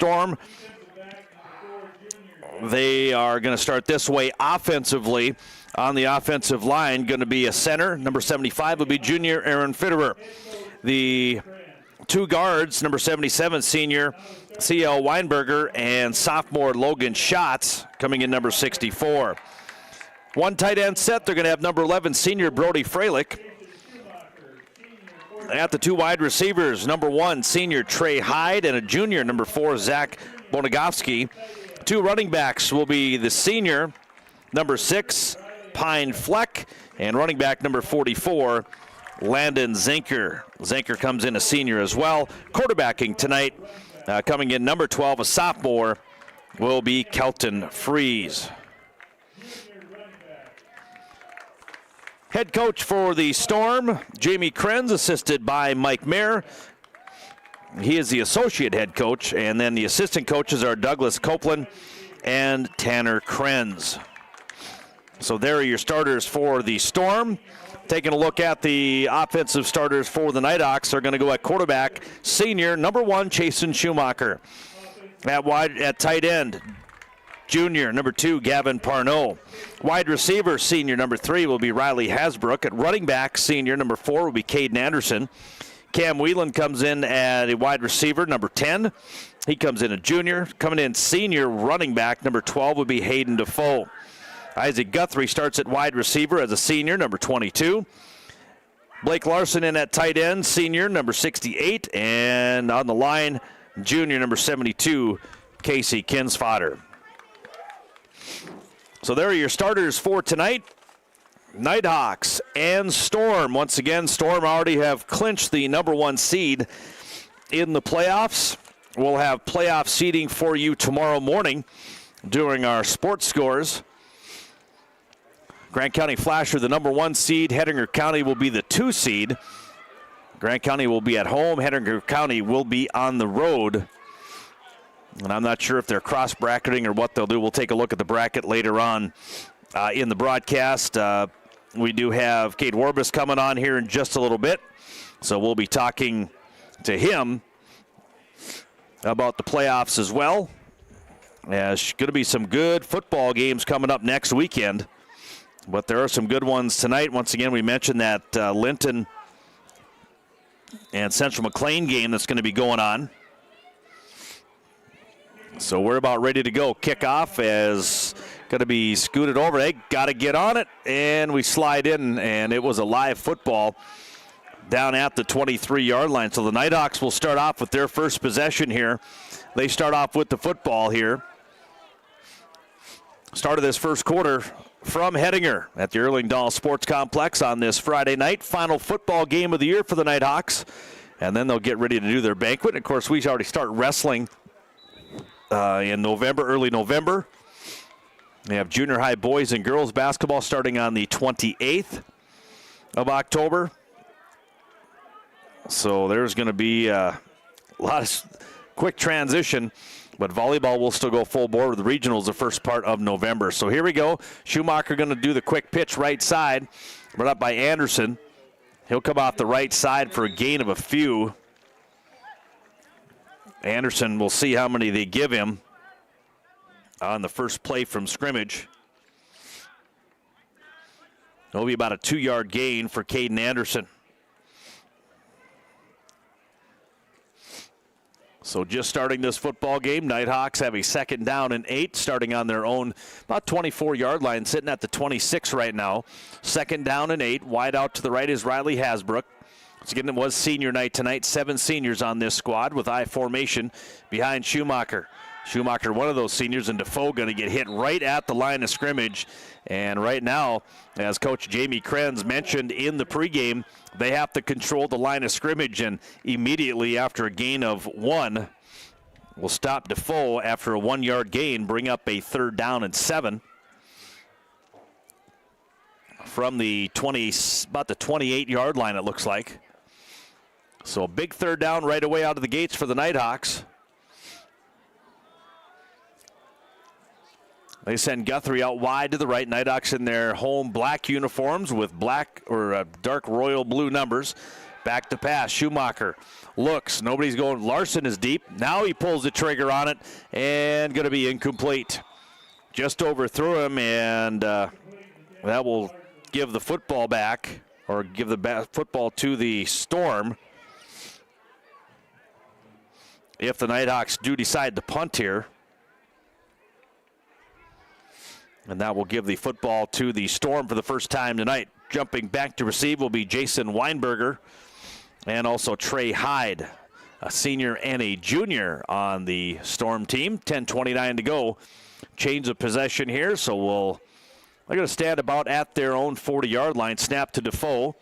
Storm. They are going to start this way offensively. On the offensive line, going to be a center. Number 75 will be junior Aaron Fitterer. The two guards, number 77, senior C.L. Weinberger, and sophomore Logan Schatz coming in number 64. One tight end set, they're going to have number 11, senior Brody Freilich. At the two wide receivers, number 1, senior Trey Hyde, and a junior, number 4, Zach Bonagowski. Two running backs will be the senior, number 6, Pine Fleck, and running back number 44, Landon Zinker. Zinker comes in a senior as well. Quarterbacking tonight, coming in number 12, a sophomore, will be Kelton Freeze. Head coach for the Storm, Jamie Krenz, assisted by Mike Mayer. He is the associate head coach, and then the assistant coaches are Douglas Copeland and Tanner Krenz. So there are your starters for the Storm. Taking a look at the offensive starters for the Nighthawks, they're going to go at quarterback, senior, number 1, Chasen Schumacher. At tight end, junior, number 2, Gavin Parnot. Wide receiver, senior, number 3, will be Riley Hasbrook. At running back, senior, number 4, will be Caden Anderson. Cam Whelan comes in at a wide receiver, number 10. He comes in a junior. Coming in senior running back, number 12, will be Hayden Defoe. Isaac Guthrie starts at wide receiver as a senior, number 22. Blake Larson in at tight end, senior, number 68. And on the line, junior, number 72, Casey Kinsfodder. So there are your starters for tonight. Nighthawks and Storm. Once again, Storm already have clinched the number 1 seed in the playoffs. We'll have playoff seeding for you tomorrow morning during our sports scores. Grant County Flasher, the number 1 seed. Hettinger County will be the 2 seed. Grant County will be at home. Hettinger County will be on the road. And I'm not sure if they're cross-bracketing or what they'll do. We'll take a look at the bracket later on in the broadcast. We do have Kate Warbus coming on here in just a little bit. So we'll be talking to him about the playoffs as well. There's going to be some good football games coming up next weekend. But there are some good ones tonight. Once again, we mentioned that Linton and Central McLean game that's going to be going on. So we're about ready to go. Kickoff is going to be scooted over. They got to get on it, and we slide in, and it was a live football down at the 23-yard line. So the Nighthawks will start off with their first possession here. They start off with the football here. Start of this first quarter from Hettinger at the Erlingdahl Sports Complex on this Friday night. Final football game of the year for the Nighthawks. And then they'll get ready to do their banquet. Of course, we already start wrestling in November, early November. They have junior high boys and girls basketball starting on the 28th of October. So there's going to be a lot of quick transition. But volleyball will still go full bore with the regionals the first part of November. So here we go. Schumacher going to do the quick pitch right side. Brought up by Anderson. He'll come off the right side for a gain of a few. Anderson, will see how many they give him on the first play from scrimmage. It'll be about a 2-yard gain for Caden Anderson. So just starting this football game, Nighthawks have a 2nd down and 8, starting on their own about 24-yard line, sitting at the 26 right now. 2nd down and 8. Wide out to the right is Riley Hasbrook. Once again, it was senior night tonight. 7 seniors on this squad with I formation behind Schumacher. Schumacher, one of those seniors, and Defoe going to get hit right at the line of scrimmage. And right now, as Coach Jamie Krenz mentioned in the pregame, they have to control the line of scrimmage, and immediately after a gain of 1, will stop Defoe after a 1-yard gain, bring up a 3rd down and 7 from the about the 28-yard line, it looks like. So a big 3rd down right away out of the gates for the Nighthawks. They send Guthrie out wide to the right. Nighthawks in their home black uniforms with black or dark royal blue numbers. Back to pass. Schumacher looks. Nobody's going. Larson is deep. Now he pulls the trigger on it and going to be incomplete. Just overthrew him, and that will give the football back, or give the football to the Storm. If the Nighthawks do decide to punt here. And that will give the football to the Storm for the first time tonight. Jumping back to receive will be Jason Weinberger and also Trey Hyde, a senior and a junior on the Storm team. 10:29 to go. Change of possession here, so they're going to stand about at their own 40-yard line. Snap to Defoe.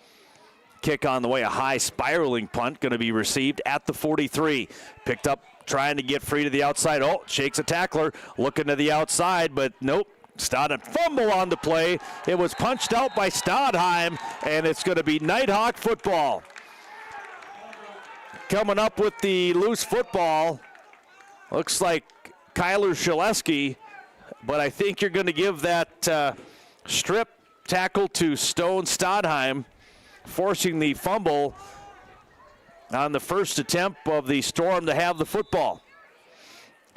Kick on the way, a high spiraling punt going to be received at the 43. Picked up, trying to get free to the outside. Oh, shakes a tackler, looking to the outside, but nope. Stodheim fumble on the play. It was punched out by Stodheim, and it's going to be Nighthawk football. Coming up with the loose football, looks like Kyler Shaleski, but I think you're going to give that strip tackle to Stone Stodheim, forcing the fumble on the first attempt of the Storm to have the football.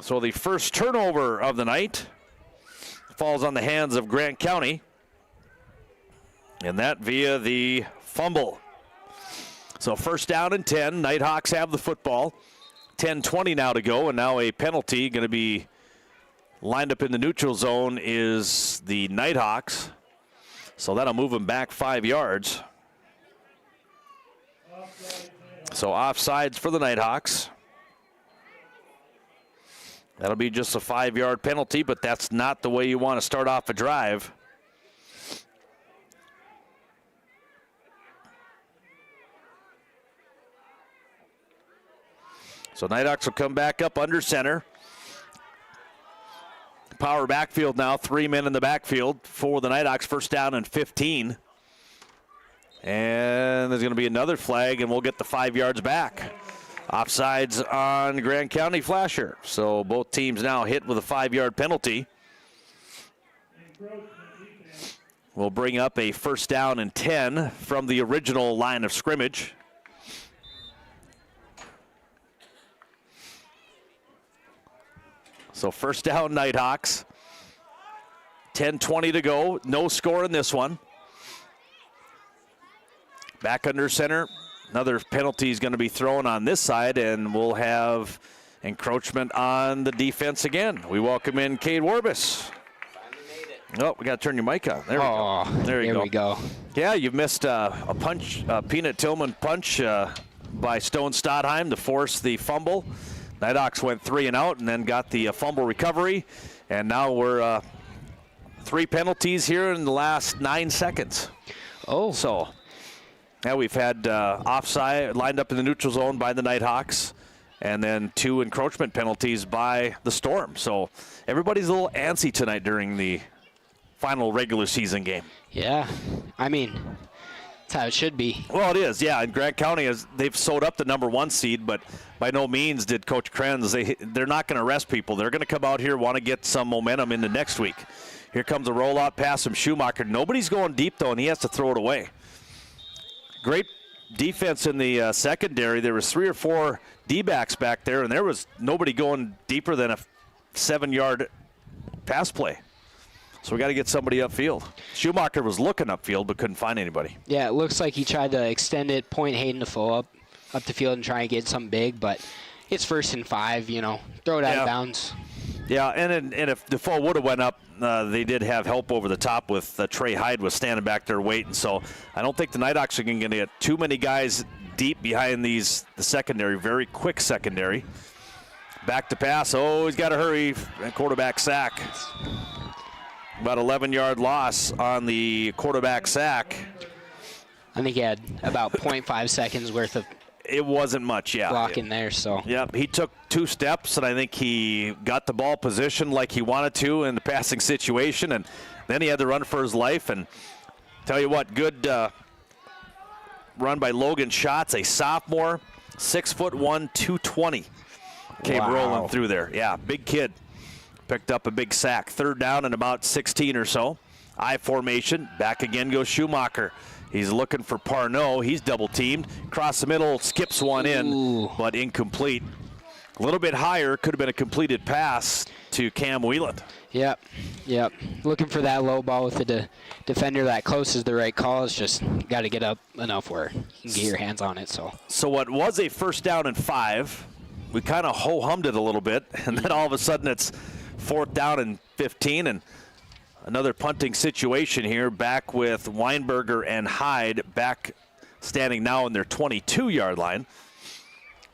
So the first turnover of the night falls on the hands of Grant County, and that via the fumble. So first down and 10. Nighthawks have the football. 10:20 now to go, and now a penalty going to be lined up in the neutral zone is the Nighthawks. So that'll move them back 5 yards. So offsides for the Nighthawks. That'll be just a 5-yard penalty, but that's not the way you want to start off a drive. So Nighthawks will come back up under center. Power backfield now, 3 men in the backfield for the Nighthawks. First down and 15. And there's going to be another flag, and we'll get the 5 yards back. Offsides on Grand County Flasher. So both teams now hit with a 5-yard penalty. We'll bring up a first down and 10 from the original line of scrimmage. So first down, Nighthawks. 10:20 to go. No score in this one. Back under center. Another penalty is going to be thrown on this side, and we'll have encroachment on the defense again. We welcome in Cade Warbus. Oh, we got to turn your mic on. There we go. There we go. Yeah, you've missed a punch, Peanut Tillman punch by Stone Stodheim to force the fumble. Nighthawks went 3 and out and then got the fumble recovery. And now we're 3 penalties here in the last 9 seconds. Oh. So now we've had offside lined up in the neutral zone by the Nighthawks, and then 2 encroachment penalties by the Storm. So everybody's a little antsy tonight during the final regular season game. Yeah, I mean, that's how it should be. Well, it is, yeah. And Grant County, they've sewed up the #1 seed, but by no means did Coach Krenz. They're not going to rest people. They're going to come out here, want to get some momentum into next week. Here comes a rollout pass from Schumacher. Nobody's going deep, though, and he has to throw it away. Great defense in the secondary. There was 3 or 4 D-backs back there, and there was nobody going deeper than a 7-yard pass play. So we got to get somebody upfield. Schumacher was looking upfield but couldn't find anybody. Yeah, it looks like he tried to extend it, point Hayden Defoe up the field and try and get something big, but it's 1st and 5, throw it out of bounds. Yeah, and if Defoe would have went up, they did have help over the top with Trey Hyde was standing back there waiting. So I don't think the Nighthawks are going to get too many guys deep behind the secondary, very quick secondary. Back to pass. Oh, he's got to hurry. Quarterback sack. About 11-yard loss on the quarterback sack. I think he had about 0.5 seconds worth of it wasn't much, yeah. Block in there, so. Yep, he took 2 steps, and I think he got the ball positioned like he wanted to in the passing situation, and then he had to run for his life. And tell you what, good run by Logan Schatz, a sophomore, 6'1", 220. Came rolling through there. Yeah, big kid. Picked up a big sack. 3rd down and about 16 or so. I formation. Back again goes Schumacher. He's looking for Parnot. He's double teamed. Across the middle, skips one in, but incomplete. A little bit higher, could have been a completed pass to Cam Wheeland. Yep. Looking for that low ball with the defender that close is the right call. It's just got to get up enough where you can get your hands on it. So what was a 1st down and 5, we kind of ho-hummed it a little bit, and then all of a sudden it's 4th down and 15, and another punting situation here, back with Weinberger and Hyde back standing now in their 22-yard line.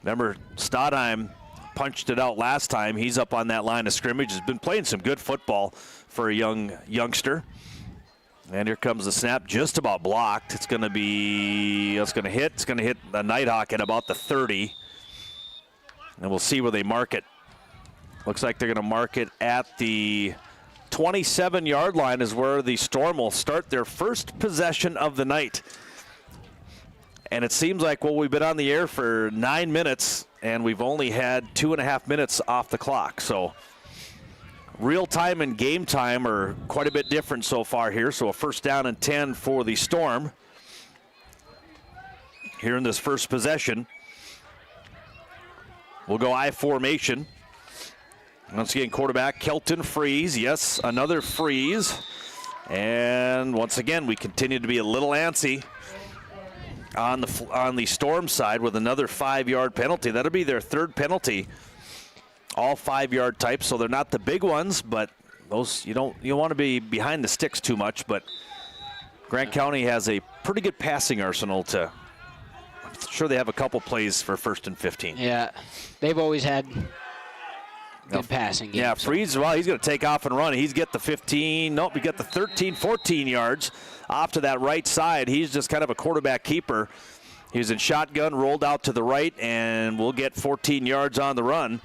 Remember, Stadheim punched it out last time. He's up on that line of scrimmage. Has been playing some good football for a youngster. And here comes the snap, just about blocked. It's going to hit the Nighthawk at about the 30. And we'll see where they mark it. Looks like they're going to mark it at the 27-yard line is where the Storm will start their first possession of the night. And it seems like, well, we've been on the air for 9 minutes, and we've only had 2.5 minutes off the clock. So real time and game time are quite a bit different so far here. So a 1st down and 10 for the Storm here in this first possession. We'll go I formation. Once again, quarterback Kelton Freeze. Yes, another freeze. And once again, we continue to be a little antsy on the Storm side with another 5-yard penalty. That'll be their 3rd penalty. All 5-yard types, so they're not the big ones, but those you don't want to be behind the sticks too much. But Grant County has a pretty good passing arsenal to. I'm sure they have a couple plays for 1st and 15. Yeah, they've always had good passing game. Yeah, Freeze, well, he's going to take off and run. He's get the 15. Nope, he got the 13, 14 yards off to that right side. He's just kind of a quarterback keeper. He's in shotgun, rolled out to the right, and we'll get 14 yards on the run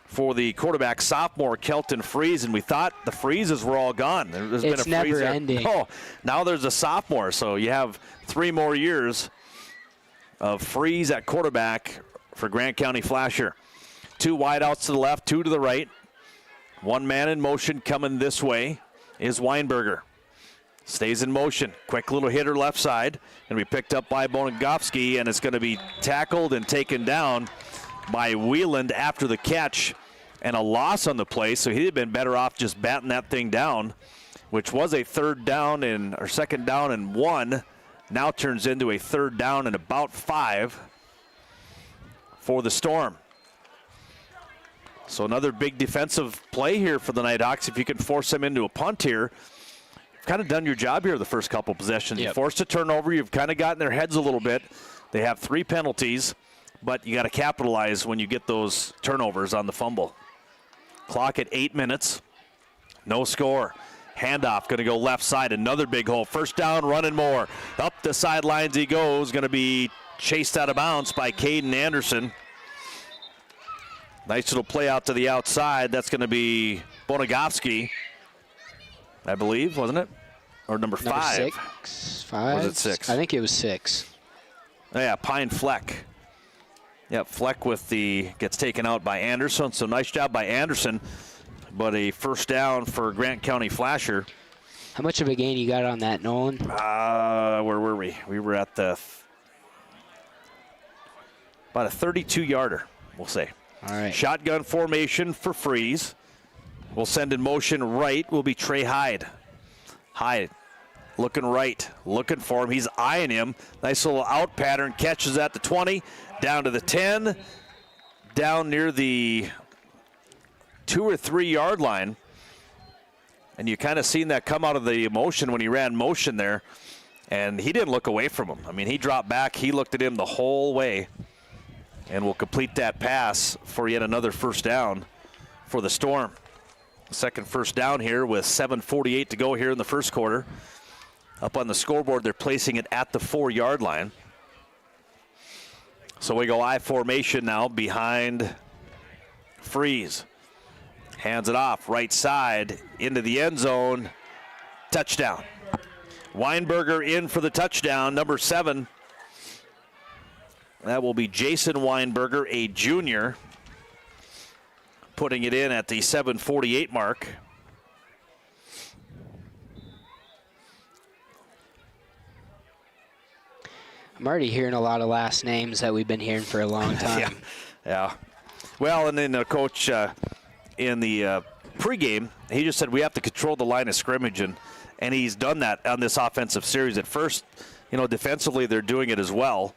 for the quarterback, sophomore Kelton Freeze. And we thought the Freezes were all gone. There's been a freeze never there. ending. Oh, now there's a sophomore, so you have 3 more years of Freeze at quarterback for Grant County Flasher. 2 wideouts to the left, 2 to the right. 1 man in motion coming this way is Weinberger. Stays in motion. Quick little hitter left side. Going to be picked up by Bonagowski, and it's going to be tackled and taken down by Wheeland after the catch, and a loss on the play, so he'd have been better off just batting that thing down, which was a 2nd down and 1. Now turns into a 3rd down and about 5 for the Storm. So another big defensive play here for the Nighthawks. If you can force them into a punt here, you've kind of done your job here the first couple possessions. Yep. You forced a turnover. You've kind of gotten their heads a little bit. They have 3 penalties, but you got to capitalize when you get those turnovers on the fumble. Clock at 8 minutes. No score. Handoff going to go left side. Another big hole. 1st down, running more. Up the sidelines he goes. Going to be chased out of bounds by Caden Anderson. Nice little play out to the outside. That's going to be Bonagowski, I believe, wasn't it? Or number 5. 6, 5. Was it 6? I think it was 6. Oh, yeah, Pine Fleck. Yeah, Fleck gets taken out by Anderson. So nice job by Anderson, but a 1st down for Grant County Flasher. How much of a gain you got on that, Nolan? Where were we? We were at about a 32-yarder, we'll say. All right. Shotgun formation for Freeze. We'll send in motion right will be Trey Hyde. Hyde looking right, looking for him. He's eyeing him. Nice little out pattern. Catches at the 20, down to the 10, down near the 2 or 3 yard line. And you kind of seen that come out of the motion when he ran motion there. And he didn't look away from him. I mean, he dropped back. He looked at him the whole way. And will complete that pass for yet another 1st down for the Storm. Second 1st down here with 7:48 to go here in the first quarter. Up on the scoreboard, they're placing it at the 4-yard line. So we go I formation now behind Freeze. Hands it off, right side, into the end zone. Touchdown. Weinberger in for the touchdown, number 7. That will be Jason Weinberger, a junior, putting it in at the 7:48 mark. I'm already hearing a lot of last names that we've been hearing for a long time. Yeah. Well, and then the coach in the pregame, he just said we have to control the line of scrimmage, and he's done that on this offensive series. At first, defensively they're doing it as well,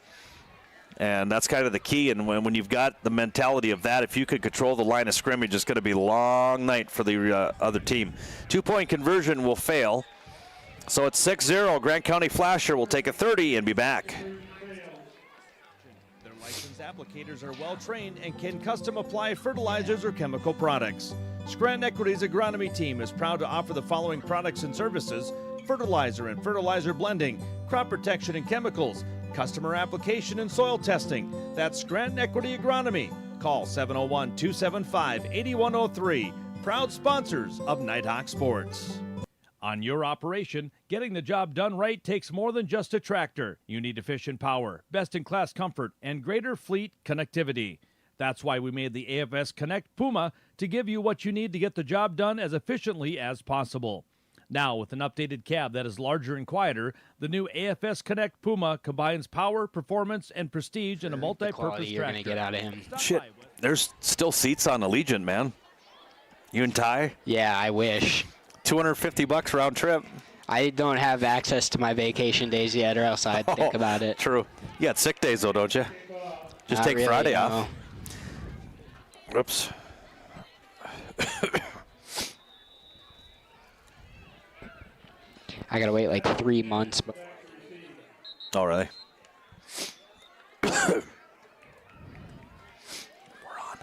and that's kind of the key. And when you've got the mentality of that, if you could control the line of scrimmage, it's going to be a long night for the other team. 2-point conversion will fail. So it's 6-0. Grant County Flasher will take a 30 and be back. Their licensed applicators are well trained and can custom apply fertilizers or chemical products. Scranton Equity's agronomy team is proud to offer the following products and services: fertilizer and fertilizer blending, crop protection and chemicals, customer application and soil testing. That's Scranton Equity Agronomy. Call 701-275-8103. Proud sponsors of Nighthawk Sports. On your operation, getting the job done right takes more than just a tractor. You need efficient power, best-in-class comfort, and greater fleet connectivity. That's why we made the AFS Connect Puma to give you what you need to get the job done as efficiently as possible. Now, with an updated cab that is larger and quieter, the new AFS Connect Puma combines power, performance, and prestige in a multi-purpose You're tractor. going to get out of him. Shit, there's still seats on Allegiant, man. You and Ty? Yeah, I wish. $250 round trip. I don't have access to my vacation days yet, or else I'd think about it. True. You got sick days, though, don't you? Just Not take really, Friday no. off. Whoops. I got to wait like 3 months. Oh, really? We're on.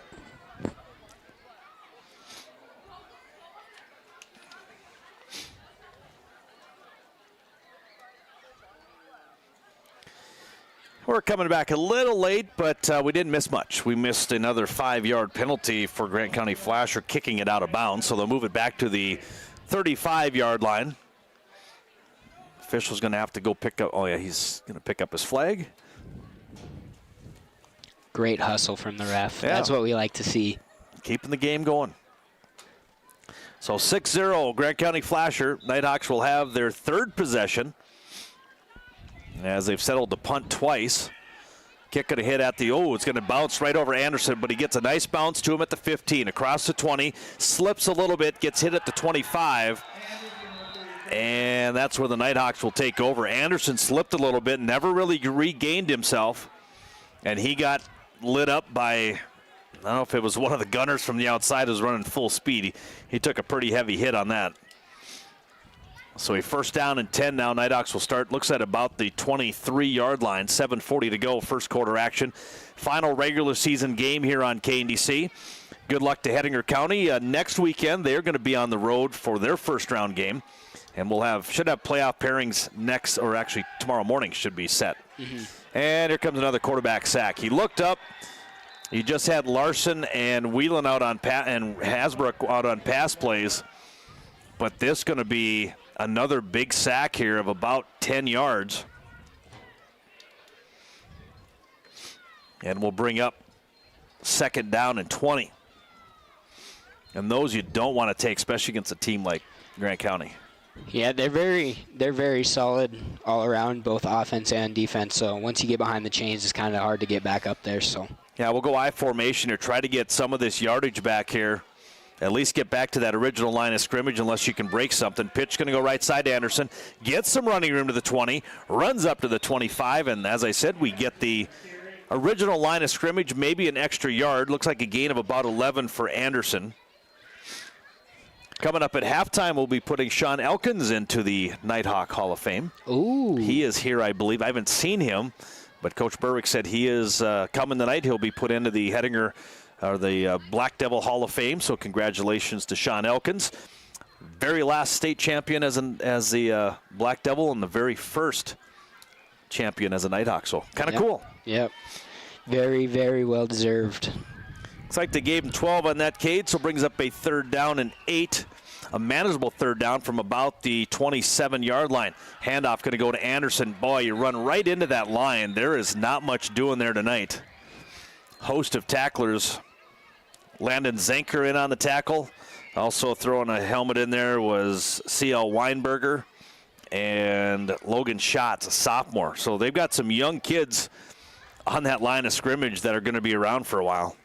We're coming back a little late, but we didn't miss much. We missed another 5-yard penalty for Grant County Flasher kicking it out of bounds, so they'll move it back to the 35-yard line. Official's going to have to go pick up. Oh, yeah, he's going to pick up his flag. Great hustle from the ref. Yeah. That's what we like to see. Keeping the game going. So 6-0, Grant County Flasher. Nighthawks will have their third possession, as they've settled the punt twice. Kick going to hit at the, it's going to bounce right over Anderson, but he gets a nice bounce to him at the 15, across the 20, slips a little bit, gets hit at the 25, and that's where the Nighthawks will take over. Anderson slipped a little bit, never really regained himself, and he got lit up by, I don't know if it was one of the gunners from the outside who was running full speed. He took a pretty heavy hit on that. So a first down and 10 now. Nighthawks will start, looks at about the 23-yard line. 7:40 to go, first quarter action. Final regular season game here on KNDC. Good luck to Hettinger County. Next weekend, they're going to be on the road for their first round game. And should have playoff pairings next, or actually tomorrow morning should be set. Mm-hmm. And here comes another quarterback sack. He looked up. He just had Larson and Whelan out on and Hasbrook out on pass plays. But this going to be another big sack here of about 10 yards. And we'll bring up second down and 20. And those you don't want to take, especially against a team like Grant County. Yeah, they're very solid all around, both offense and defense. So once you get behind the chains, it's kind of hard to get back up there. So yeah, we'll go I formation or try to get some of this yardage back here. At least get back to that original line of scrimmage unless you can break something. Pitch going to go right side to Anderson. Gets some running room to the 20. Runs up to the 25. And as I said, we get the original line of scrimmage, maybe an extra yard. Looks like a gain of about 11 for Anderson. Coming up at halftime, we'll be putting Sean Elkins into the Nighthawk Hall of Fame. Ooh. He is here, I believe. I haven't seen him, but Coach Berwick said he is coming tonight. He'll be put into the Hettinger or the Black Devil Hall of Fame, so congratulations to Sean Elkins. Very last state champion as the Black Devil, and the very first champion as a Nighthawk, so kind of cool. Yep. Very, very well deserved. Looks like they gave him 12 on that, Cade, so brings up a third down and 8. A manageable third down from about the 27-yard line. Handoff going to go to Anderson. Boy, you run right into that line. There is not much doing there tonight. Host of tacklers. Landon Zenker in on the tackle. Also throwing a helmet in there was C.L. Weinberger. and Logan Schatz, a sophomore. So they've got some young kids on that line of scrimmage that are going to be around for a while.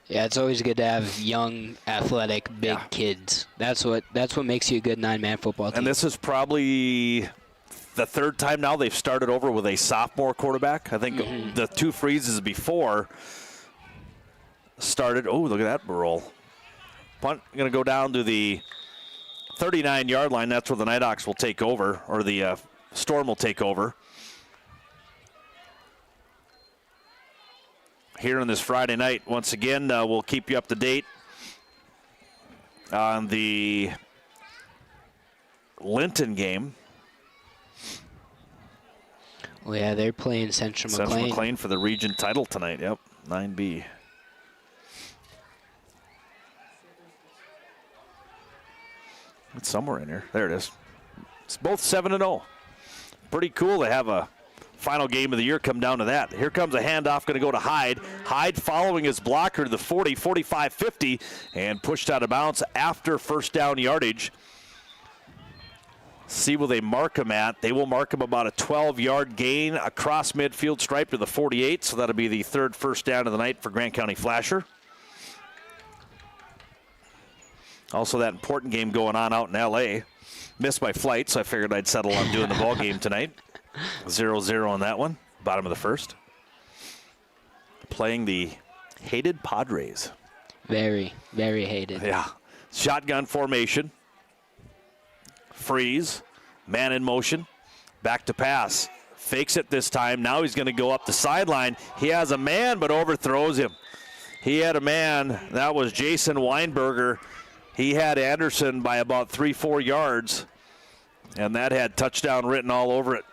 Yeah, it's always good to have young, athletic, big kids. That's what makes you a good 9-man football team. And this is probably the third time now they've started over with a sophomore quarterback. I think the 2 freezes before started. Oh, look at that roll. Punt going to go down to the 39-yard line. That's where the Nighthawks will take over, or the Storm will take over. Here on this Friday night, once again, we'll keep you up to date on the Linton game. Well, yeah, they're playing Central McLean. Central McLean for the region title tonight. Yep, 9B. It's somewhere in here. There it is. It's both 7-0. Pretty cool to have a final game of the year come down to that. Here comes a handoff going to go to Hyde. Hyde following his blocker to the 40, 45, 50, and pushed out of bounds after first down yardage. See where they mark him at. They will mark him about a 12-yard gain across midfield stripe to the 48, so that'll be the third first down of the night for Grant County Flasher. Also that important game going on out in L.A. Missed my flight, so I figured I'd settle on doing the ball game tonight. 0-0 on that one, bottom of the first. Playing the hated Padres. Very, very hated. Yeah. Shotgun formation. Freeze. Man in motion. Back to pass. Fakes it this time. Now he's going to go up the sideline. He has a man, but overthrows him. He had a man. That was Jason Weinberger. He had Anderson by about 3-4 yards, and that had touchdown written all over it.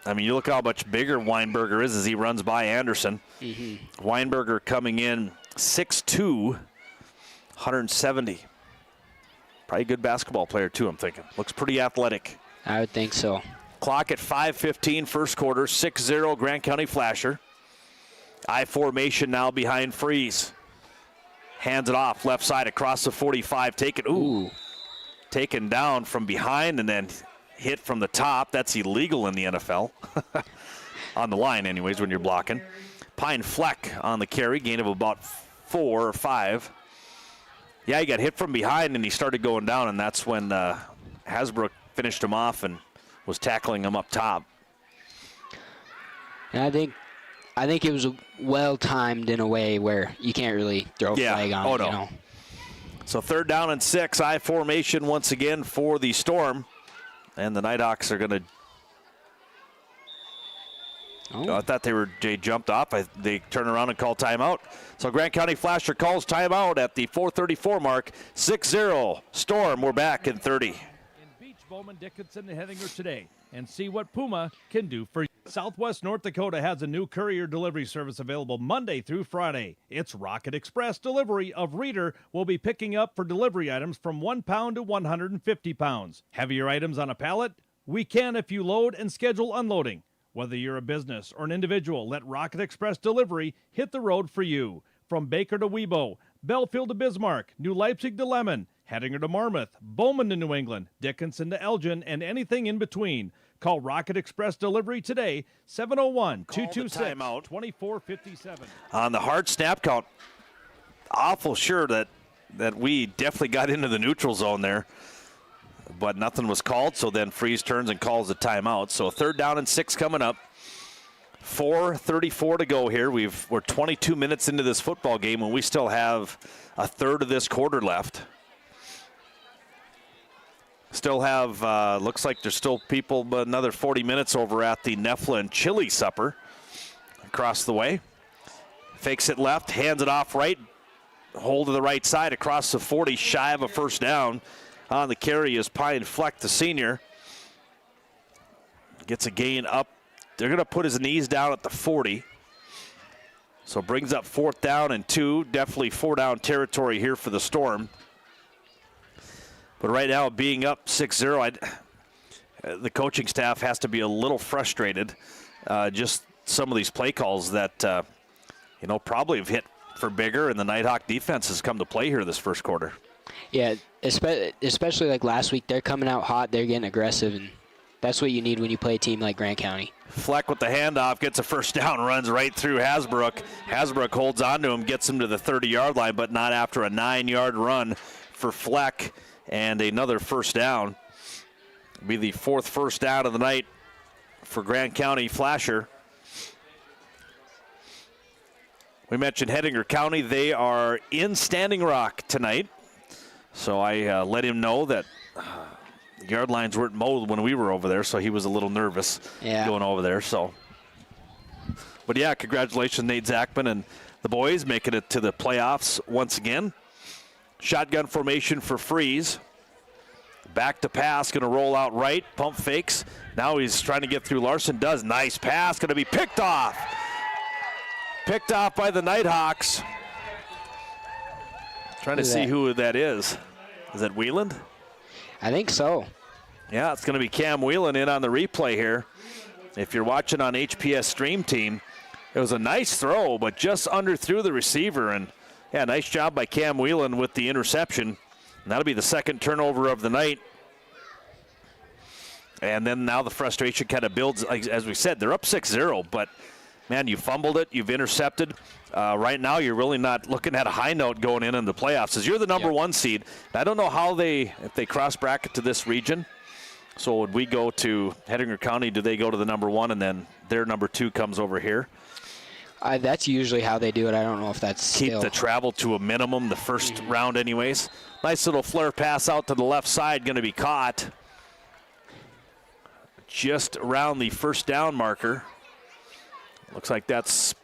I mean, you look how much bigger Weinberger is as he runs by Anderson. Weinberger coming in 6'2", 170. Probably a good basketball player, too, I'm thinking. Looks pretty athletic. I would think so. Clock at 5:15, first quarter, 6-0 Grant County Flasher. I formation now behind Freeze. Hands it off, left side across the 45. Taken down from behind and then hit from the top. That's illegal in the NFL. On the line, anyways, when you're blocking. Pine Fleck on the carry, gain of about 4 or 5. Yeah, he got hit from behind and he started going down, and that's when Hasbrook finished him off and was tackling him up top. And I think it was well timed in a way where you can't really throw a flag on it. No. You know? So 3rd down and 6, I formation once again for the Storm. And the Nighthawks are going to... I thought they jumped off. They turn around and call timeout. So Grant County Flasher calls timeout at the 4:34 mark. 6-0 Storm. We're back in 30. In Beach, Bowman, Dickinson, and Hettinger today, and see what Puma can do for you. Southwest North Dakota has a new courier delivery service available Monday through Friday. It's Rocket Express Delivery of Reader will be picking up for delivery items from 1 pound to 150 pounds. Heavier items on a pallet? We can if you load and schedule unloading. Whether you're a business or an individual, let Rocket Express Delivery hit the road for you. From Baker to Webo, Belfield to Bismarck, New Leipzig to Lemon, Hettinger to Marmarth, Bowman to New England, Dickinson to Elgin, and anything in between. Call Rocket Express Delivery today, 701-226-2457. On the hard snap count, awful sure that we definitely got into the neutral zone there, but nothing was called, so then Freeze turns and calls a timeout. So 3rd down and 6 coming up. 4:34 to go here. We're 22 minutes into this football game, and we still have a third of this quarter left. Still have, looks like there's still people, but another 40 minutes over at the Nefla and Chili Supper across the way. Fakes it left, hands it off right, hold to the right side across the 40, shy of a first down. On the carry is Pine Fleck, the senior. Gets a gain up. They're going to put his knees down at the 40. So brings up 4th down and 2. Definitely 4-down territory here for the Storm. But right now, being up 6-0, the coaching staff has to be a little frustrated. Just some of these play calls that, probably have hit for bigger, and the Nighthawk defense has come to play here this first quarter. Yeah, especially like last week, they're coming out hot, they're getting aggressive, and that's what you need when you play a team like Grant County. Fleck with the handoff, gets a first down, runs right through Hasbrook. Hasbrook holds on to him, gets him to the 30-yard line, but not after a 9-yard run for Fleck, and another first down. It'll be the 4th first down of the night for Grant County Flasher. We mentioned Hettinger County. They are in Standing Rock tonight. So I let him know that the yard lines weren't mowed when we were over there, so he was a little nervous going over there. So, but yeah, congratulations, Nate Zachman and the boys making it to the playoffs once again. Shotgun formation for Freeze. Back to pass, going to roll out right, pump fakes. Now he's trying to get through Larson, does. Nice pass, going to be picked off. Picked off by the Nighthawks. Trying to see who that is. Is that Wheeland? I think so. Yeah, it's going to be Cam Wheeland in on the replay here. If you're watching on HPS Stream Team, it was a nice throw, but just underthrew the receiver. And, yeah, nice job by Cam Wheeland with the interception. And that'll be the 2nd turnover of the night. And then now the frustration kind of builds. As we said, they're up 6-0, but, man, you fumbled it, you've intercepted. Right now, you're really not looking at a high note going in the playoffs, as you're the number 1 seed. I don't know how if they cross bracket to this region. So would we go to Hettinger County? Do they go to the number 1 and then their number 2 comes over here? That's usually how they do it. I don't know if that's keep the travel to a minimum the first round, anyways. Nice little flare pass out to the left side, going to be caught just around the first down marker. Looks like that's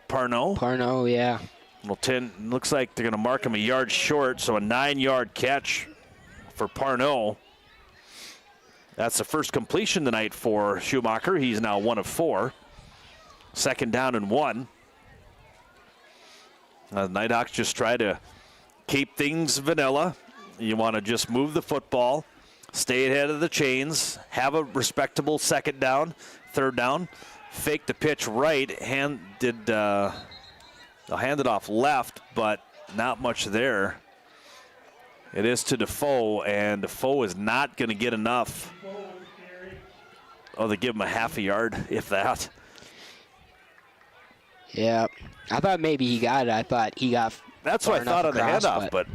Parnell. Parnell, yeah. Well, 10 looks like they're going to mark him a yard short, so a 9-yard catch for Parnell. That's the first completion tonight for Schumacher. He's now 1 of 4. 2nd down and 1. Nighthawks just try to keep things vanilla. You want to just move the football, stay ahead of the chains, have a respectable 2nd down, 3rd down. Fake the pitch right, handed it off left, but not much there. It is to Defoe, and Defoe is not going to get enough. Oh, they give him a half a yard, if that. Yeah, I thought maybe he got it. I thought he got. That's what I thought on the handoff, but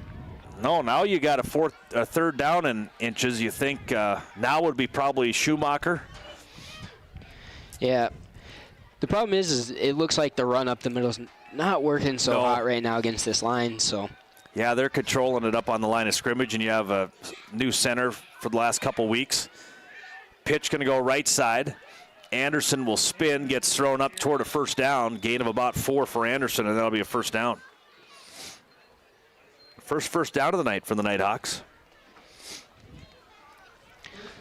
no. Now you got a 3rd down and inches. You think now would be probably Schumacher. Yeah. The problem is it looks like the run up the middle's not working so hot right now against this line. So. Yeah, they're controlling it up on the line of scrimmage, and you have a new center for the last couple weeks. Pitch going to go right side. Anderson will spin, gets thrown up toward a 1st down. Gain of about 4 for Anderson, and that'll be a 1st down. First down of the night for the Nighthawks.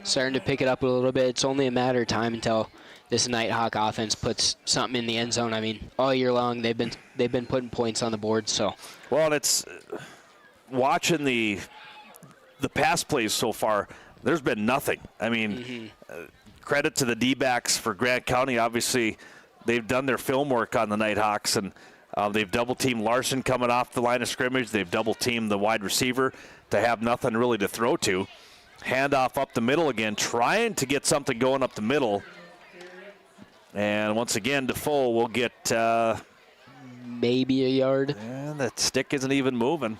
Starting to pick it up a little bit. It's only a matter of time until this Nighthawk offense puts something in the end zone. I mean, all year long they've been putting points on the board. So, well, it's watching the pass plays so far. There's been nothing. I mean, credit to the D-backs for Grant County. Obviously, they've done their film work on the Nighthawks, and they've double-teamed Larson coming off the line of scrimmage. They've double-teamed the wide receiver to have nothing really to throw to. Handoff up the middle again, trying to get something going up the middle. And once again, Defoe will get maybe a yard. And that stick isn't even moving.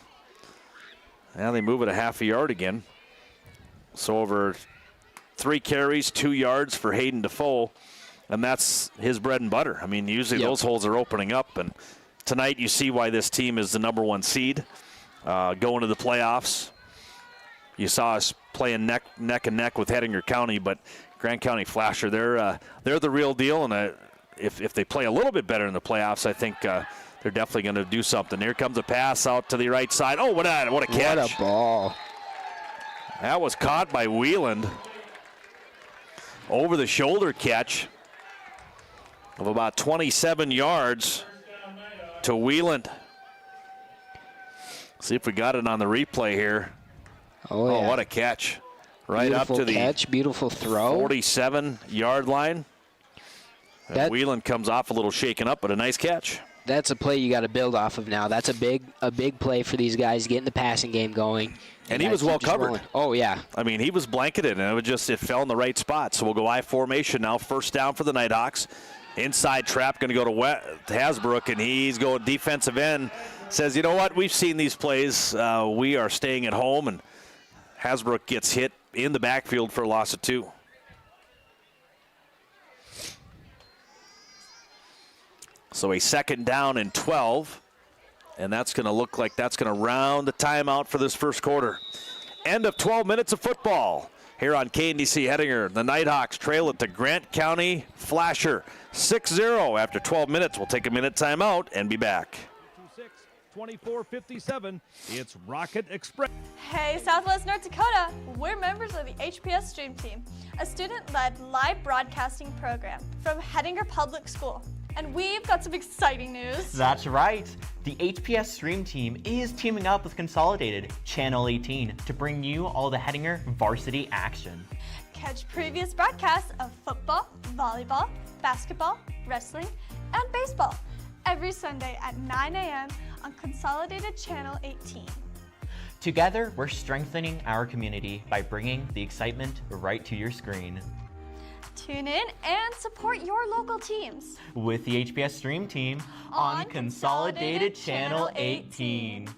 Now they move it a half a yard again. So over 3 carries, 2 yards for Hayden Defoe. And that's his bread and butter. I mean, usually those holes are opening up. And tonight you see why this team is the number 1 seed going to the playoffs. You saw us playing neck and neck with Hettinger County, but Grant County Flasher, they're the real deal. And if they play a little bit better in the playoffs, I think they're definitely going to do something. Here comes a pass out to the right side. Oh, what a catch. What a ball. That was caught by Wheeland. Over the shoulder catch of about 27 yards to Wheeland. See if we got it on the replay here. Oh, yeah. What a catch. Right beautiful up to the catch, beautiful throw. 47-yard line. And Wheeland comes off a little shaken up, but a nice catch. that's a play you got to build off of now. That's a big play for these guys, getting the passing game going. And he was well covered. Rolling. Oh, yeah. I mean, he was blanketed, and it fell in the right spot. So we'll go I formation now. First down for the Nighthawks. Inside trap, going to go to Hasbrook, and he's going defensive end. Says, you know what? We've seen these plays. We are staying at home, and Hasbrook gets hit in the backfield for a loss of 2. So a second down and 12. And that's going to look like that's going to round the timeout for this first quarter. End of 12 minutes of football here on KNDC Hettinger. The Nighthawks trail at the Grant County Flasher 6-0 after 12 minutes. We'll take a minute timeout and be back. 24:57. It's Rocket Express. Hey, Southwest North Dakota! We're members of the HPS Stream Team, a student-led live broadcasting program from Hettinger Public School. And we've got some exciting news. That's right. The HPS Stream Team is teaming up with Consolidated Channel 18 to bring you all the Hettinger varsity action. Catch previous broadcasts of football, volleyball, basketball, wrestling, and baseball every Sunday at 9 a.m. on Consolidated Channel 18. Together, we're strengthening our community by bringing the excitement right to your screen. Tune in and support your local teams With the HPS Stream Team on Consolidated Channel 18.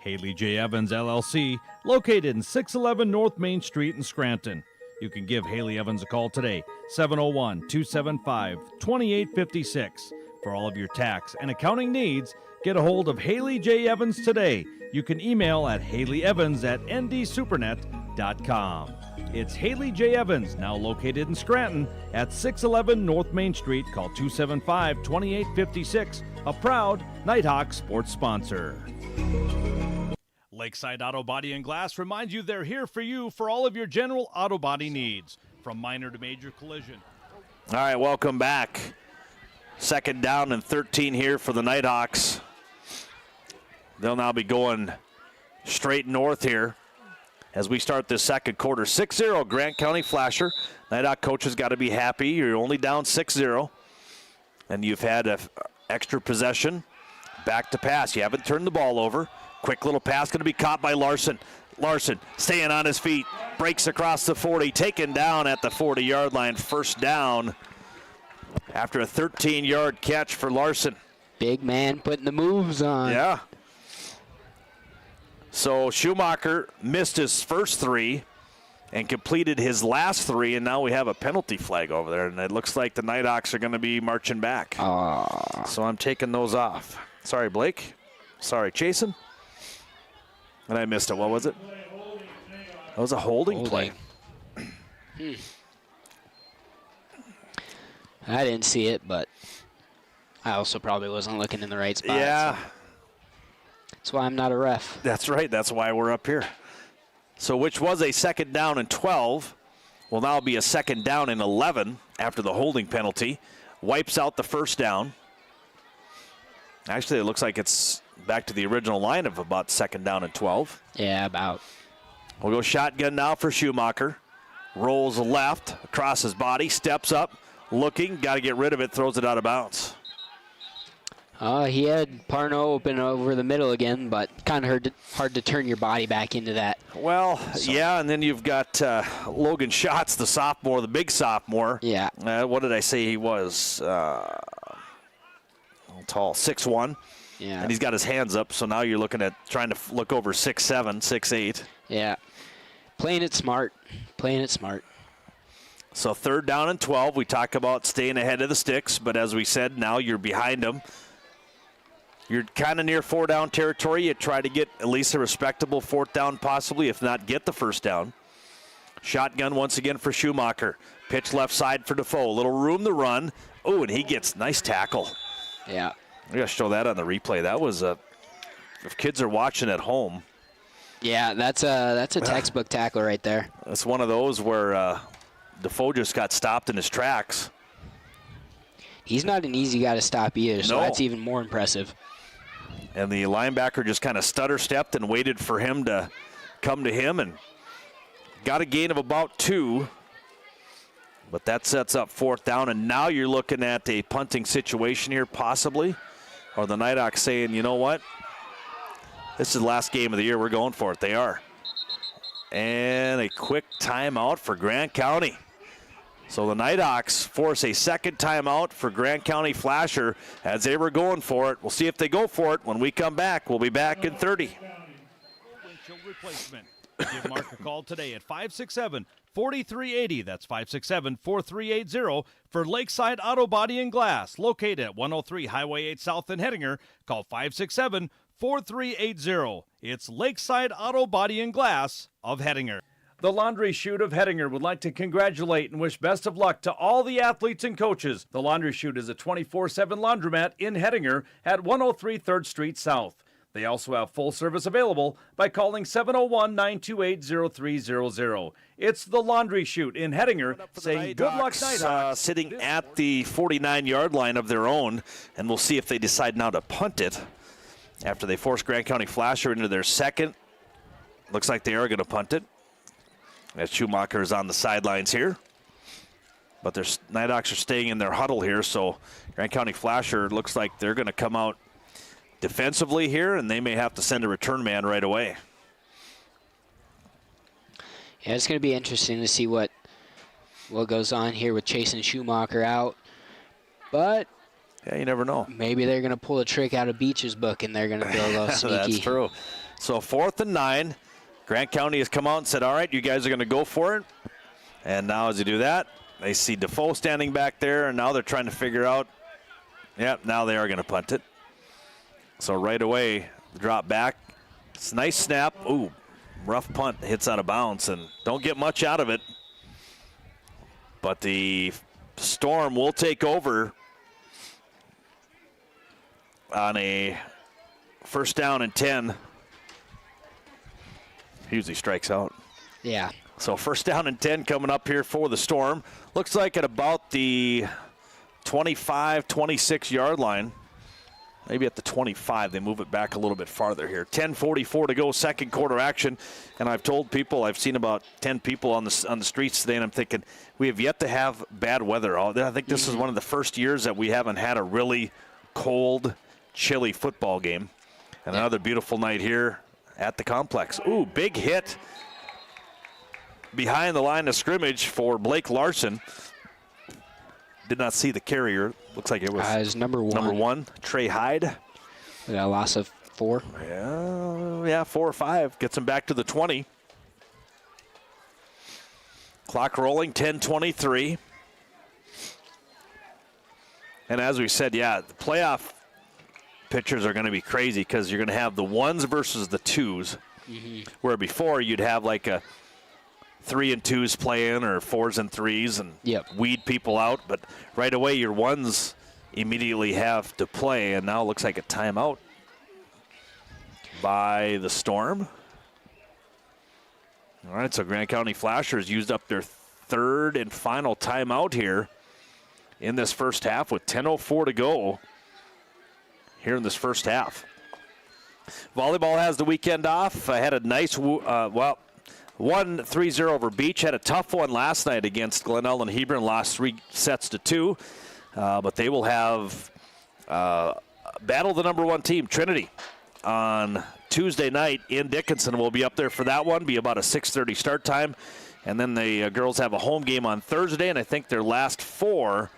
Haley J. Evans, LLC, located in 611 North Main Street in Scranton. You can give Haley Evans a call today, 701-275-2856. For all of your tax and accounting needs, get a hold of Haley J. Evans today. You can email at haleyevans@ndsupernet.com. It's Haley J. Evans, now located in Scranton at 611 North Main Street. Call 275-2856, a proud Nighthawks sports sponsor. Lakeside Auto Body and Glass reminds you they're here for you for all of your general auto body needs, from minor to major collision. All right, welcome back. Second down and 13 here for the Nighthawks. They'll now be going straight north here as we start this second quarter. 6-0 Grant County Flasher. Nighthawk coaches got to be happy. You're only down 6-0, and you've had an extra possession. Back to pass. You haven't turned the ball over. Quick little pass going to be caught by Larson. Larson staying on his feet. Breaks across the 40. Taken down at the 40-yard line. First down after a 13-yard catch for Larson. Big man putting the moves on. Yeah. So Schumacher missed his first 3 and completed his last 3, and now we have a penalty flag over there, and it looks like the Nighthawks are going to be marching back. So I'm taking those off. Sorry, Blake. Sorry, Jason. And I missed it. What was it? That was a holding play. I didn't see it, but I also probably wasn't looking in the right spot. Yeah. So that's why I'm not a ref. That's right. That's why we're up here. So which was a second down and 12 will now be a second down and 11 after the holding penalty. Wipes out the first down. Actually, it looks like it's back to the original line of about second down and 12. Yeah, about. We'll go shotgun now for Schumacher. Rolls left across his body, steps up, looking, got to get rid of it, throws it out of bounds. He had Parno open over the middle again, but kind of hard to turn your body back into that. Well, yeah, and then you've got Logan Schatz, the sophomore, the big sophomore. Yeah. What did I say he was? Tall, 6'1". Yeah. And he's got his hands up, so now you're looking at trying to look over 6'7", 6'8". Yeah. Playing it smart. Playing it smart. So third down and 12. We talk about staying ahead of the sticks, but as we said, now you're behind them. You're kind of near 4-down territory. You try to get at least a respectable 4th down possibly, if not get the first down. Shotgun once again for Schumacher. Pitch left side for Defoe. A little room to run. Oh, and he gets nice tackle. Yeah. We got to show that on the replay. That was if kids are watching at home. Yeah, that's a textbook tackle right there. That's one of those where Defoe just got stopped in his tracks. He's not an easy guy to stop either, so No. that's even more impressive. And the linebacker just kind of stutter-stepped and waited for him to come to him and got a gain of about 2. But that sets up 4th down, and now you're looking at a punting situation here, possibly. Or the Nighthawks saying, you know what? This is the last game of the year. We're going for it. They are. And a quick timeout for Grant County. So the Nighthawks force a second timeout for Grant County Flasher as they were going for it. We'll see if they go for it when we come back. We'll be back in 30. Windshield replacement. Give Mark a call today at 567-4380. That's 567-4380 for Lakeside Auto Body and Glass, located at 103 Highway 8 South in Hettinger. Call 567-4380. It's Lakeside Auto Body and Glass of Hettinger. The Laundry Chute of Hettinger would like to congratulate and wish best of luck to all the athletes and coaches. The Laundry Chute is a 24/7 laundromat in Hettinger at 103 3rd Street South. They also have full service available by calling 701-928-0300. It's the Laundry Chute in Hettinger saying good luck, Nighthawks. Sitting at the 49-yard line of their own, and we'll see if they decide now to punt it after they force Grant County Flasher into their second. Looks like they are going to punt it. As Schumacher is on the sidelines here. But their Nighthawks are staying in their huddle here, so Grant County Flasher looks like they're going to come out defensively here, and they may have to send a return man right away. Yeah, it's going to be interesting to see what goes on here with Chase and Schumacher out. But yeah, you never know. Maybe they're going to pull a trick out of Beach's book, and they're going to go a little sneaky. That's true. So 4th and 9. Grant County has come out and said, all right, you guys are going to go for it. And now as you do that, they see Defoe standing back there, and now they're trying to figure out, yep, now they are going to punt it. So right away, drop back. It's a nice snap. Ooh, rough punt, hits out of bounds, and don't get much out of it. But the Storm will take over on a 1st down and 10. Usually strikes out. Yeah. So 1st down and 10 coming up here for the Storm. Looks like at about the 25, 26-yard line. Maybe at the 25. They move it back a little bit farther here. 10:44 to go, second quarter action. And I've told people, I've seen about 10 people on the streets today, and I'm thinking, we have yet to have bad weather. I think this is one of the first years that we haven't had a really cold, chilly football game. And another beautiful night here at the complex. Ooh, big hit behind the line of scrimmage for Blake Larson. Did not see the carrier. Looks like it was number 1. Number 1, Trey Hyde. A loss of 4. Yeah, 4 or 5. Gets him back to the 20. Clock rolling, 10:23. And as we said, yeah, the playoff pitchers are going to be crazy because you're going to have the 1s versus the 2s, where before you'd have like a 3 and 2s playing or 4s and 3s and weed people out. But right away, your 1s immediately have to play, and now it looks like a timeout by the Storm. All right, so Grant County Flashers used up their 3rd and final timeout here in this first half with 10:04 to go here in this first half. Volleyball has the weekend off. Had a nice, won 3-0 over Beach. Had a tough one last night against Glenelg and Hebron. Lost 3 sets to 2. But they will have battle the number 1 team, Trinity, on Tuesday night in Dickinson. We'll be up there for that one. Be about a 6:30 start time. And then the girls have a home game on Thursday, and I think their last 4,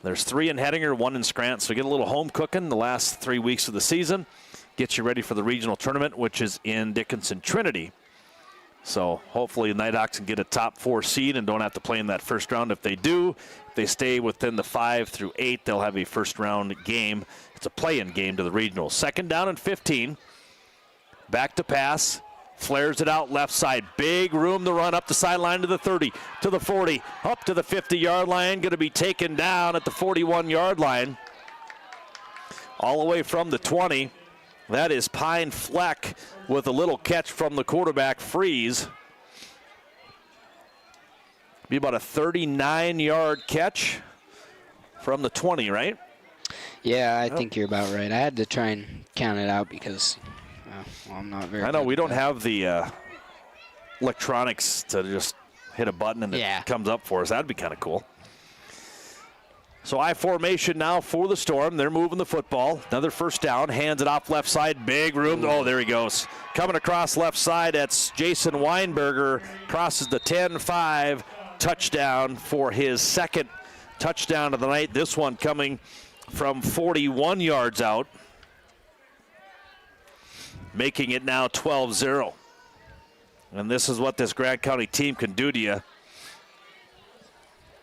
there's 3 in Hettinger, 1 in Scranton. So get a little home cooking the last 3 weeks of the season. Get you ready for the regional tournament, which is in Dickinson Trinity. So hopefully the Nighthawks can get a top 4 seed and don't have to play in that first round. If they do, if they stay within the 5 through 8, they'll have a first round game. It's a play-in game to the regional. 2nd down and 15. Back to pass. Flares it out left side. Big room to run up the sideline to the 30, to the 40, up to the 50-yard line. Going to be taken down at the 41-yard line. All the way from the 20. That is Pine Fleck with a little catch from the quarterback, Freeze. Be about a 39-yard catch from the 20, right? Yeah, I think you're about right. I had to try and count it out because I'm not very I know good we at don't that. have the electronics to just hit a button and it comes up for us. That'd be kind of cool. So I formation now for the Storm. They're moving the football. Another first down. Hands it off left side. Big room. Oh, there he goes. Coming across left side. That's Jason Weinberger. Crosses the 10-5. Touchdown for his second touchdown of the night. This one coming from 41 yards out. Making it now 12-0. And this is what this Grant County team can do to you.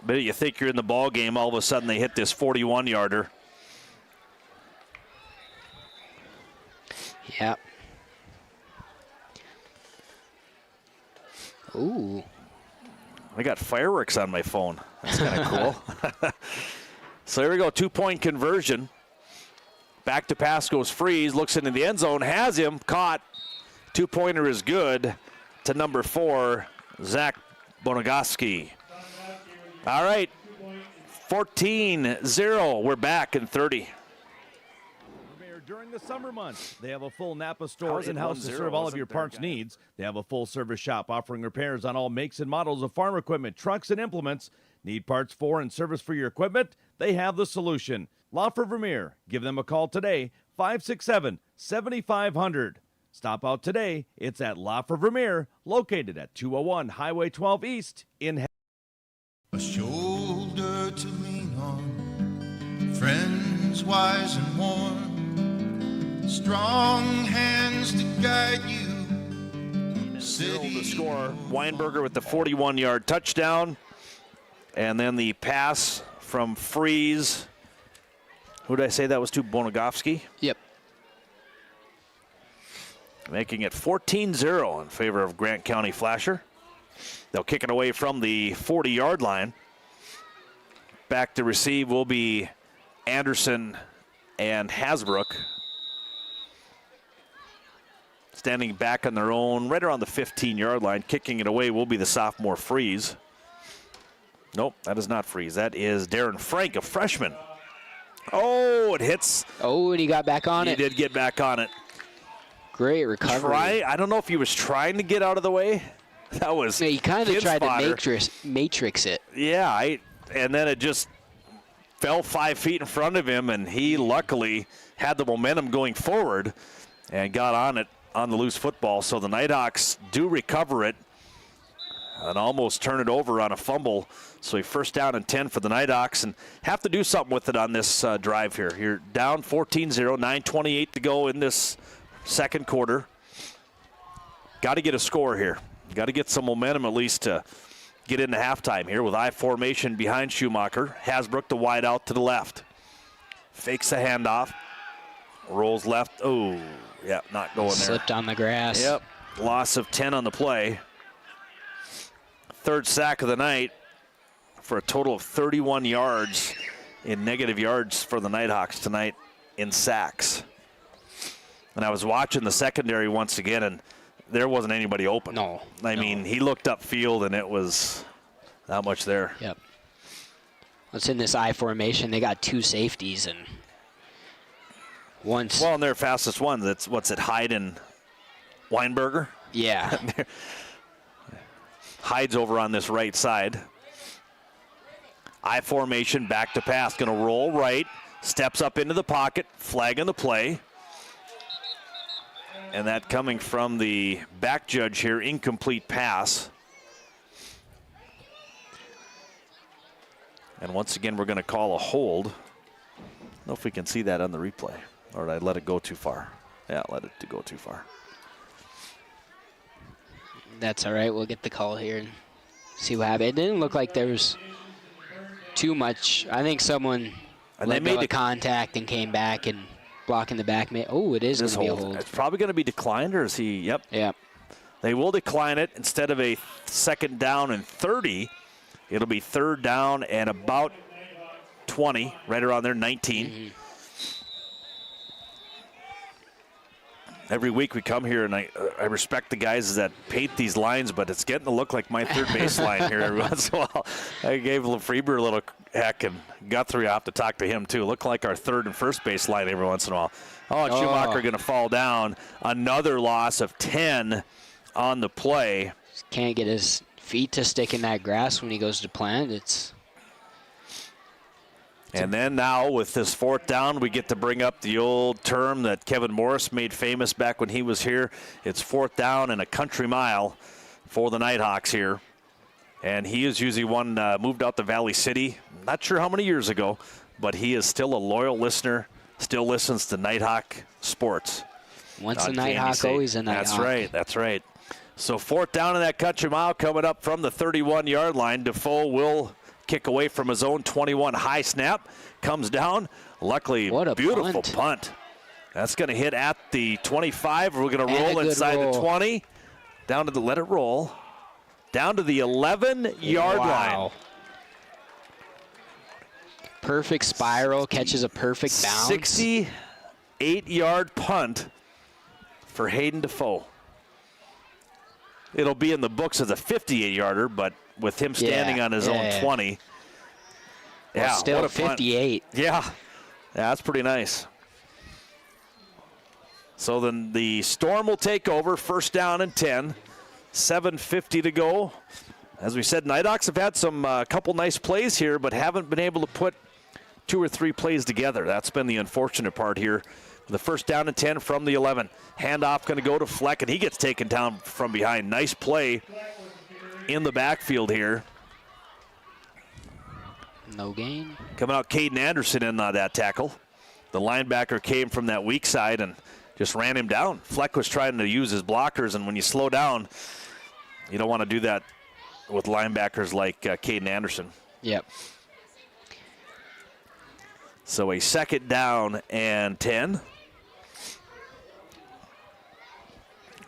But you think you're in the ball game, all of a sudden they hit this 41-yarder. Yep. Ooh. I got fireworks on my phone. That's kind of cool. So here we go, 2-point conversion. Back to pass goes Freeze, looks into the end zone, has him, caught. 2-pointer is good to number 4, Zach Bonagoski. All right, 14-0. We're back in 30. During the summer months, they have a full Napa store in-house to serve all of your parts needs. They have a full-service shop offering repairs on all makes and models of farm equipment, trucks, and implements. Need parts for and service for your equipment? They have the solution. La Vermeer. Give them a call today, 567-7500. Stop out today. It's at La Vermeer, located at 201 Highway 12 East in A shoulder to lean on, friends wise and warm, strong hands to guide you. The score, Weinberger with the 41-yard touchdown. And then the pass from Freeze. Who did I say that was to? Bonagovsky? Yep. Making it 14-0 in favor of Grant County Flasher. They'll kick it away from the 40-yard line. Back to receive will be Anderson and Hasbrook. Standing back on their own, right around the 15-yard line. Kicking it away will be the sophomore Freeze. Nope, that is not Freeze. That is Darren Frank, a freshman. Oh, it hits. Oh, and he got back on it. He did get back on it. Great recovery. I don't know if he was trying to get out of the way. That was he kind of tried fodder. to matrix it. Yeah, and then it just fell 5 feet in front of him, and he luckily had the momentum going forward and got on it on the loose football. So the Nighthawks do recover it and almost turn it over on a fumble. So a first down and 10 for the Nighthawks, and have to do something with it on this drive here. You're down 14-0, 9:28 to go in this second quarter. Got to get a score here. Got to get some momentum at least to get into halftime here with I formation behind Schumacher. Hasbrook the wide out to the left. Fakes the handoff. Rolls left. Oh, yeah, not going there. Slipped on the grass. Yep. Loss of 10 on the play. Third sack of the night for a total of 31 yards in negative yards for the Nighthawks tonight in sacks. And I was watching the secondary once again, and there wasn't anybody open. No. I mean, he looked upfield, and it was not much there. Yep. What's in this I formation? They got 2 safeties, and once. Well, and their fastest one, that's what's it, Hyde and Weinberger? Yeah. Hyde's over on this right side. I formation, back to pass, going to roll right, steps up into the pocket, flagging the play. And that coming from the back judge here, incomplete pass. And once again, we're going to call a hold. I don't know if we can see that on the replay, or did I let it go too far? Yeah, let it go too far. That's all right. We'll get the call here and see what happened. It didn't look like there was too much. I think someone let go of contact and came back and blocking the back. Oh, it is going to be a hold. It's probably going to be declined, or is he? Yep. Yep. They will decline it. Instead of a second down and 30, it'll be third down and about 20, right around there, 19. Mm-hmm. Every week we come here, and I respect the guys that paint these lines, but it's getting to look like my third base line here every once in a while. I gave Lefebvre a little heck, and Guthrie, I'll have to talk to him too. Look like our third and first base line every once in a while. Oh, and Schumacher going to fall down. Another loss of 10 on the play. Can't get his feet to stick in that grass when he goes to plant. And then now with this 4th down, we get to bring up the old term that Kevin Morris made famous back when he was here. It's 4th down and a country mile for the Nighthawks here. And he is usually one moved out to Valley City, not sure how many years ago, but he is still a loyal listener, still listens to Nighthawk sports. Once a Nighthawk, always a Nighthawk. That's right, that's right. So 4th down in that country mile coming up from the 31-yard line. Defoe will kick away from his own 21. High snap, comes down. Luckily, what a beautiful punt. That's going to hit at the 25. We're going to roll inside the 20. Down to the, let it roll. Down to the 11-yard line. Perfect spiral, catches a perfect bounce. 68-yard punt for Hayden Defoe. It'll be in the books as a 58-yarder, but with him standing on his own 20. Well, yeah, still what a 58. Punt. Yeah, that's pretty nice. So then the Storm will take over, 1st down and 10. 7:50 to go. As we said, Nighthawks have had some couple nice plays here, but haven't been able to put 2 or 3 plays together. That's been the unfortunate part here. The 1st down and 10 from the 11. Handoff going to go to Fleck, and he gets taken down from behind. Nice play in the backfield here. No gain. Coming out, Caden Anderson in that tackle. The linebacker came from that weak side and just ran him down. Fleck was trying to use his blockers, and when you slow down, you don't want to do that with linebackers like Caden Anderson. Yep. So a 2nd down and 10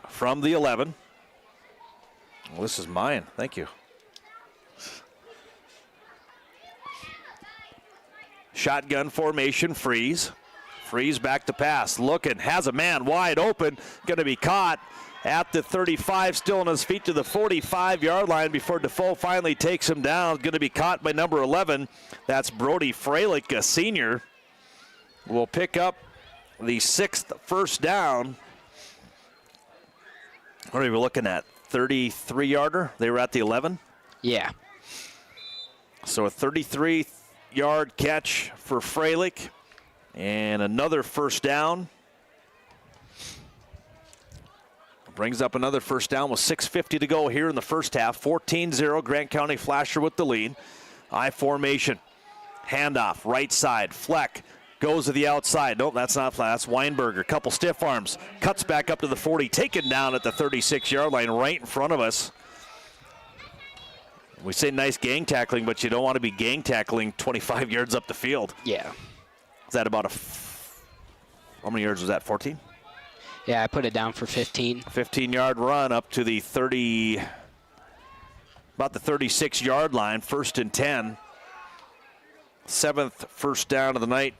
from the 11. Well, this is mine. Thank you. Shotgun formation, Freeze. Freeze back to pass. Looking, has a man wide open. Going to be caught at the 35, still on his feet to the 45-yard line before Defoe finally takes him down. Going to be caught by number 11. That's Brody Freilich, a senior. Will pick up the 6th 1st down. What are we looking at? 33-yarder? They were at the 11? Yeah. So a 33-yard catch for Freilich. And another 1st down. Brings up another 1st down with 6:50 to go here in the 1st half. 14-0, Grant County Flasher with the lead. I formation. Handoff, right side. Fleck goes to the outside. Nope, that's not Fleck. That's Weinberger. Couple stiff arms. Cuts back up to the 40. Taken down at the 36-yard line right in front of us. We say nice gang tackling, but you don't want to be gang tackling 25 yards up the field. Yeah. Is that about how many yards was that, 14? Yeah, I put it down for 15. 15-yard run up to the about the 36-yard line, 1st and 10. 7th 1st down of the night.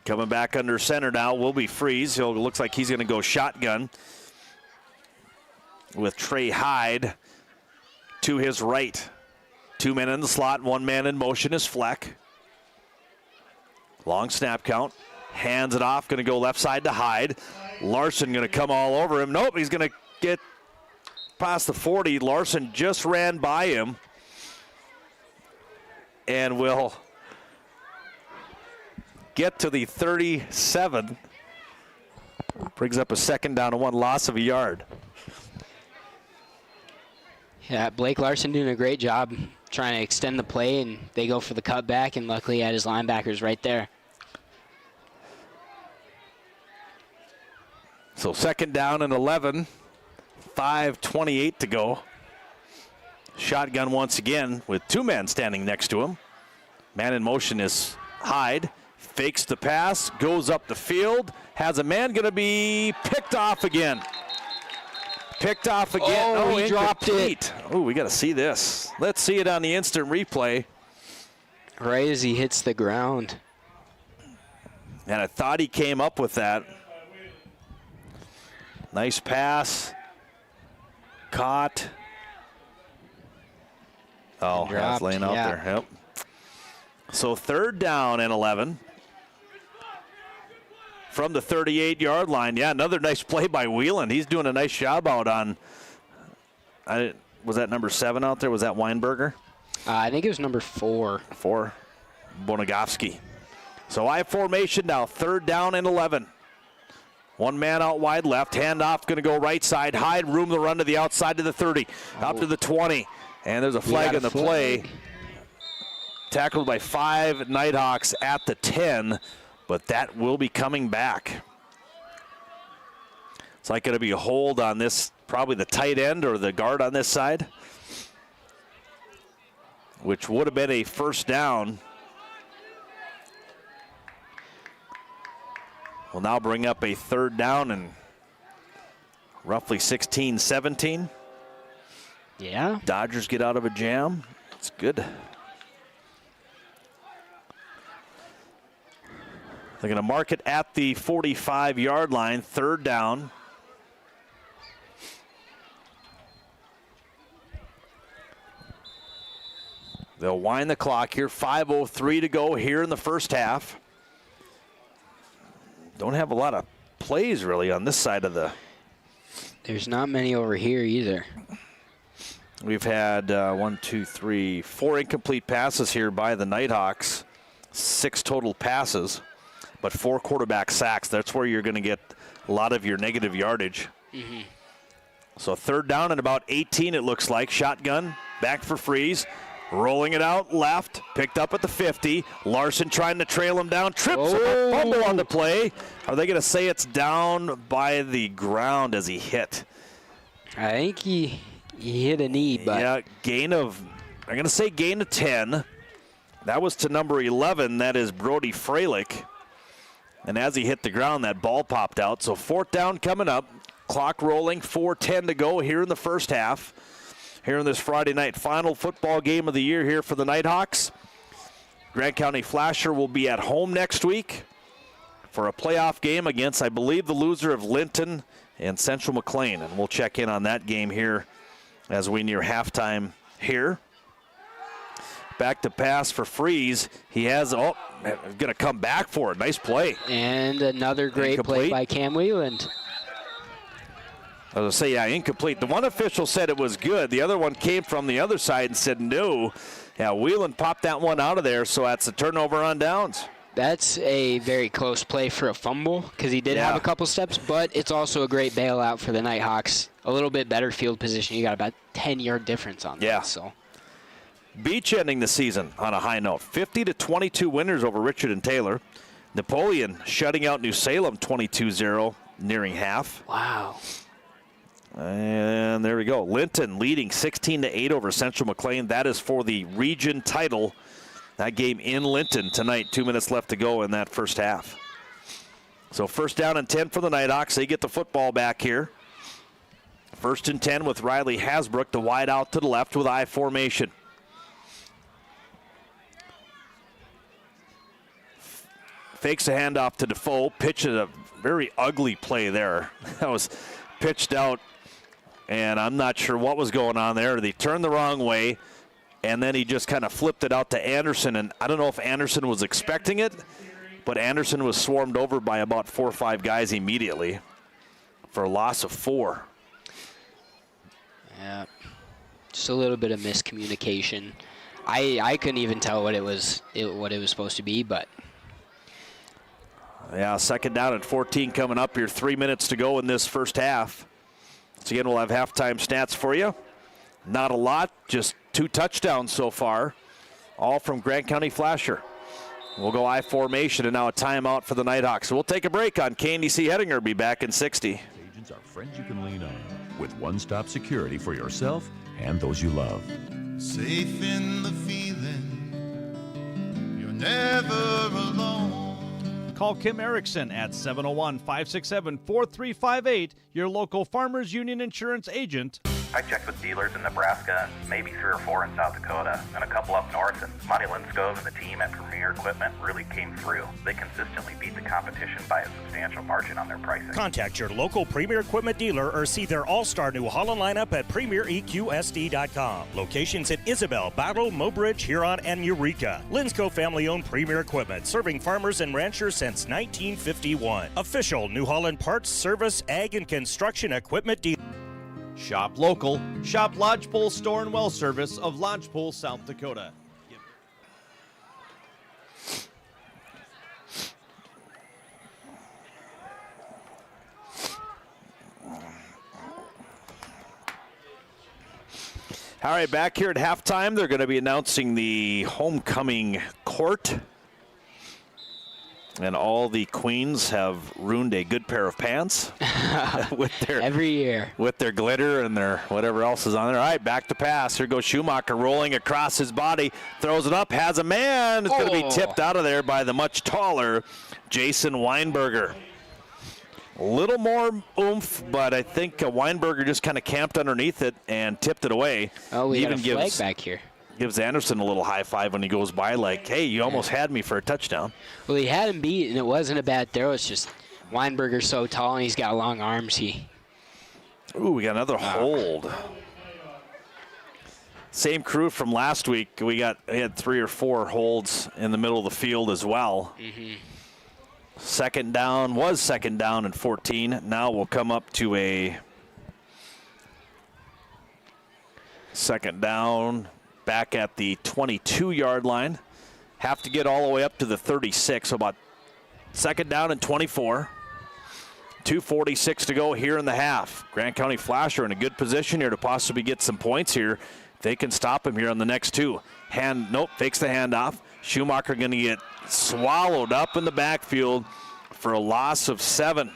Coming back under center now will be Freeze. Looks like he's going to go shotgun with Trey Hyde to his right. 2 men in the slot, 1 man in motion is Fleck. Long snap count. Hands it off, going to go left side to Hyde. Larson going to come all over him. Nope, he's going to get past the 40. Larson just ran by him and will get to the 37. Brings up a 2nd down and 1, loss of a yard. Yeah, Blake Larson doing a great job trying to extend the play, and they go for the cutback, and luckily he had his linebackers right there. So 2nd down and 11, 5:28 to go. Shotgun once again with 2 men standing next to him. Man in motion is Hyde. Fakes the pass, goes up the field, has a man going to be picked off again. Picked off again. Oh, he dropped it. Oh, we got to see this. Let's see it on the instant replay. Right as he hits the ground. And I thought he came up with that. Nice pass. Caught. Oh, that's laying out there. Yep. So 3rd down and 11. from the 38-yard line. Yeah, another nice play by Whelan. He's doing a nice job out on, was that number 7 out there? Was that Weinberger? I think it was number 4. 4, Bonagovsky. So I formation now, 3rd down and 11. One man out wide left, handoff, going to go right side. Hyde, room to run to the outside to the 30, up to the 20. And there's a flag in the play. Tackled by 5 Nighthawks at the 10, but that will be coming back. It's like going to be a hold on this, probably the tight end or the guard on this side, which would have been a 1st down. Will now bring up a 3rd down and roughly 16-17. Yeah. Dodgers get out of a jam. It's good. They're going to mark it at the 45-yard line, 3rd down. They'll wind the clock here. 5:03 to go here in the first half. Don't have a lot of plays really on this side of the. There's not many over here either. We've had 4 incomplete passes here by the Nighthawks. 6 total passes, but 4 quarterback sacks. That's where you're going to get a lot of your negative yardage. Mm-hmm. So 3rd down and about 18 it looks like. Shotgun, back for Freeze. Rolling it out left, picked up at the 50. Larson trying to trail him down, trips him, fumble on the play. Are they going to say it's down by the ground as he hit? I think he hit a knee, but. Yeah, I'm going to say gain of 10. That was to number 11, that is Brody Freilich. And as he hit the ground, that ball popped out. So 4th down coming up, clock rolling, 4:10 to go here in the first half. Here in this Friday night final football game of the year here for the Nighthawks. Grant County Flasher will be at home next week for a playoff game against, I believe, the loser of Linton and Central McLean. And we'll check in on that game here as we near halftime here. Back to pass for Freeze. He has, going to come back for it. Nice play. And another great play by Cam Wheeland. I was going to say, yeah, incomplete. The one official said it was good. The other one came from the other side and said no. Yeah, Whelan popped that one out of there, so that's a turnover on downs. That's a very close play for a fumble because he did have a couple steps, but it's also a great bailout for the Nighthawks. A little bit better field position. You got about 10-yard difference on that. Yeah. So. Beach ending the season on a high note. 50-22 winners over Richard and Taylor. Napoleon shutting out New Salem 22-0, nearing half. Wow. And there we go. Linton leading 16-8 over Central McLean. That is for the region title. That game in Linton tonight. 2 minutes left to go in that first half. So 1st down and 10 for the Nighthawks. They get the football back here. 1st and 10 with Riley Hasbrook, the wide out to the left with I formation. Fakes a handoff to Defoe. Pitches a very ugly play there. That was pitched out, and I'm not sure what was going on there. They turned the wrong way, and then he just kind of flipped it out to Anderson. And I don't know if Anderson was expecting it, but Anderson was swarmed over by about 4 or 5 guys immediately for a loss of 4. Yeah, just a little bit of miscommunication. I couldn't even tell what it was supposed to be, but. Yeah, 2nd down and 14 coming up here. 3 minutes to go in this first half. So again, we'll have halftime stats for you. Not a lot, just 2 touchdowns so far, all from Grant County Flasher. We'll go I formation and now a timeout for the Nighthawks. So we'll take a break on KNDC Hettinger. Be back in 60. Agents are friends you can lean on with one-stop security for yourself and those you love. Safe in the feeling, you're never alone. Call Kim Erickson at 701-567-4358, your local Farmers Union Insurance agent. I checked with dealers in Nebraska, maybe 3 or 4 in South Dakota, and a couple up north, and Monty Linskov and the team at Premier Equipment really came through. They consistently beat the competition by a substantial margin on their pricing. Contact your local Premier Equipment dealer or see their all-star New Holland lineup at PremierEQSD.com. Locations at Isabel, Battle, Mobridge, Huron, and Eureka. Linskov family-owned Premier Equipment, serving farmers and ranchers since 1951. Official New Holland parts, service, ag, and construction equipment dealer. Shop local. Shop Lodgepole Store and Well Service of Lodgepole, South Dakota. All right, back here at halftime, they're going to be announcing the homecoming court. And all the queens have ruined a good pair of pants with their every year with their glitter and their whatever else is on there. All right, back to pass. Here goes Schumacher rolling across his body, throws it up, has a man. It's going to be tipped out of there by the much taller Jason Weinberger. A little more oomph, but I think Weinberger just kind of camped underneath it and tipped it away. Oh, we got a flag back here. Gives Anderson a little high five when he goes by, like, hey, you almost had me for a touchdown. Well, he had him beat, and it wasn't a bad throw. It's just Weinberger's so tall, and he's got long arms. Ooh, we got another hold. Same crew from last week. We had 3 or 4 holds in the middle of the field as well. Mm-hmm. Second down and 14. Now we'll come up to a second down. Back at the 22-yard line. Have to get all the way up to the 36, so about second down and 24. 2:46 to go here in the half. Grant County Flash are in a good position here to possibly get some points here. They can stop him here on the next 2. Fakes the handoff. Schumacher going to get swallowed up in the backfield for a loss of 7.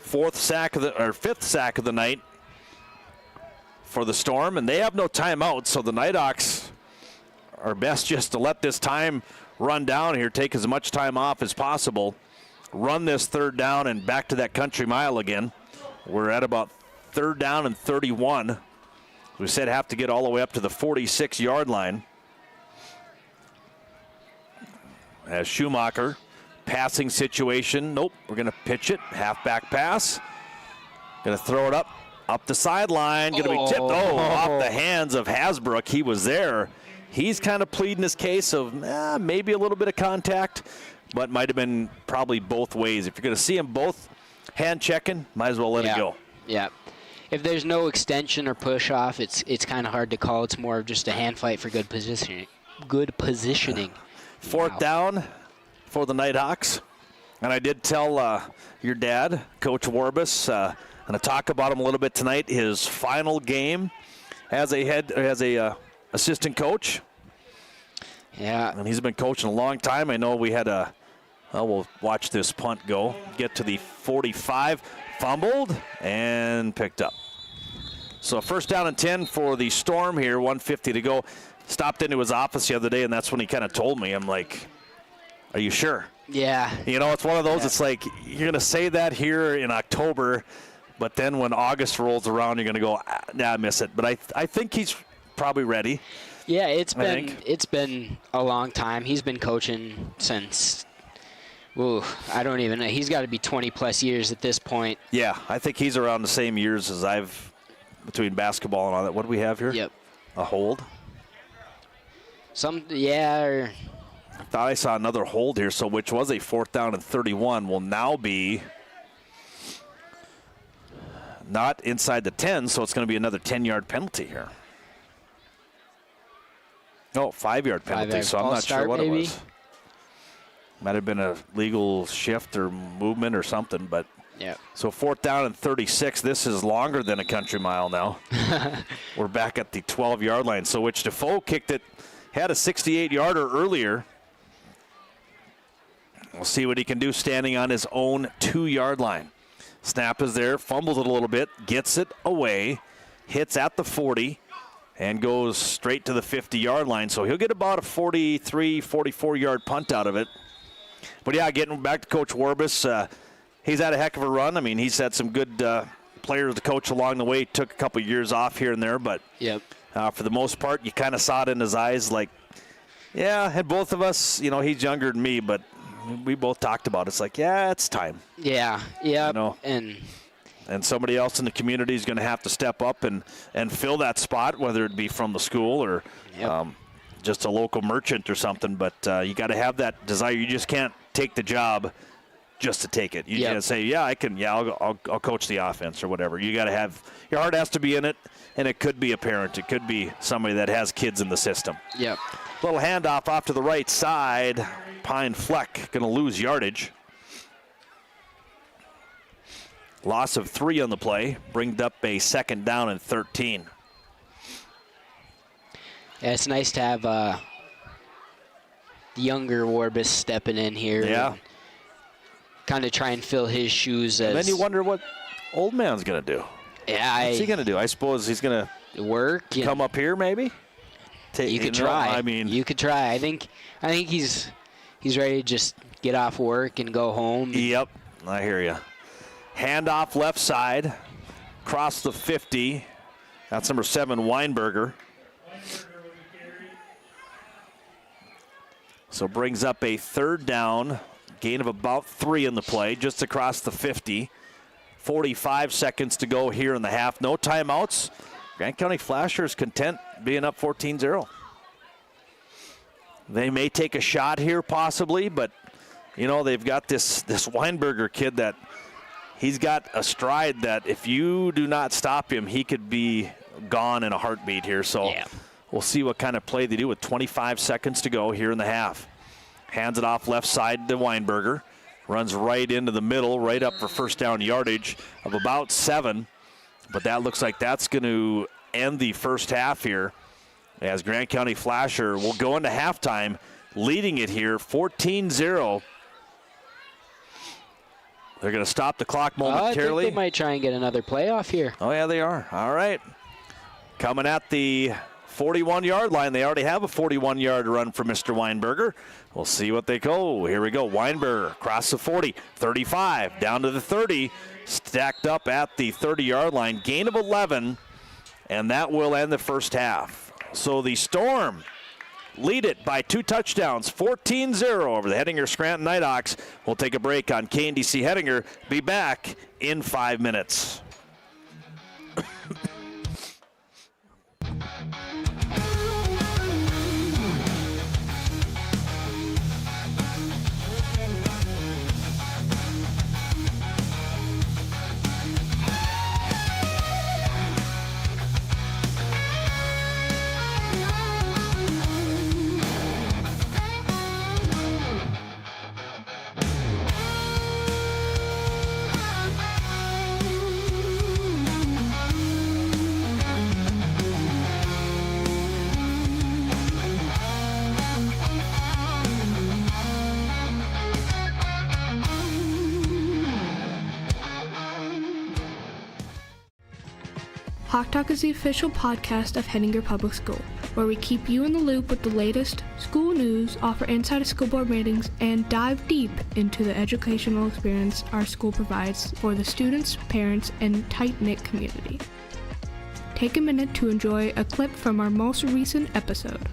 Fifth sack of the night for the Storm, and they have no timeout, so the Nighthawks are best just to let this time run down here, take as much time off as possible, run this third down and back to that country mile again. We're at about third down and 31. We said have to get all the way up to the 46-yard line. As Schumacher, passing situation, nope, we're going to pitch it, halfback pass. Going to throw it up the sideline, going to be tipped off the hands of Hasbrook. He was there. He's kind of pleading his case of maybe a little bit of contact, but might have been probably both ways. If you're going to see them both hand checking, might as well let it go. Yeah. If there's no extension or push off, it's kind of hard to call. It's more of just a hand fight for good positioning. Fourth down for the Nighthawks. And I did tell your dad, Coach Warbus, going to talk about him a little bit tonight. His final game as a assistant coach. Yeah. And he's been coaching a long time. I know we had we'll watch this punt go. Get to the 45, fumbled, and picked up. So first down and 10 for the Storm here, 1:50 to go. Stopped into his office the other day, and that's when he kind of told me, I'm like, are you sure? Yeah. You know, it's one of those, it's like, you're going to say that here in October, but then when August rolls around, you're going to go, I miss it. But I think he's probably ready. Yeah, it's been a long time. He's been coaching since, I don't even know. He's got to be 20-plus years at this point. Yeah, I think he's around the same years as between basketball and all that. What do we have here? Yep. A hold? I thought I saw another hold here, so which was a fourth down and 31 will now be not inside the 10, so it's going to be another 10-yard penalty here. Oh, 5-yard penalty, so I'm not sure what it was. Might have been a legal shift or movement or something, but yeah. So fourth down and 36. This is longer than a country mile now. We're back at the 12-yard line. So which Defoe kicked it, had a 68-yarder earlier. We'll see what he can do standing on his own 2-yard line. Snap is there, fumbles it a little bit, gets it away, hits at the 40, and goes straight to the 50-yard line. So he'll get about a 43, 44-yard punt out of it. But, yeah, getting back to Coach Warbus, he's had a heck of a run. I mean, he's had some good players to coach along the way. Took a couple years off here and there, but for the most part, you kind of saw it in his eyes like, yeah, and both of us, you know, he's younger than me, but we both talked about it. It's like, yeah, it's time. Yeah, you know? And somebody else in the community is going to have to step up and fill that spot, whether it be from the school or just a local merchant or something. But you got to have that desire. You just can't take the job just to take it. You can't say, yeah, I can. Yeah, I'll coach the offense or whatever. You got to have your heart has to be in it, and it could be a parent. It could be somebody that has kids in the system. Yep. Little handoff off to the right side. Pine Fleck going to lose yardage. Loss of 3 on the play, brings up a 2nd down and 13. Yeah, it's nice to have the younger Warbus stepping in here. Yeah. Kind of try and fill his shoes. And then you wonder what old man's going to do. Yeah. What's he going to do? I suppose he's going to work. Come up here maybe? You could try. I mean, you could try. I think he's ready to just get off work and go home. Yep, I hear you. Handoff left side, across the 50. That's number 7, Weinberger. So brings up a 3rd down, gain of about 3 in the play, just across the 50. 45 seconds to go here in the half. No timeouts. Grant County Flashers content being up 14-0. They may take a shot here possibly, but, you know, they've got this Weinberger kid that he's got a stride that if you do not stop him, he could be gone in a heartbeat here. So we'll see what kind of play they do with 25 seconds to go here in the half. Hands it off left side to Weinberger. Runs right into the middle, right up for first down yardage of about 7. But that looks like that's going to end the first half here as Grant County Flasher will go into halftime leading it here 14-0. They're going to stop the clock momentarily. I think they might try and get another playoff here. Oh, yeah, they are. All right. Coming at the 41-yard line. They already have a 41-yard run for Mr. Weinberger. We'll see what they go. Here we go. Weinberger across the 40, 35, down to the 30, stacked up at the 30-yard line. Gain of 11, and that will end the first half. So the Storm lead it by 2 touchdowns, 14-0 over the Hettinger Scranton Nighthawks. We'll take a break on KNDC Hettinger. Be back in 5 minutes. Hawk Talk is the official podcast of Hettinger Public School, where we keep you in the loop with the latest school news, offer inside school board meetings, and dive deep into the educational experience our school provides for the students, parents, and tight-knit community. Take a minute to enjoy a clip from our most recent episode.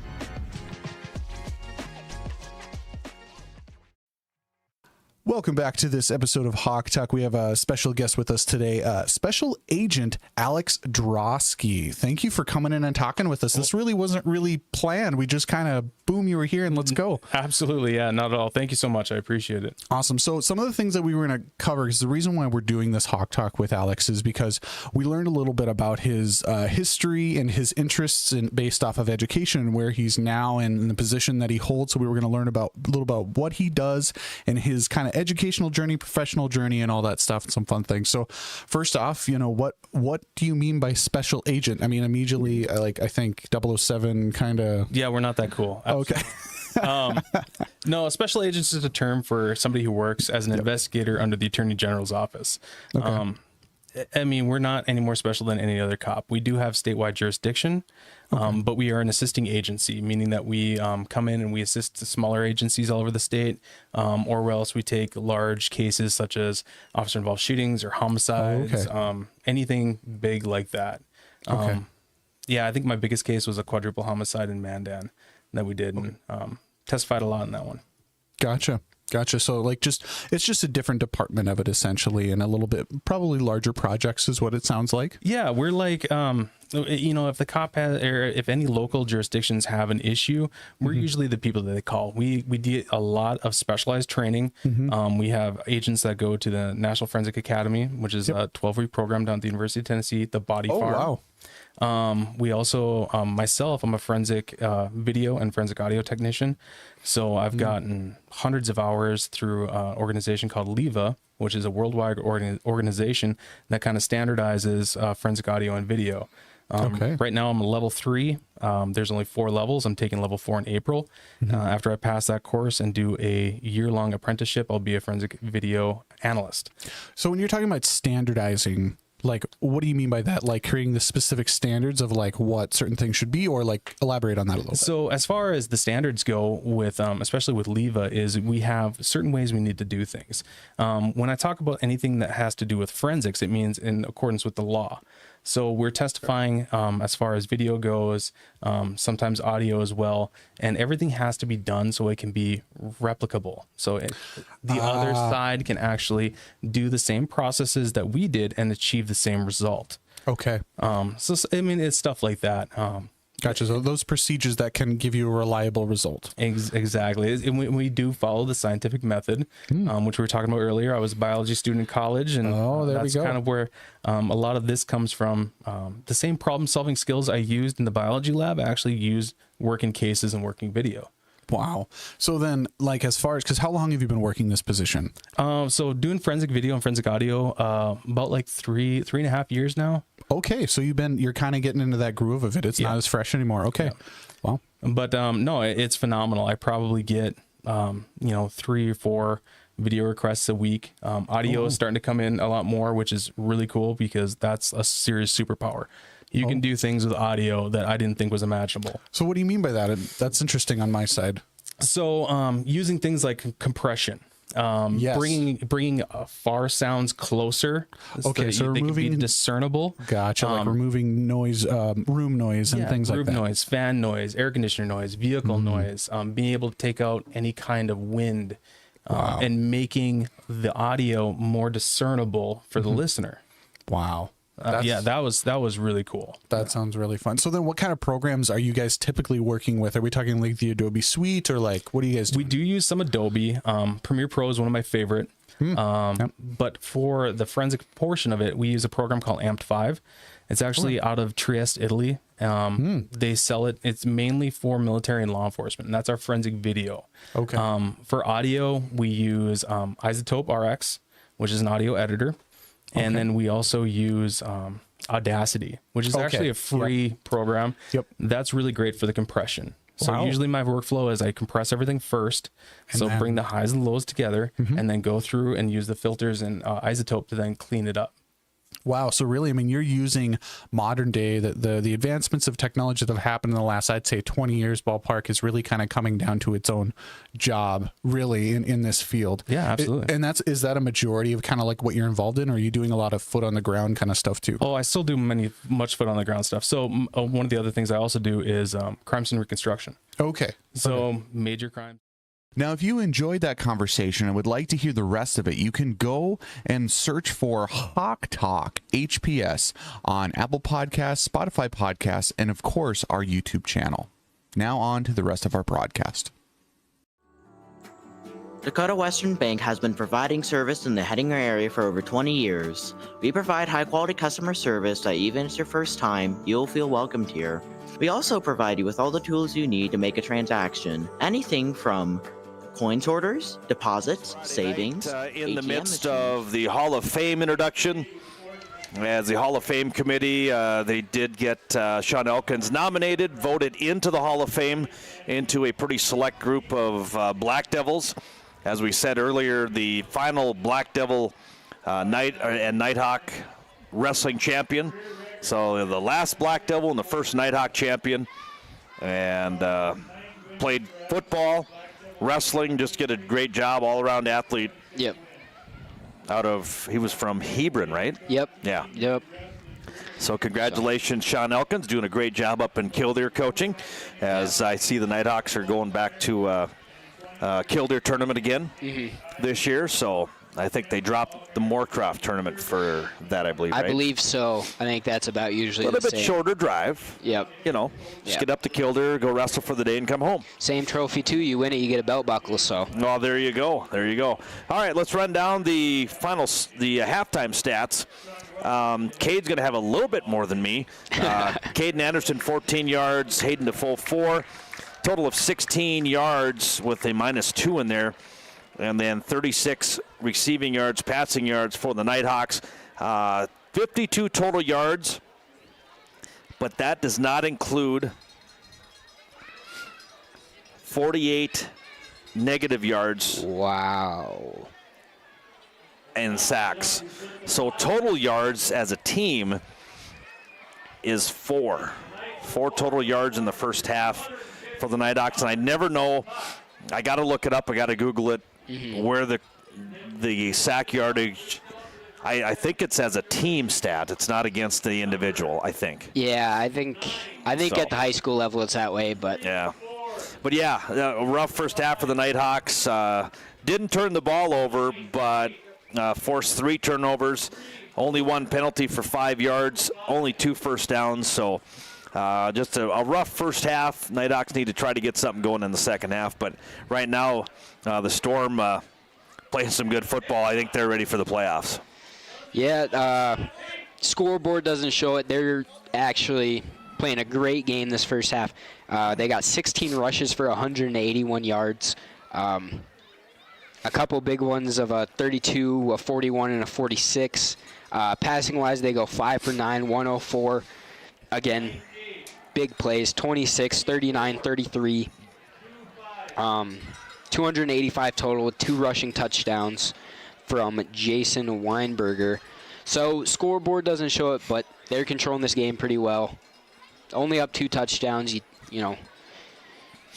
Welcome back to this episode of Hawk Talk. We have a special guest with us today, Special Agent Alex Drosky. Thank you for coming in and talking with us. This really wasn't really planned. We just kind of, boom, you were here and let's go. Absolutely. Yeah, not at all. Thank you so much. I appreciate it. Awesome. So some of the things that we were going to cover is the reason why we're doing this Hawk Talk with Alex is because we learned a little bit about his history and his interests based off of education and where he's now and in the position that he holds. So we were going to learn a little about what he does and his kind of educational journey, professional journey, and all that stuff, and some fun things. So first off, you know, what do you mean by special agent? I mean, immediately, I think 007 kind of... Yeah, we're not that cool. Okay. No, a special agent is a term for somebody who works as an investigator under the Attorney General's office. Okay. I mean, we're not any more special than any other cop. We do have statewide jurisdiction, but we are an assisting agency, meaning that we come in and we assist smaller agencies all over the state, or else we take large cases such as officer-involved shootings or homicides, anything big like that. Yeah, I think my biggest case was a quadruple homicide in Mandan that we did, and testified a lot in that one. Gotcha. So like it's just a different department of it essentially, and a little bit probably larger projects is what it sounds like. Yeah, we're like, if the cop has, or if any local jurisdictions have an issue, we're usually the people that they call. We do a lot of specialized training. We have agents that go to the National Forensic Academy, which is a 12-week program down at the University of Tennessee, the Body Farm. Wow. We also, myself, I'm a forensic video and forensic audio technician. So I've gotten hundreds of hours through an organization called LEVA, which is a worldwide organization that kind of standardizes forensic audio and video. Right now I'm a level 3. There's only 4 levels. I'm taking level 4 in April. After I pass that course and do a year-long apprenticeship, I'll be a forensic video analyst. So when you're talking about standardizing, like, what do you mean by that? Like creating the specific standards of like what certain things should be, or like elaborate on that a little bit? So as far as the standards go with, especially with LEVA, is we have certain ways we need to do things. When I talk about anything that has to do with forensics, it means in accordance with the law. So we're testifying as far as video goes, sometimes audio as well, and everything has to be done so it can be replicable. So the other side can actually do the same processes that we did and achieve the same result. Okay. So I mean, it's stuff like that. Gotcha. So those procedures that can give you a reliable result. Exactly. And we do follow the scientific method, which we were talking about earlier. I was a biology student in college, and that's kind of where a lot of this comes from. The same problem-solving skills I used in the biology lab, I actually used working cases and working video. Wow. So then, like, as far as, because how long have you been working this position? So doing forensic video and forensic audio, about like three and a half years now. Okay. So you're kind of getting into that groove of it. It's not as fresh anymore. Okay. Yeah. Wow. But no, it's phenomenal. I probably get, 3 or 4 video requests a week. Audio is starting to come in a lot more, which is really cool because that's a serious superpower. You can do things with audio that I didn't think was imaginable. So what do you mean by that? That's interesting on my side. So using things like compression, bringing far sounds closer. Okay, so they removing can be discernible. Gotcha. Like removing noise, room noise, and things like that. Room noise, fan noise, air conditioner noise, vehicle noise. Being able to take out any kind of wind, and making the audio more discernible for the listener. Wow. That was really cool. That sounds really fun. So then what kind of programs are you guys typically working with? Are we talking like the Adobe Suite, or like, what do you guys do? We do use some Adobe. Premiere Pro is one of my favorite. But for the forensic portion of it, we use a program called Amped 5. It's actually out of Trieste, Italy. They sell it. It's mainly for military and law enforcement, and that's our forensic video. Okay. For audio, we use Isotope RX, which is an audio editor. And then we also use Audacity, which is actually a free program. Yep. That's really great for the compression. So usually my workflow is I compress everything first. So bring the highs and lows together, and then go through and use the filters and Isotope to then clean it up. Wow. So really, I mean, you're using modern day, the advancements of technology that have happened in the last, I'd say 20 years ballpark, is really kind of coming down to its own job really in this field. Yeah, absolutely. Is that a majority of kind of like what you're involved in, or are you doing a lot of foot on the ground kind of stuff too? Oh, I still do much foot on the ground stuff. So one of the other things I also do is crime scene reconstruction. Okay. So major crime. Now, if you enjoyed that conversation and would like to hear the rest of it, you can go and search for Hawk Talk HPS on Apple Podcasts, Spotify Podcasts, and of course, our YouTube channel. Now on to the rest of our broadcast. Dakota Western Bank has been providing service in the Hettinger area for over 20 years. We provide high-quality customer service that even if it's your first time, you'll feel welcomed here. We also provide you with all the tools you need to make a transaction. Anything from coin sorters, deposits, savings. In the midst of the Hall of Fame introduction, as the Hall of Fame committee, they did get Sean Elkins nominated, voted into the Hall of Fame, into a pretty select group of Black Devils. As we said earlier, the final Black Devil Nighthawk wrestling champion. So the last Black Devil and the first Nighthawk champion. And played football, wrestling, just did a great job, all-around athlete. Yep. He was from Hebron, right? Yep. Yeah. Yep. So congratulations, Sean Elkins, doing a great job up in Killdeer coaching. As I see the Nighthawks are going back to Killdeer tournament again this year. So I think they dropped the Moorcroft tournament for that, I believe, right? I believe so. I think that's about usually a little bit same. shorter drive. Yep. Just get up to Killdeer, go wrestle for the day, and come home. Same trophy, too. You win it, you get a belt buckle, so. Oh, there you go. There you go. All right, let's run down the halftime stats. Cade's going to have a little bit more than me. Caden Anderson, 14 yards. Hayden DeFoe, 4. Total of 16 yards with a -2 in there. And then 36 receiving yards, passing yards for the Nighthawks. 52 total yards, but that does not include 48 negative yards. Wow. And sacks. So total yards as a team is 4. 4 total yards in the first half for the Nighthawks. And I never know. I got to look it up. I got to Google it. Where the sack yardage, I think it's as a team stat. It's not against the individual, I think. Yeah, I think at the high school level it's that way, but. Yeah. But yeah, a rough first half for the Nighthawks. Didn't turn the ball over, but forced 3 turnovers. Only 1 penalty for 5 yards. Only 2 first downs. So just a rough first half. Nighthawks need to try to get something going in the second half. But right now, the Storm playing some good football. I think they're ready for the playoffs. Yeah, scoreboard doesn't show it. They're actually playing a great game this first half. They got 16 rushes for 181 yards. A couple big ones of a 32, a 41, and a 46. Passing-wise, they go 5 for 9, 104. Again, big plays, 26, 39, 33. 285 total with 2 rushing touchdowns from Jason Weinberger. So scoreboard doesn't show it, but they're controlling this game pretty well. Only up 2 touchdowns. You know,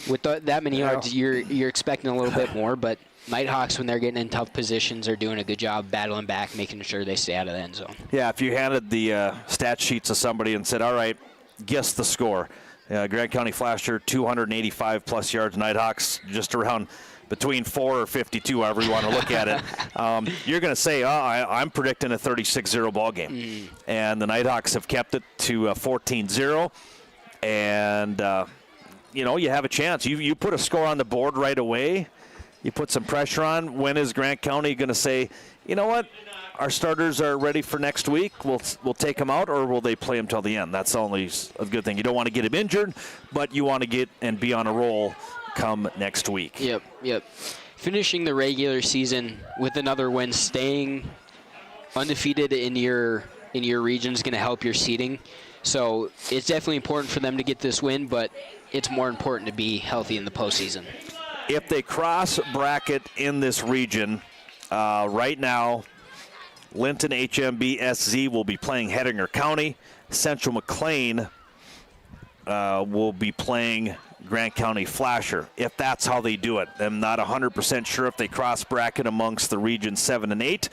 with that many yards, you're expecting a little bit more. But Nighthawks, when they're getting in tough positions, are doing a good job battling back, making sure they stay out of the end zone. Yeah, if you handed the stat sheet to somebody and said, all right, guess the score. Grant County Flasher, 285 plus yards. Nighthawks just around between 4 or 52, however you want to look at it. You're going to say, I'm predicting a 36-0 ball game. And the Nighthawks have kept it to 14-0. And, you have a chance. You put a score on the board right away. You put some pressure on. When is Grant County going to say, you know what? Our starters are ready for next week. We'll take them out, or will they play them till the end? That's only a good thing. You don't want to get him injured, but you want to get and be on a roll come next week. Yep. Finishing the regular season with another win, staying undefeated in your region is going to help your seeding. So it's definitely important for them to get this win, but it's more important to be healthy in the postseason. If they cross bracket in this region, right now, Linton HMB-SZ will be playing Hettinger County. Central McLean will be playing Grant County Flasher, if that's how they do it. I'm not 100% sure if they cross bracket amongst the region 7 and 8,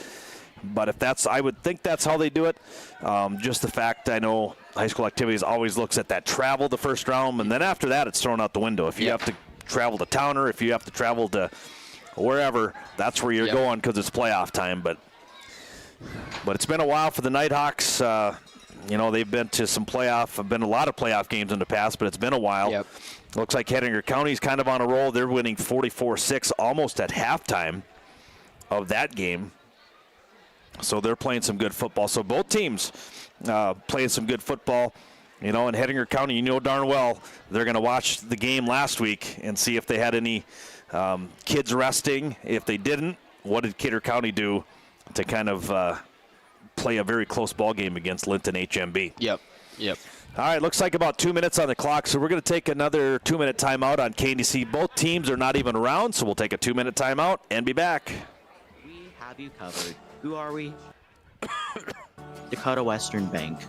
but I would think that's how they do it. Just the fact I know high school activities always looks at that travel the first round, and then after that it's thrown out the window. If you have to travel to Towner, if you have to travel to wherever, that's where you're going because it's playoff time. But it's been a while for the Nighthawks. They've been to a lot of playoff games in the past, but it's been a while. Looks like Hettinger County's kind of on a roll. They're winning 44-6 almost at halftime of that game. So they're playing some good football. So both teams playing some good football. In Hettinger County, darn well they're going to watch the game last week and see if they had any kids resting. If they didn't, what did Kidder County do to kind of play a very close ball game against Linton HMB? Yep. All right, looks like about 2 minutes on the clock, so we're going to take another 2-minute timeout on KDC. Both teams are not even around, so we'll take a 2-minute timeout and be back. We have you covered. Who are we? Dakota Western Bank.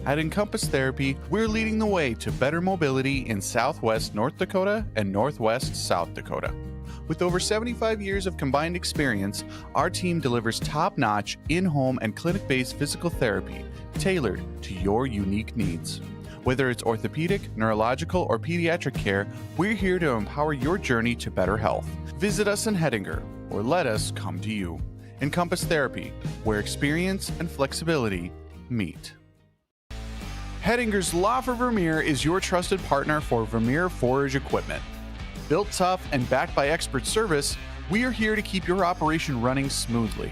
At Encompass Therapy, we're leading the way to better mobility in Southwest North Dakota and Northwest South Dakota. With over 75 years of combined experience, our team delivers top-notch, in-home and clinic-based physical therapy tailored to your unique needs. Whether it's orthopedic, neurological, or pediatric care, we're here to empower your journey to better health. Visit us in Hettinger, or let us come to you. Encompass Therapy, where experience and flexibility meet. Hettinger's Law for Vermeer is your trusted partner for Vermeer forage equipment. Built tough and backed by expert service, we are here to keep your operation running smoothly.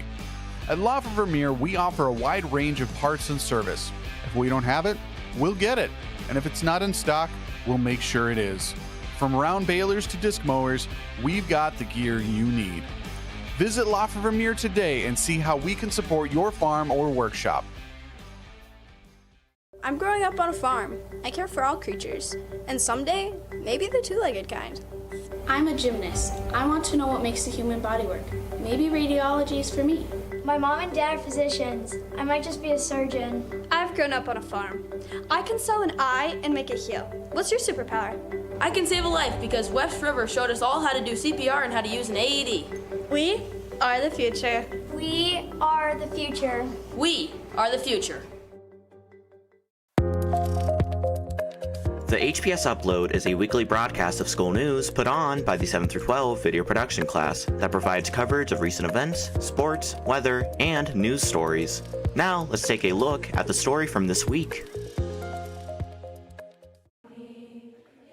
At Law for Vermeer, we offer a wide range of parts and service. If we don't have it, we'll get it. And if it's not in stock, we'll make sure it is. From round balers to disc mowers, we've got the gear you need. Visit Law for Vermeer today and see how we can support your farm or workshop. I'm growing up on a farm. I care for all creatures, and someday, maybe the two-legged kind. I'm a gymnast. I want to know what makes the human body work. Maybe radiology is for me. My mom and dad are physicians. I might just be a surgeon. I've grown up on a farm. I can sew an eye and make it heal. What's your superpower? I can save a life because West River showed us all how to do CPR and how to use an AED. We are the future. We are the future. We are the future. The HPS Upload is a weekly broadcast of school news put on by the 7 through 12 video production class that provides coverage of recent events, sports, weather, and news stories. Now, let's take a look at the story from this week.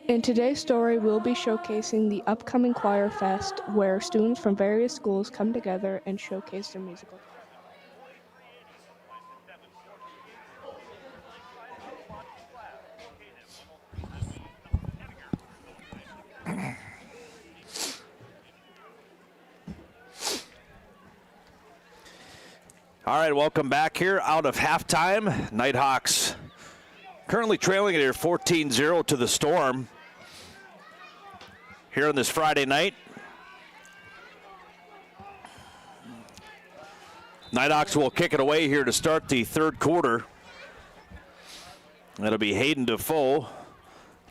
In today's story, we'll be showcasing the upcoming Choir Fest, where students from various schools come together and showcase their musical talent. All right, welcome back here out of halftime. Nighthawks currently trailing it here 14-0 to the Storm here on this Friday night. Nighthawks will kick it away here to start the third quarter. That'll be Hayden Defoe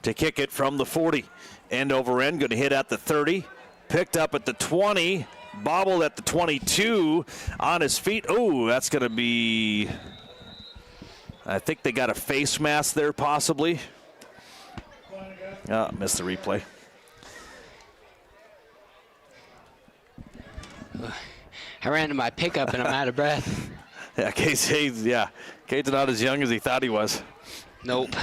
to kick it from the 40. End over end, going to hit at the 30. Picked up at the 20. Bobbled at the 22 on his feet. Oh, that's going to be, I think they got a face mask there possibly. Oh, missed the replay. I ran to my pickup and I'm out of breath. Yeah, Cade's not as young as he thought he was. Nope.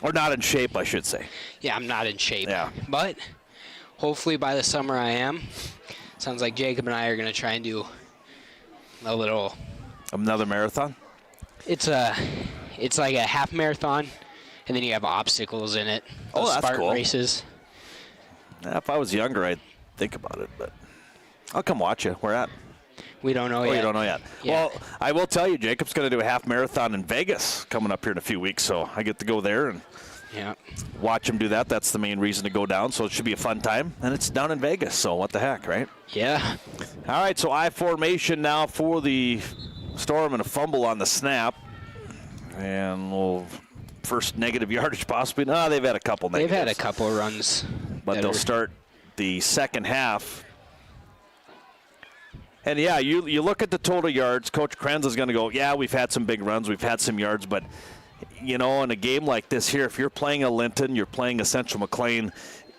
Or not in shape, I should say. Yeah, I'm not in shape. Yeah. But hopefully by the summer I am. Sounds like Jacob and I are going to try and do another marathon? It's like a half marathon, and then you have obstacles in it. Oh, that's Spartan cool. races. Yeah, if I was younger, I'd think about it, but I'll come watch you. Where at? We don't know yet. Oh, you don't know yet. Yeah. Well, I will tell you, Jacob's going to do a half marathon in Vegas coming up here in a few weeks, so I get to go there and watch him do that. That's the main reason to go down, so it should be a fun time. And it's down in Vegas, so what the heck, right? Yeah. All right, so I formation now for the Storm and a fumble on the snap. And we'll first negative yardage possibly. No, they've had a couple negatives. They've had a couple of runs. But they'll start the second half. And, yeah, you look at the total yards. Coach Krenz is going to go, yeah, we've had some big runs. We've had some yards. But, you know, in a game like this here, if you're playing a Linton, you're playing a Central McLean,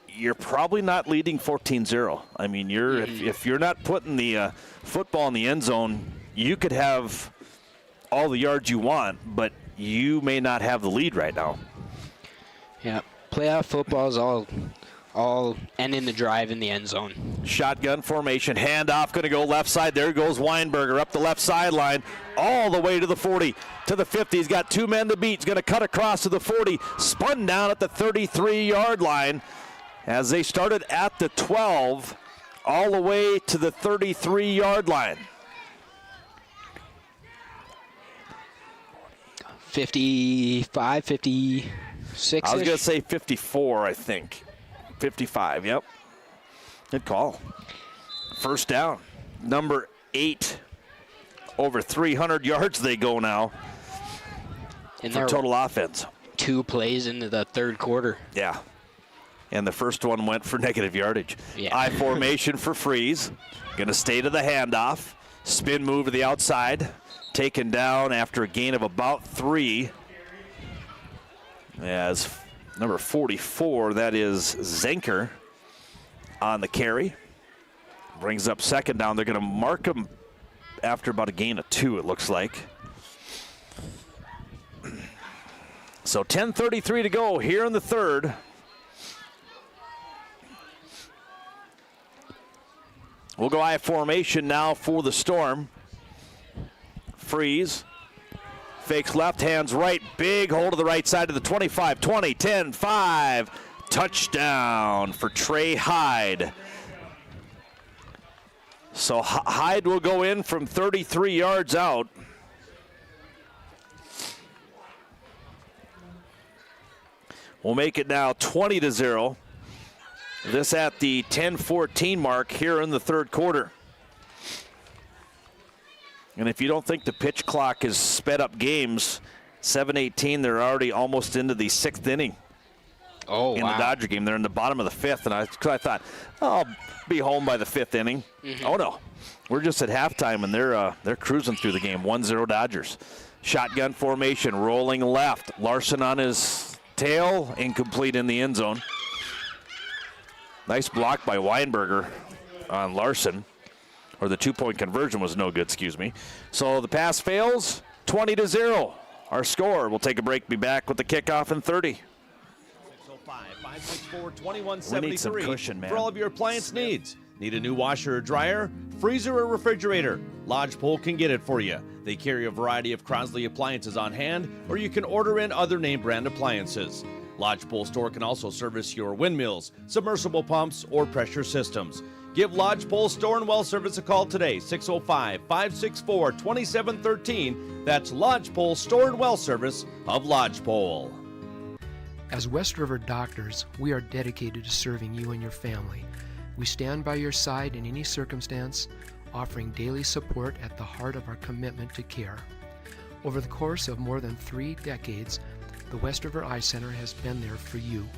you're probably not leading 14-0. I mean, if you're not putting the football in the end zone, you could have all the yards you want, but you may not have the lead right now. Yeah, playoff football is all ending the drive in the end zone. Shotgun formation, handoff, going to go left side. There goes Weinberger up the left sideline, all the way to the 40, to the 50. He's got two men to beat. He's going to cut across to the 40, spun down at the 33-yard line as they started at the 12, all the way to the 33-yard line. 55, 56. I was going to say 54, I think. 55, yep. Good call. First down. Number 8. Over 300 yards they go now for total offense. 2 plays into the third quarter. Yeah. And the first one went for negative yardage. Yeah. I formation for Freeze. Going to stay to the handoff. Spin move to the outside. Taken down after a gain of about 3. As number 44, that is Zenker on the carry. Brings up second down. They're going to mark him after about a gain of 2, it looks like. So 10:33 to go here in the third. We'll go I formation now for the Storm. Freeze. Fakes left, hands right. Big hold to the right side of the 25, 20, 10, 5. Touchdown for Trey Hyde. So Hyde will go in from 33 yards out. We'll make it now 20-0. This at the 10:14 mark here in the third quarter. And if you don't think the pitch clock has sped up games, 7:18, they're already almost into the 6th inning. Oh, in the Dodger game. They're in the bottom of the 5th, and I thought, I'll be home by the 5th inning. Mm-hmm. Oh, no. We're just at halftime, and they're cruising through the game. 1-0 Dodgers. Shotgun formation, rolling left. Larson on his tail, incomplete in the end zone. Nice block by Weinberger on Larson. Or the 2-point conversion was no good, excuse me. So the pass fails, 20-0. Our score. We'll take a break, be back with the kickoff in 30. 605-564-2173 we need some cushion, man. For all of your appliance needs. Need a new washer or dryer, freezer or refrigerator? Lodgepole can get it for you. They carry a variety of Crosley appliances on hand, or you can order in other name brand appliances. Lodgepole store can also service your windmills, submersible pumps, or pressure systems. Give Lodgepole Store and Well Service a call today, 605-564-2713. That's Lodgepole Store and Well Service of Lodgepole. As West River doctors, we are dedicated to serving you and your family. We stand by your side in any circumstance, offering daily support at the heart of our commitment to care. Over the course of more than 3 decades, the West River Eye Center has been there for you.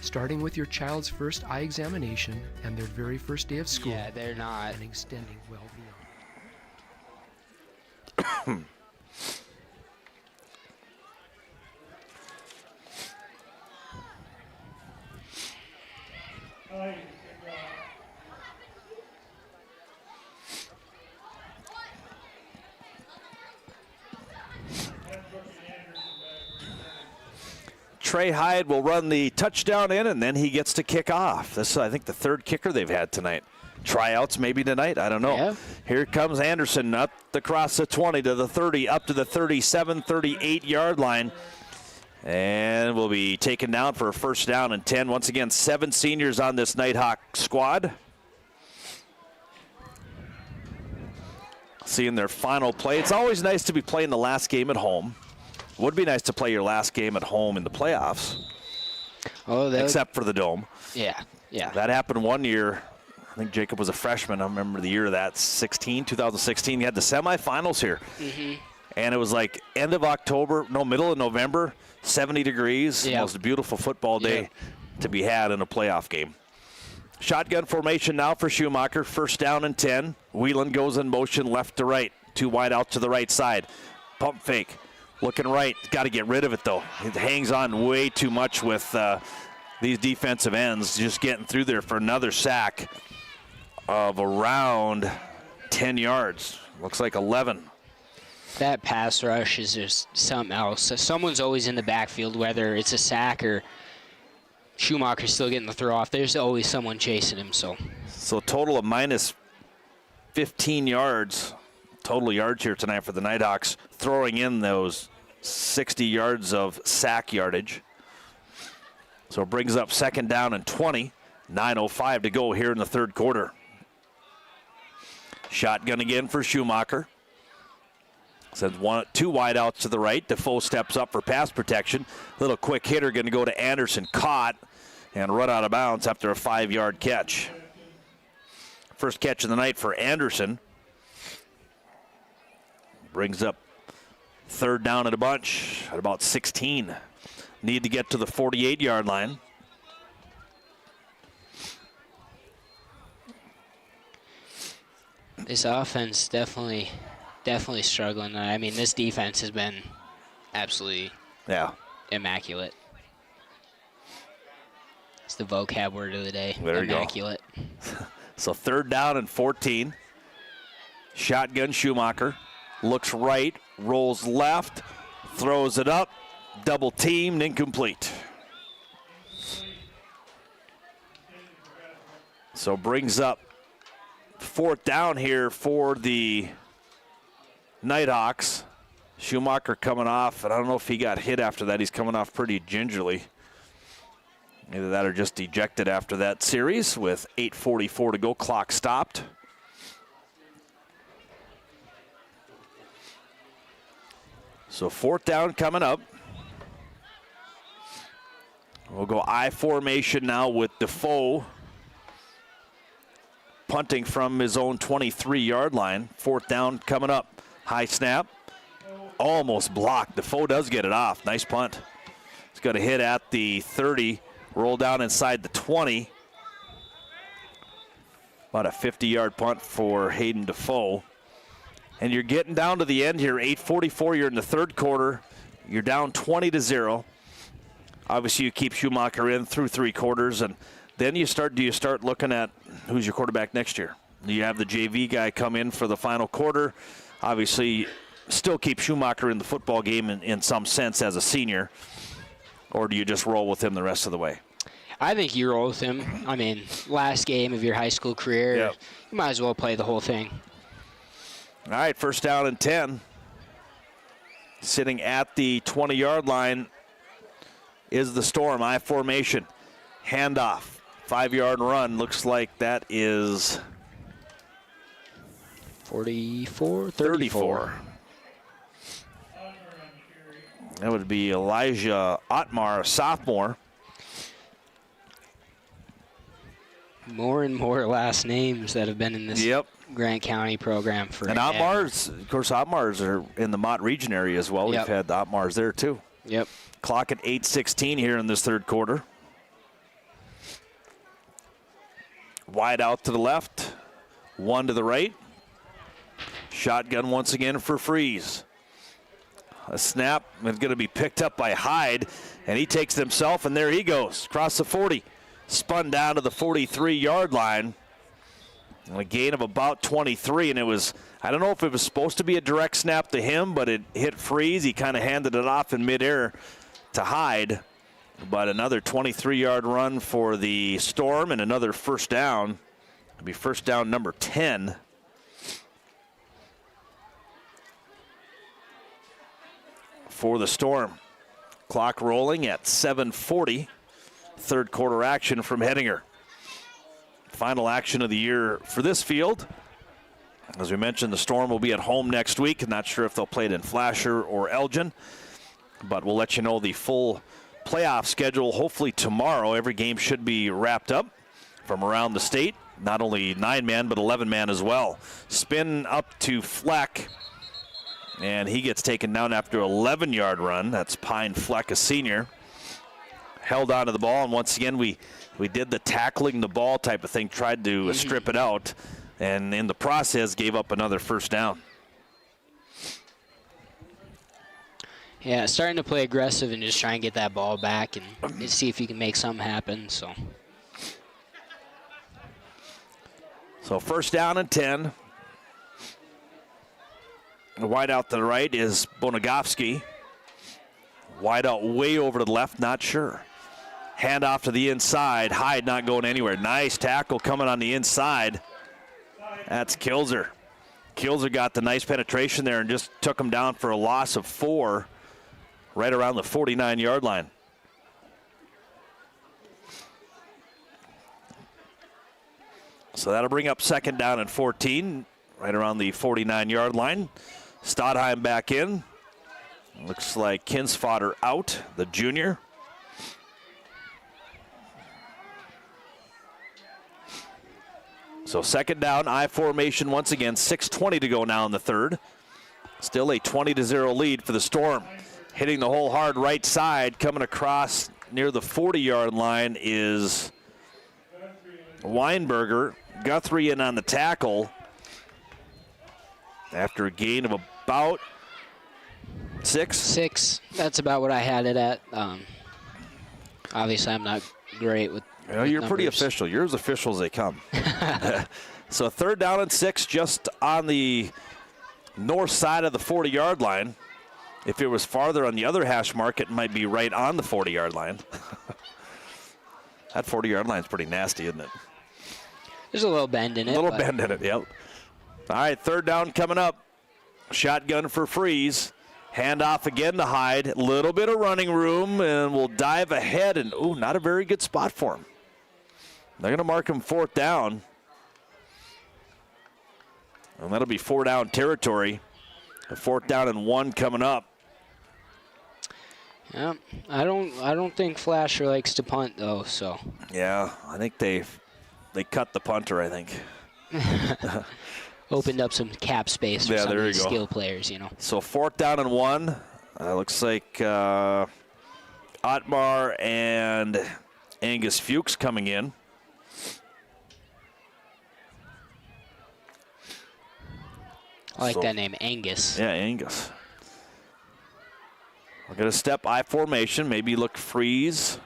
Starting with your child's first eye examination and their very first day of school. Yeah, they're not. And extending well beyond. Trey Hyde will run the touchdown in, and then he gets to kick off. This is, I think, the 3rd kicker they've had tonight. Tryouts maybe tonight, I don't know. Yeah. Here comes Anderson up across the 20 to the 30, up to the 37, 38-yard line. And will be taken down for a first down and 10. Once again, 7 seniors on this Nighthawk squad. Seeing their final play. It's always nice to be playing the last game at home. Would be nice to play your last game at home in the playoffs. Oh, except for the Dome. Yeah. That happened one year. I think Jacob was a freshman. I remember the year of that, 2016. You had the semifinals here. Mm-hmm. And it was like end of October, middle of November, 70 degrees. Yeah. Most beautiful football day to be had in a playoff game. Shotgun formation now for Schumacher. First down and 10. Whelan goes in motion left to right. 2 wide out to the right side. Pump fake. Looking right. Got to get rid of it, though. It hangs on way too much with these defensive ends. Just getting through there for another sack of around 10 yards. Looks like 11. That pass rush is just something else. Someone's always in the backfield, whether it's a sack or Schumacher's still getting the throw off. There's always someone chasing him. So a total of minus 15 yards. Total yards here tonight for the Nighthawks, throwing in those 60 yards of sack yardage. So it brings up second down and 20. 9:05 to go here in the third quarter. Shotgun again for Schumacher. Sends 2 wide outs to the right. Defoe steps up for pass protection. Little quick hitter going to go to Anderson. Caught and run out of bounds after a 5-yard catch. First catch of the night for Anderson. Brings up third down at a bunch at about 16. Need to get to the 48-yard line. This offense definitely struggling. I mean, this defense has been absolutely immaculate. It's the vocab word of the day. There you go. Immaculate. So third down and 14. Shotgun Schumacher. Looks right, rolls left, throws it up, double teamed, incomplete. So brings up fourth down here for the Nighthawks. Schumacher coming off, and I don't know if he got hit after that. He's coming off pretty gingerly. Either that or just ejected after that series with 8:44 to go. Clock stopped. So fourth down coming up. We'll go I formation now with Defoe punting from his own 23-yard line. Fourth down coming up. High snap. Almost blocked. Defoe does get it off. Nice punt. He's got a hit at the 30. Roll down inside the 20. About a 50-yard punt for Hayden Defoe. And you're getting down to the end here. 8:44. You're in the third quarter. You're down 20-0. Obviously, you keep Schumacher in through three quarters, and then do you start looking at who's your quarterback next year? Do you have the JV guy come in for the final quarter? Obviously, still keep Schumacher in the football game in some sense as a senior, or do you just roll with him the rest of the way? I think you roll with him. I mean, last game of your high school career, you might as well play the whole thing. All right, first down and 10. Sitting at the 20-yard line is the Storm. I formation. Handoff. 5-yard run. Looks like that is 34. That would be Elijah Otmar, a sophomore. More and more last names that have been in this Grant County program for. And Otmars, of course, Otmars are in the Mott region area as well. We've had the Otmars there too. Yep. Clock at 8:16 here in this third quarter. Wide out to the left, one to the right. Shotgun once again for Freeze. A snap is going to be picked up by Hyde, and he takes it himself, and there he goes, across the 40. Spun down to the 43-yard line. A gain of about 23, and it was, I don't know if it was supposed to be a direct snap to him, but it hit Freeze. He kind of handed it off in midair to Hyde. But another 23-yard run for the Storm and another first down. It'll be first down number 10. For the Storm. Clock rolling at 7:40. Third quarter action from Hettinger. Final action of the year for this field. As we mentioned, the Storm will be at home next week. Not sure if they'll play it in Flasher or Elgin, but we'll let you know the full playoff schedule hopefully tomorrow. Every game should be wrapped up from around the state. Not only 9-man, but 11-man as well. Spin up to Fleck, and he gets taken down after an 11-yard run. That's Pine Fleck, a senior. Held onto the ball, and once again, we did the tackling the ball type of thing, tried to strip it out, and in the process gave up another first down. Yeah, starting to play aggressive and just try and get that ball back and see if you can make something happen. So first down and 10. Wide out to the right is Bonagowski. Wide out way over to the left, not sure. Hand off to the inside. Hyde not going anywhere. Nice tackle coming on the inside. That's Kilzer. Kilzer got the nice penetration there and just took him down for a loss of 4 right around the 49-yard line. So that'll bring up second down and 14 right around the 49-yard line. Stodheim back in. Looks like Kinsfodder out, the junior. So second down, I formation once again, 6:20 to go now in the third. Still a 20-0 lead for the Storm. Hitting the hole hard right side, coming across near the 40-yard line is Weinberger. Guthrie in on the tackle after a gain of about 6. 6. That's about what I had it at. Obviously, I'm not great with Well, you're numbers. pretty official. You're as official as they come. So third down and 6 just on the north side of the 40-yard line. If it was farther on the other hash mark, it might be right on the 40-yard line. That 40-yard line is pretty nasty, isn't it? There's a little bend in it. A little bend in it, yep. All right, third down coming up. Shotgun for Freeze. Handoff again to Hyde. A little bit of running room, and we'll dive ahead. And, ooh, not a very good spot for him. They're going to mark him fourth down. And that'll be 4-down territory. A fourth down and 1 coming up. Yeah, I don't think Flasher likes to punt though. So yeah, I think they cut the punter. I think opened up some cap space for some of these skill players. So fourth down and 1. Looks like Otmar and Angus Fuchs coming in. I like that name, Angus. Yeah, Angus. We're going to step I formation. Maybe look freeze.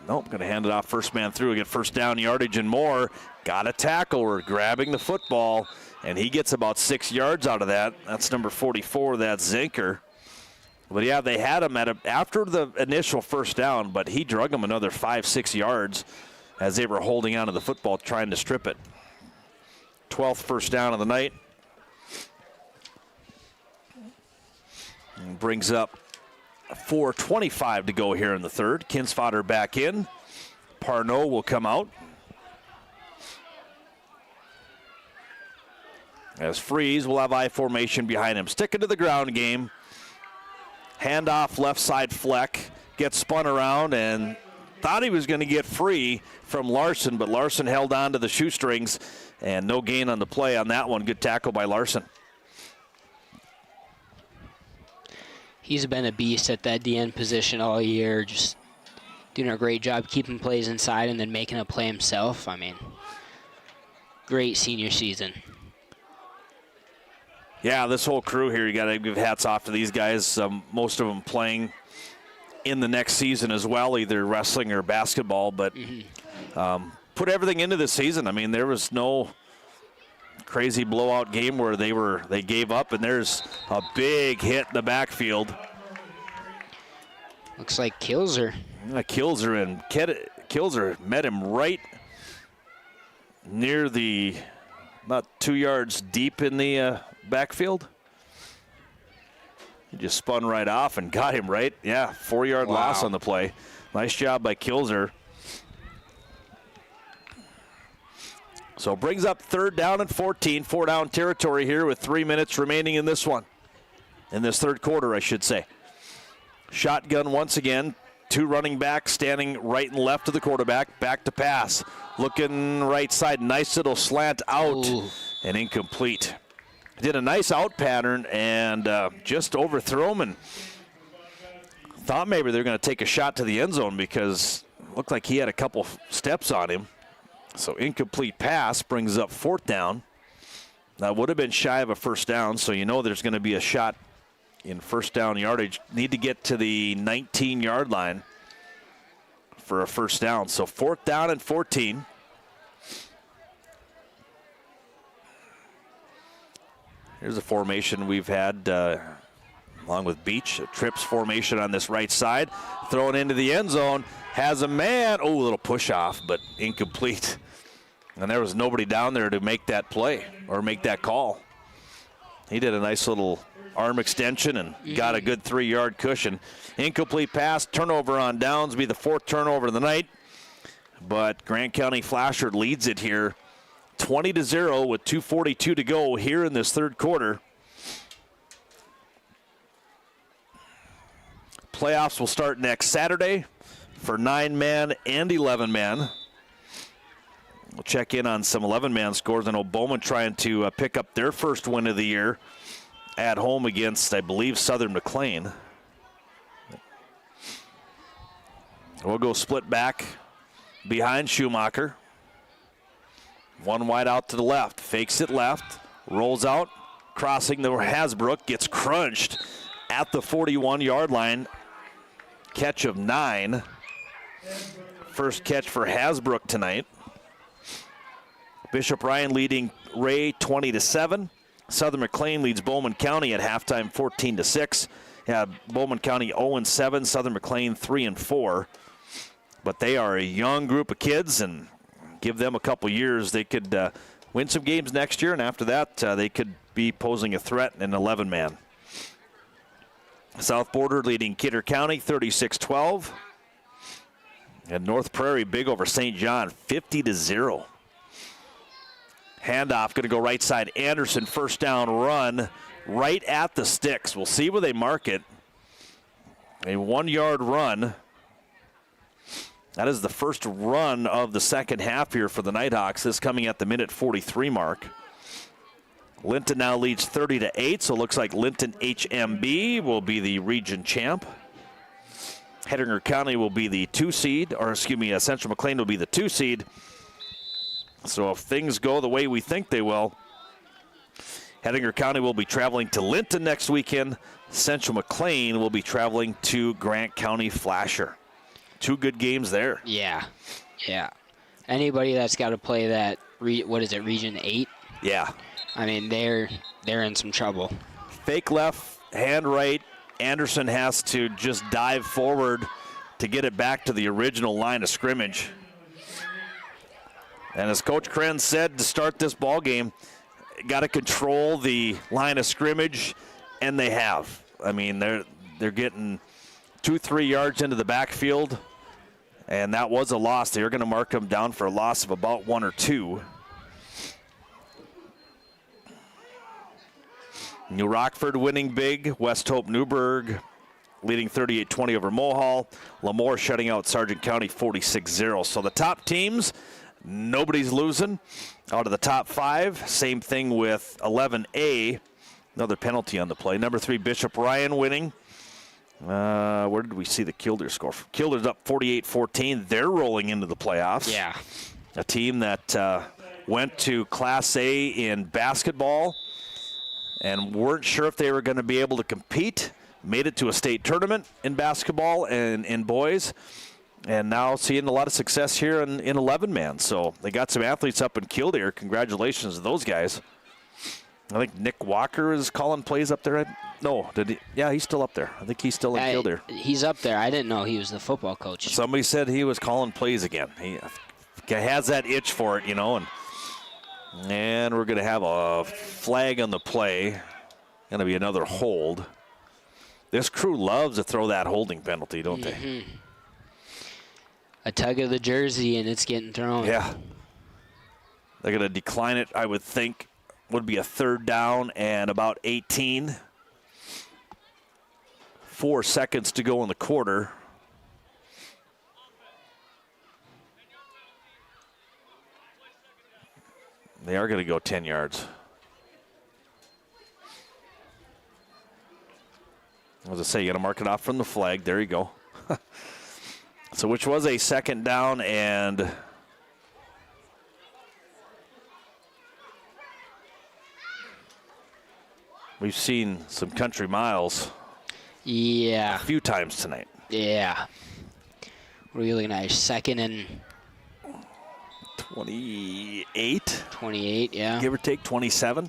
Nope, going to hand it off first man through. Get first down yardage and more. Got a tackle. We're grabbing the football, and he gets about 6 yards out of that. That's number 44. That's Zinker. But, yeah, they had him after the initial first down, but he drug him another 5-6 yards as they were holding on to the football trying to strip it. 12th first down of the night. And brings up 4:25 to go here in the third. Kinsfater back in. Parnot will come out. As Freeze will have I formation behind him. Sticking to the ground game. Handoff left side Fleck. Gets spun around and thought he was going to get free from Larson, but Larson held on to the shoestrings and no gain on the play on that one. Good tackle by Larson. He's been a beast at that DN position all year, just doing a great job keeping plays inside and then making a play himself. I mean, great senior season. Yeah, this whole crew here, you got to give hats off to these guys. Most of them playing in the next season as well, either wrestling or basketball, but put everything into the season. I mean, there was no crazy blowout game where they gave up, and there's a big hit in the backfield. Looks like Kilzer. Kilzer met him right near the, about 2 yards deep in the backfield. He just spun right off and got him right. Yeah, 4-yard loss on the play. Nice job by Kilzer. So brings up third down and 14, 4-down territory here with 3 minutes remaining in this one. In this third quarter, I should say. Shotgun once again. 2 running backs standing right and left of the quarterback. Back to pass. Looking right side. Nice little slant out. Ooh. And incomplete. Did a nice out pattern and just overthrew him and thought maybe they're going to take a shot to the end zone because it looked like he had a couple steps on him. So incomplete pass brings up fourth down. That would have been shy of a first down, so you know there's going to be a shot in first down yardage. Need to get to the 19-yard line for a first down. So fourth down and 14. Here's a formation we've had along with Beach. A trips formation on this right side. Thrown into the end zone. Has a man. Oh, a little push off, but incomplete. And there was nobody down there to make that play or make that call. He did a nice little arm extension and got a good 3-yard cushion. Incomplete pass, turnover on downs, be the 4th turnover of the night. But Grant County Flasher leads it here 20-0 with 2:42 to go here in this third quarter. Playoffs will start next Saturday for 9-man and 11-man. We'll check in on some 11-man scores. I know Bowman trying to pick up their first win of the year at home against, I believe, Southern McLean. We'll go split back behind Schumacher. One wide out to the left. Fakes it left. Rolls out. Crossing the Hasbrook. Gets crunched at the 41-yard line. Catch of 9. First catch for Hasbrook tonight. Bishop Ryan leading Ray 20-7. Southern McLean leads Bowman County at halftime 14-6. Yeah, Bowman County 0-7. Southern McLean 3-4. But they are a young group of kids, and give them a couple years, they could win some games next year, and after that, they could be posing a threat in 11-man. South Border leading Kidder County 36-12. And North Prairie big over St. John 50-0. Handoff going to go right side. Anderson first down run right at the sticks. We'll see where they mark it. A 1-yard run. That is the first run of the second half here for the Nighthawks. This coming at the minute 43 mark. Linton now leads 30-8, so it looks like Linton HMB will be the region champ. Hettinger County will be the 2 seed, or excuse me, Central McLean will be the 2 seed. So if things go the way we think they will, Hettinger County will be traveling to Linton next weekend. Central McLean will be traveling to Grant County Flasher. 2 good games there. Yeah. Anybody that's got to play that, Region 8? Yeah. I mean, they're in some trouble. Fake left, hand right. Anderson has to just dive forward to get it back to the original line of scrimmage. And as Coach Krenz said to start this ball game, got to control the line of scrimmage, and they have. I mean, they're getting 2-3 yards into the backfield, and that was a loss. They're going to mark them down for a loss of about 1 or 2. New Rockford winning big. West Hope Newburgh leading 38-20 over Mohall. Lemoore shutting out Sargent County 46-0. So the top teams, nobody's losing. Out of the top 5, same thing with 11A. Another penalty on the play. Number 3, Bishop Ryan winning. Where did we see the Kildare score? Kildare's up 48-14. They're rolling into the playoffs. Yeah. A team that went to Class A in basketball and weren't sure if they were going to be able to compete. Made it to a state tournament in basketball and in boys. And now seeing a lot of success here in 11-man. So they got some athletes up in Kildare. Congratulations to those guys. I think Nick Walker is calling plays up there. No, did he? Yeah, he's still up there. I think he's still in Kildare. He's up there. I didn't know he was the football coach. Somebody said he was calling plays again. He has that itch for it, you know. And we're going to have a flag on the play. Going to be another hold. This crew loves to throw that holding penalty, don't they? A tug of the jersey, and it's getting thrown. Yeah. They're going to decline it, I would think. Would be a 3rd down and about 18. 4 seconds to go in the quarter. They are going to go 10 yards. As I say, you got to mark it off from the flag. There you go. So which was a 2nd down and we've seen some country miles. Yeah. A few times tonight. Yeah. Really nice. 2nd and 28. 28, yeah. Give or take 27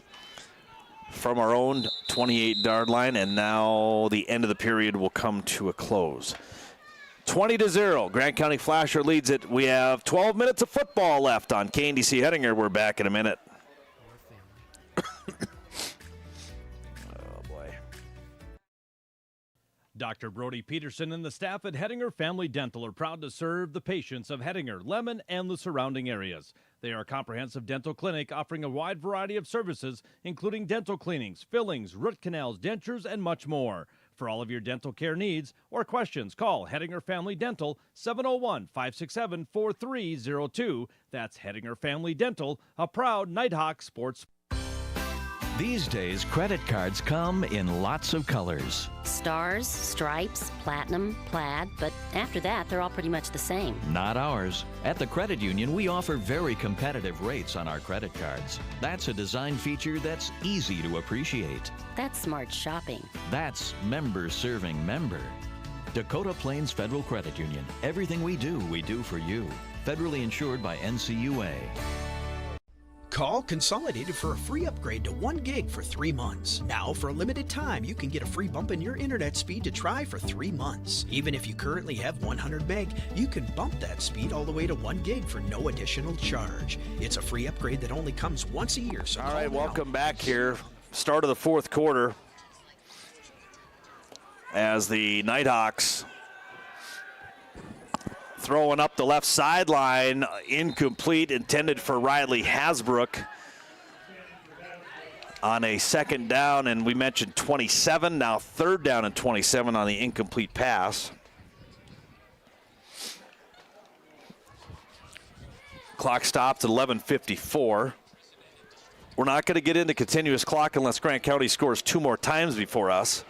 from our own 28-yard line, and now the end of the period will come to a close. 20-0. Grant County Flasher leads it. We have 12 minutes of football left on KNDC Hettinger. We're back in a minute. Dr. Brody Peterson and the staff at Hettinger Family Dental are proud to serve the patients of Hettinger, Lemon, and the surrounding areas. They are a comprehensive dental clinic offering a wide variety of services, including dental cleanings, fillings, root canals, dentures, and much more. For all of your dental care needs or questions, call Hettinger Family Dental 701-567-4302. That's Hettinger Family Dental, a proud Nighthawks sports. These days, credit cards come in lots of colors. Stars, stripes, platinum, plaid, but after that, they're all pretty much the same. Not ours. At the Credit Union, we offer very competitive rates on our credit cards. That's a design feature that's easy to appreciate. That's smart shopping. That's member serving member. Dakota Plains Federal Credit Union. Everything we do for you. Federally insured by NCUA. Call Consolidated for a free upgrade to 1 gig for 3 months. Now, for a limited time, you can get a free bump in your internet speed to try for 3 months. Even if you currently have 100 meg, you can bump that speed all the way to 1 gig for no additional charge. It's a free upgrade that only comes once a year. So all right, welcome back here. Start of the fourth quarter as the Nighthawks throwing up the left sideline, incomplete, intended for Riley Hasbrook on a second down, and we mentioned 27, now third down and 27 on the incomplete pass. Clock stops at 11:54. We're not going to get into continuous clock unless Grant County scores 2 more times before us.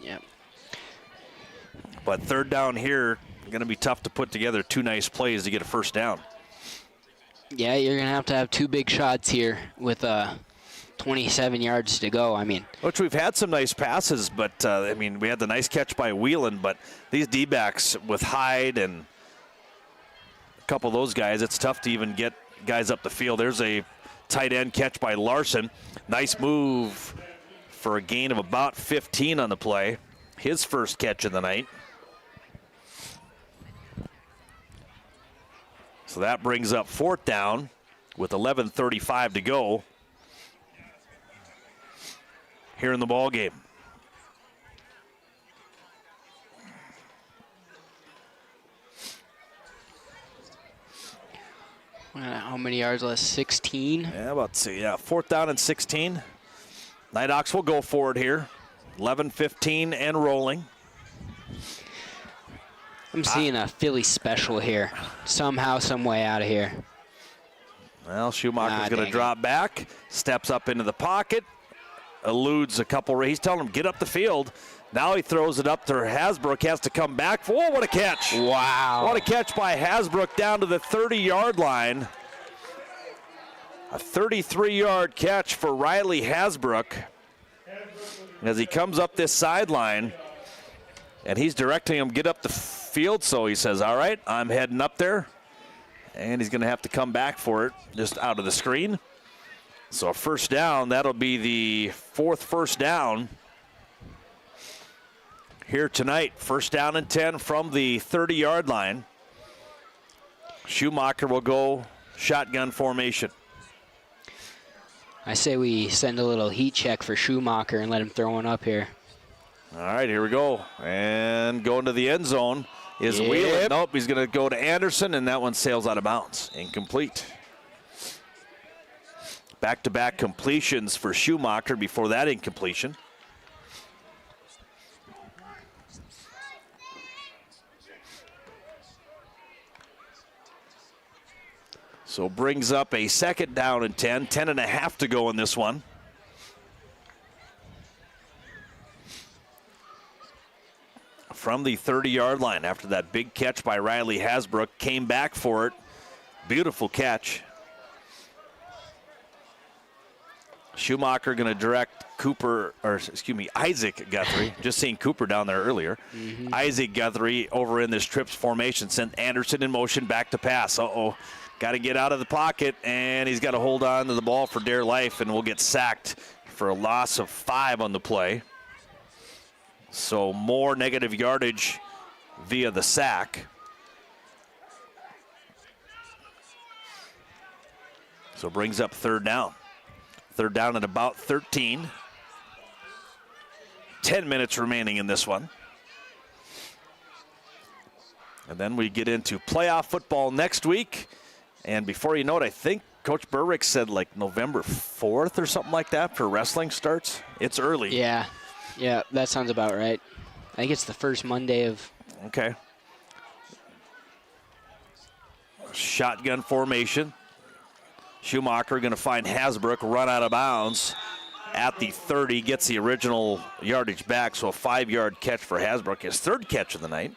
Yep. But third down here, going to be tough to put together 2 nice plays to get a first down. Yeah, you're going to have 2 big shots here with 27 yards to go. I mean, which we've had some nice passes, but I mean, we had the nice catch by Whelan, but these D-backs with Hyde and a couple of those guys, it's tough to even get guys up the field. There's a tight end catch by Larson. Nice move for a gain of about 15 on the play. His first catch of the night. So that brings up fourth down with 11:35 to go here in the ball game. How many yards left? 16? Yeah, about to, yeah, fourth down and 16. Nighthawks will go for it here. 11:15 and rolling. I'm seeing a Philly special here. Somehow, some way out of here. Well, Schumacher's going to drop back, steps up into the pocket, eludes a couple. He's telling him, get up the field. Now he throws it up to Hasbrook, has to come back. Oh, what a catch. Wow. What a catch by Hasbrook down to the 30-yard line. A 33-yard catch for Riley Hasbrook as he comes up this sideline, and he's directing him, get up the field. So he says, all right, I'm heading up there. And he's going to have to come back for it just out of the screen. So a first down, that'll be the 4th first down here tonight. First down and 10 from the 30-yard line. Schumacher will go shotgun formation. I say we send a little heat check for Schumacher and let him throw one up here. All right, here we go. And going to the end zone is Whelan. Nope, he's going to go to Anderson, and that one sails out of bounds. Incomplete. Back-to-back completions for Schumacher before that incompletion. So brings up a second down and 10, 10.5 to go in this one. From the 30-yard line after that big catch by Riley Hasbrook, came back for it. Beautiful catch. Schumacher going to direct Isaac Guthrie. Just seeing Cooper down there earlier. Mm-hmm. Isaac Guthrie over in this trips formation, sent Anderson in motion back to pass. Got to get out of the pocket, and he's got to hold on to the ball for dear life, and will get sacked for a loss of 5 on the play. So more negative yardage via the sack. So brings up third down. Third down at about 13. 10 minutes remaining in this one. And then we get into playoff football next week. And before you know it, I think Coach Burrick said like November 4th or something like that for wrestling starts. It's early. Yeah, that sounds about right. I think it's the first Monday of. Okay. Shotgun formation. Schumacher going to find Hasbrook, run out of bounds at the 30, gets the original yardage back, so a 5-yard catch for Hasbrook, his 3rd catch of the night.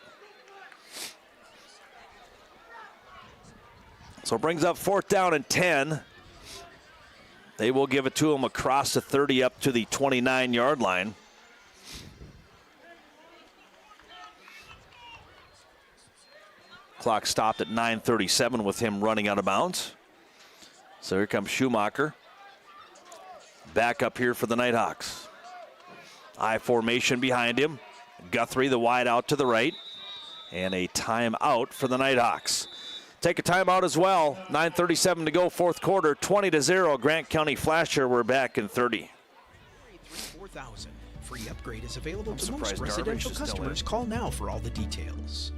So it brings up 4th down and 10. They will give it to him across the 30 up to the 29-yard line. Clock stopped at 9:37 with him running out of bounds. So here comes Schumacher. Back up here for the Nighthawks. I formation behind him. Guthrie, the wide out to the right. And a timeout for the Nighthawks. Take a timeout as well. 9:37 to go, 4th quarter. 20-0. Grant County Flasher. We're back in 30. 4,000. Free upgrade is available to most residential customers. Call now for all the details.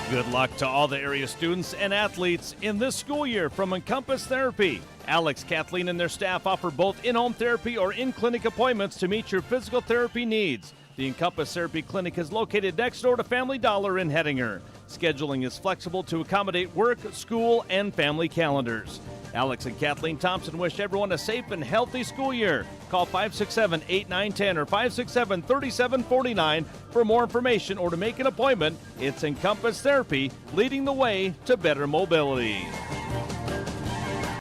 Good luck to all the area students and athletes in this school year from Encompass Therapy. Alex, Kathleen, and their staff offer both in-home therapy or in-clinic appointments to meet your physical therapy needs. The Encompass Therapy Clinic is located next door to Family Dollar in Hettinger. Scheduling is flexible to accommodate work, school, and family calendars. Alex and Kathleen Thompson wish everyone a safe and healthy school year. Call 567-8910 or 567-3749 for more information or to make an appointment. It's Encompass Therapy, leading the way to better mobility.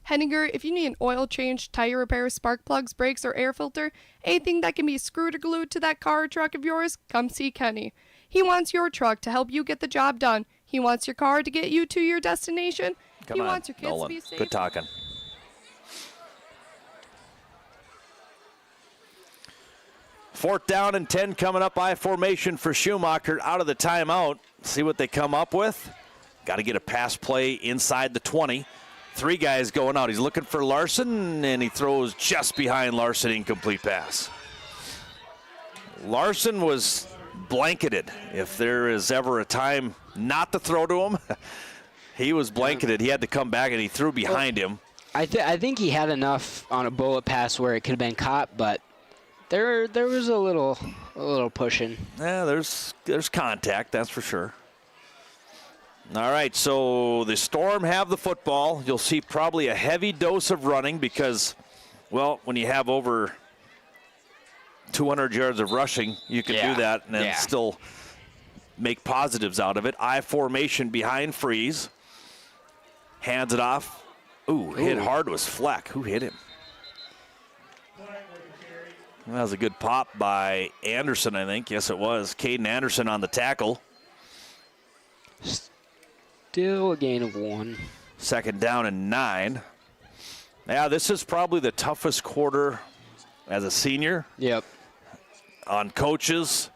Hettinger, if you need an oil change, tire repair, spark plugs, brakes, or air filter, anything that can be screwed or glued to that car or truck of yours, come see Kenny. He wants your truck to help you get the job done. He wants your car to get you to your destination. He wants your kids Nolan. to be safe. Good talking. Fourth down and 10 coming up. I formation for Schumacher out of the timeout. See what they come up with. Got to get a pass play inside the 20. 3 guys going out. He's looking for Larson, and he throws just behind Larson. Incomplete pass. Larson was blanketed. If there is ever a time not to throw to him, he was blanketed. He had to come back, and he threw behind him. I think he had enough on a bullet pass where it could have been caught, but there was a little pushing. Yeah, there's contact, that's for sure. All right, so the Storm have the football. You'll see probably a heavy dose of running because, well, when you have over 200 yards of rushing, you can do that and then still make positives out of it. I formation behind Freeze. Hands it off. Ooh, hit hard was Fleck. Who hit him? That was a good pop by Anderson, I think. Yes, it was. Caden Anderson on the tackle. Still a gain of 1. 2nd down and 9. Yeah, this is probably the toughest quarter as a senior. Yep. On coaches,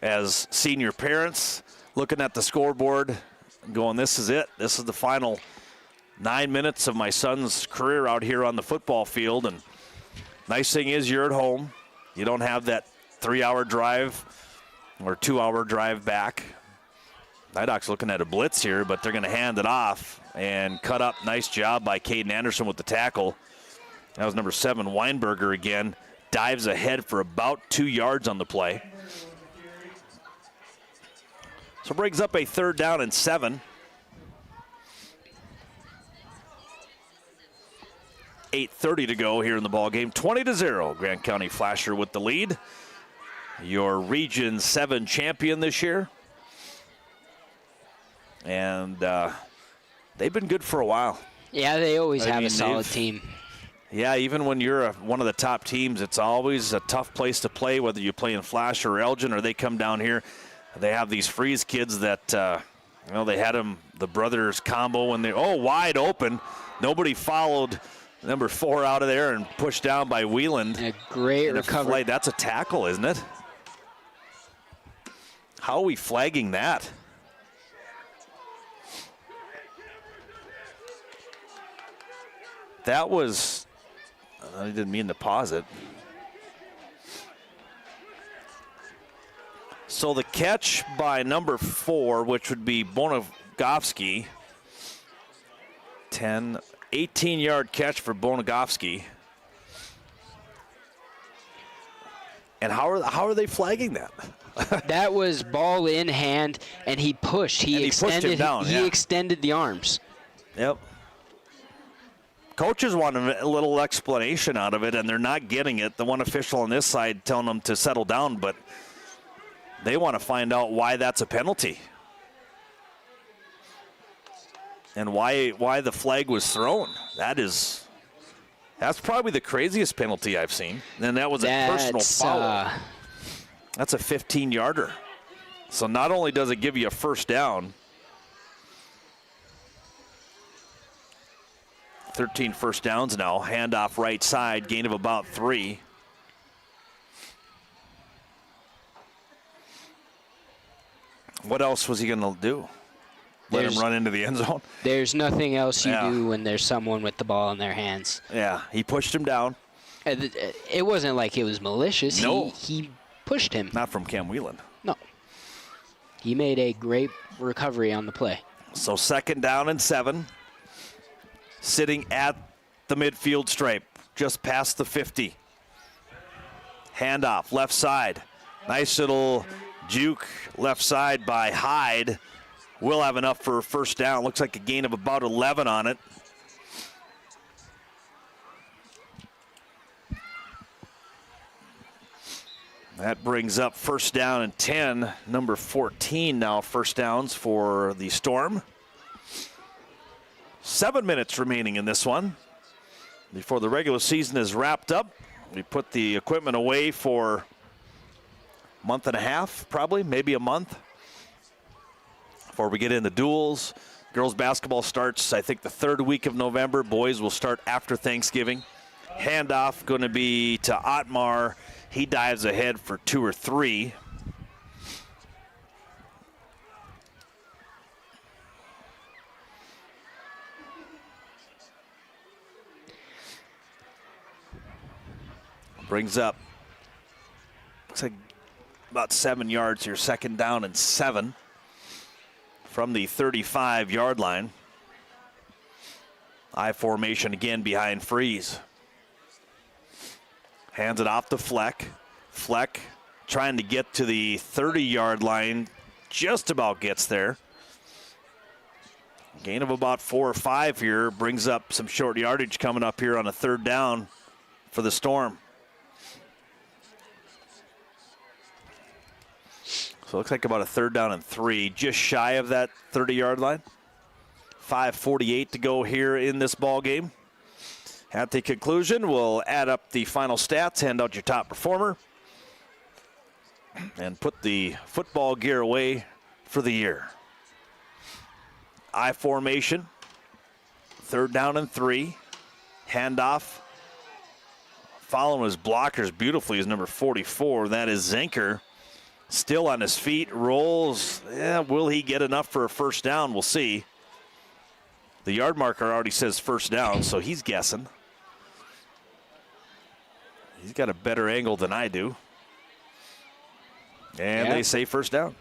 as senior parents, looking at the scoreboard, going, this is it. This is the final 9 minutes of my son's career out here on the football field. And nice thing is you're at home. You don't have that 3-hour drive or 2-hour drive back. Nighthawks looking at a blitz here, but they're going to hand it off and cut up. Nice job by Caden Anderson with the tackle. That was number 7, Weinberger again. Dives ahead for about 2 yards on the play. So brings up a 3rd down and 7. 8:30 to go here in the ball game. 20-0. Grant County Flasher with the lead. Your Region 7 champion this year. And they've been good for a while. Yeah, they always have a solid team. Yeah, even when you're one of the top teams, it's always a tough place to play, whether you play in Flash or Elgin or they come down here. They have these Freeze kids that, they had them, the brothers combo, and wide open. Nobody followed number 4 out of there and pushed down by Wieland. A great recovery. That's a tackle, isn't it? How are we flagging that? That was, I didn't mean to pause it. So the catch by number 4, which would be Bonagowski, 18-yard catch for Bonagowski. And how are they flagging that? That was ball in hand, and he pushed. He extended him down. He extended the arms. Yep. Coaches want a little explanation out of it, and they're not getting it. The one official on this side telling them to settle down, but they want to find out why that's a penalty and why the flag was thrown. That's probably the craziest penalty I've seen. And that was a personal foul. That's a 15-yarder. So not only does it give you a first down, 13 first downs now, handoff right side, gain of about 3. What else was he going to do? Let him run into the end zone? There's nothing else you do when there's someone with the ball in their hands. Yeah, he pushed him down. It wasn't like it was malicious. No. He pushed him. Not from Cam Whelan. No. He made a great recovery on the play. So 2nd down and 7. Sitting at the midfield stripe, just past the 50. Handoff, left side. Nice little juke left side by Hyde. Will have enough for a first down. Looks like a gain of about 11 on it. That brings up first down and 10. Number 14 now first downs for the Storm. 7 minutes remaining in this one before the regular season is wrapped up. We put the equipment away for a month and a half, probably, maybe a month, before we get into duels. Girls basketball starts, I think, the 3rd week of November. Boys will start after Thanksgiving. Handoff going to be to Otmar. He dives ahead for 2 or 3. Brings up, looks like about 7 yards here, 2nd down and 7 from the 35-yard line. I formation again behind Freeze. Hands it off to Fleck. Fleck trying to get to the 30-yard line, just about gets there. Gain of about 4 or 5 here, brings up some short yardage coming up here on a 3rd down for the Storm. So it looks like about a 3rd down and 3, just shy of that 30-yard line. 5:48 to go here in this ball game. At the conclusion, we'll add up the final stats, hand out your top performer, and put the football gear away for the year. I formation, 3rd down and 3, handoff. Following his blockers beautifully is number 44. That is Zenker. Still on his feet, rolls. Will he get enough for a first down? We'll see. The yard marker already says first down, so he's guessing. He's got a better angle than I do. And they say first down.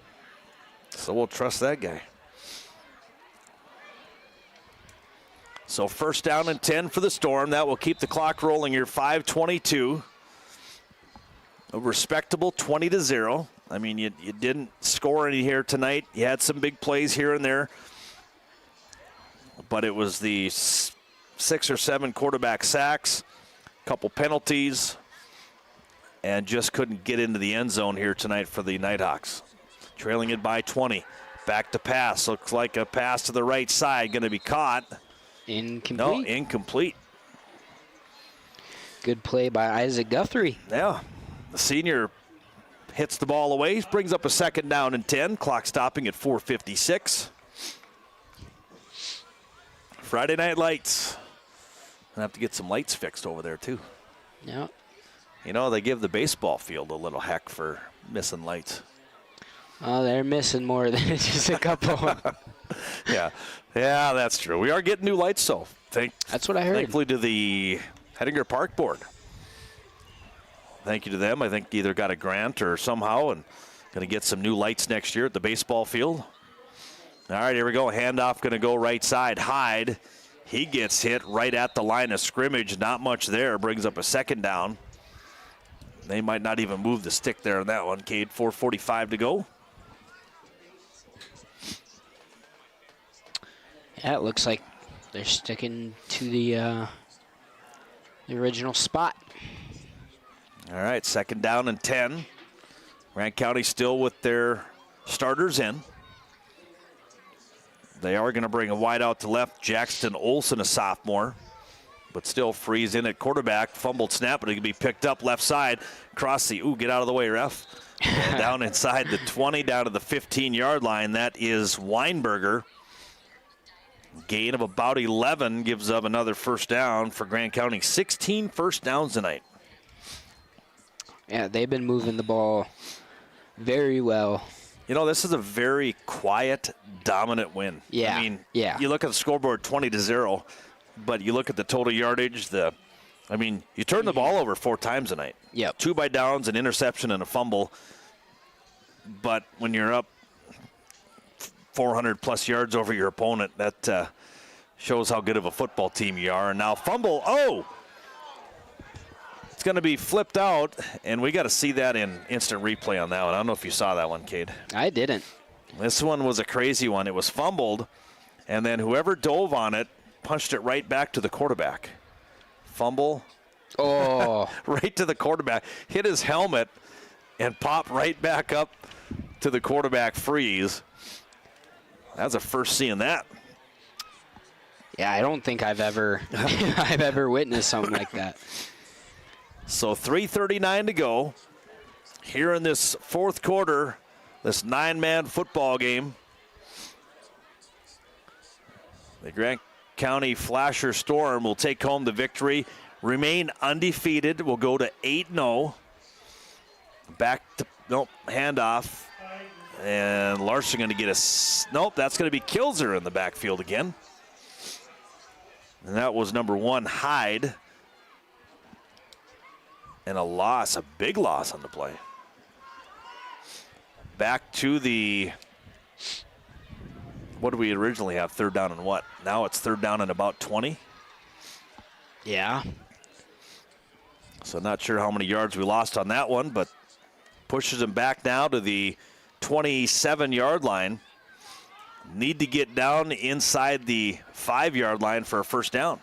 So we'll trust that guy. So 1st down and 10 for the Storm. That will keep the clock rolling here. 5:22. A respectable 20-0. I mean, you didn't score any here tonight. You had some big plays here and there. But it was the 6 or 7 quarterback sacks, a couple penalties, and just couldn't get into the end zone here tonight for the Nighthawks. Trailing it by 20. Back to pass. Looks like a pass to the right side. Going to be caught. Incomplete. No, incomplete. Good play by Isaac Guthrie. Yeah. The senior hits the ball away. Brings up a 2nd down and 10. Clock stopping at 4:56. Friday Night Lights. I'll have to get some lights fixed over there, too. Yeah. You know, they give the baseball field a little heck for missing lights. Oh, they're missing more than just a couple. Yeah, that's true. We are getting new lights, so that's what I heard. Thankfully to the Hettinger Park Board. Thank you to them. I think either got a grant or somehow and Going to get some new lights next year at the baseball field. All right, here we go. Handoff going to go right side. Hyde, he gets hit right at the line of scrimmage. Not much there. Brings up a second down. They might not even move the stick there on that one, Cade. 4:45 to go. Yeah, it looks like they're sticking to the original spot. All right, second down and 10. Grant County still with their starters in. They are going to bring a wide out to left. Jackson Olson, a sophomore, but still Freeze in at quarterback. Fumbled snap, but it can be picked up left side. Across the, get out of the way, ref. Down inside the 20, down to the 15-yard line. That is Weinberger. Gain of about 11 gives up another first down for Grant County. 16 first downs tonight. Yeah, they've been moving the ball very well. You know, this is a very quiet, dominant win. Yeah. I mean, yeah. You look at the scoreboard 20-0, but you look at the total yardage, you turned the ball over 4 times tonight. Yep. 2 by downs, an interception, and a fumble. But when you're up 400 plus yards over your opponent, that shows how good of a football team you are. And now fumble. It's going to be flipped out, and we got to see that in instant replay on that one. I don't know if you saw that one, Cade. I didn't. This one was a crazy one. It was fumbled, and then whoever dove on it punched it right back to the quarterback. Fumble. Oh. Right to the quarterback. Hit his helmet and popped right back up to the quarterback. Freeze. That's a first seeing that. Yeah, I don't think I've ever I've ever witnessed something like that. So 3:39 to go here in this fourth quarter, this 9-man football game. The Grant County Flasher Storm will take home the victory, remain undefeated. We'll go to 8-0. Handoff. And Larson going to get that's going to be Kilzer in the backfield again. And that was number 1, Hyde. And a big loss on the play. Back to what did we originally have? Third down and what? Now it's third down and about 20. Yeah. So not sure how many yards we lost on that one, but pushes them back now to the 27-yard line. Need to get down inside the 5-yard line for a first down.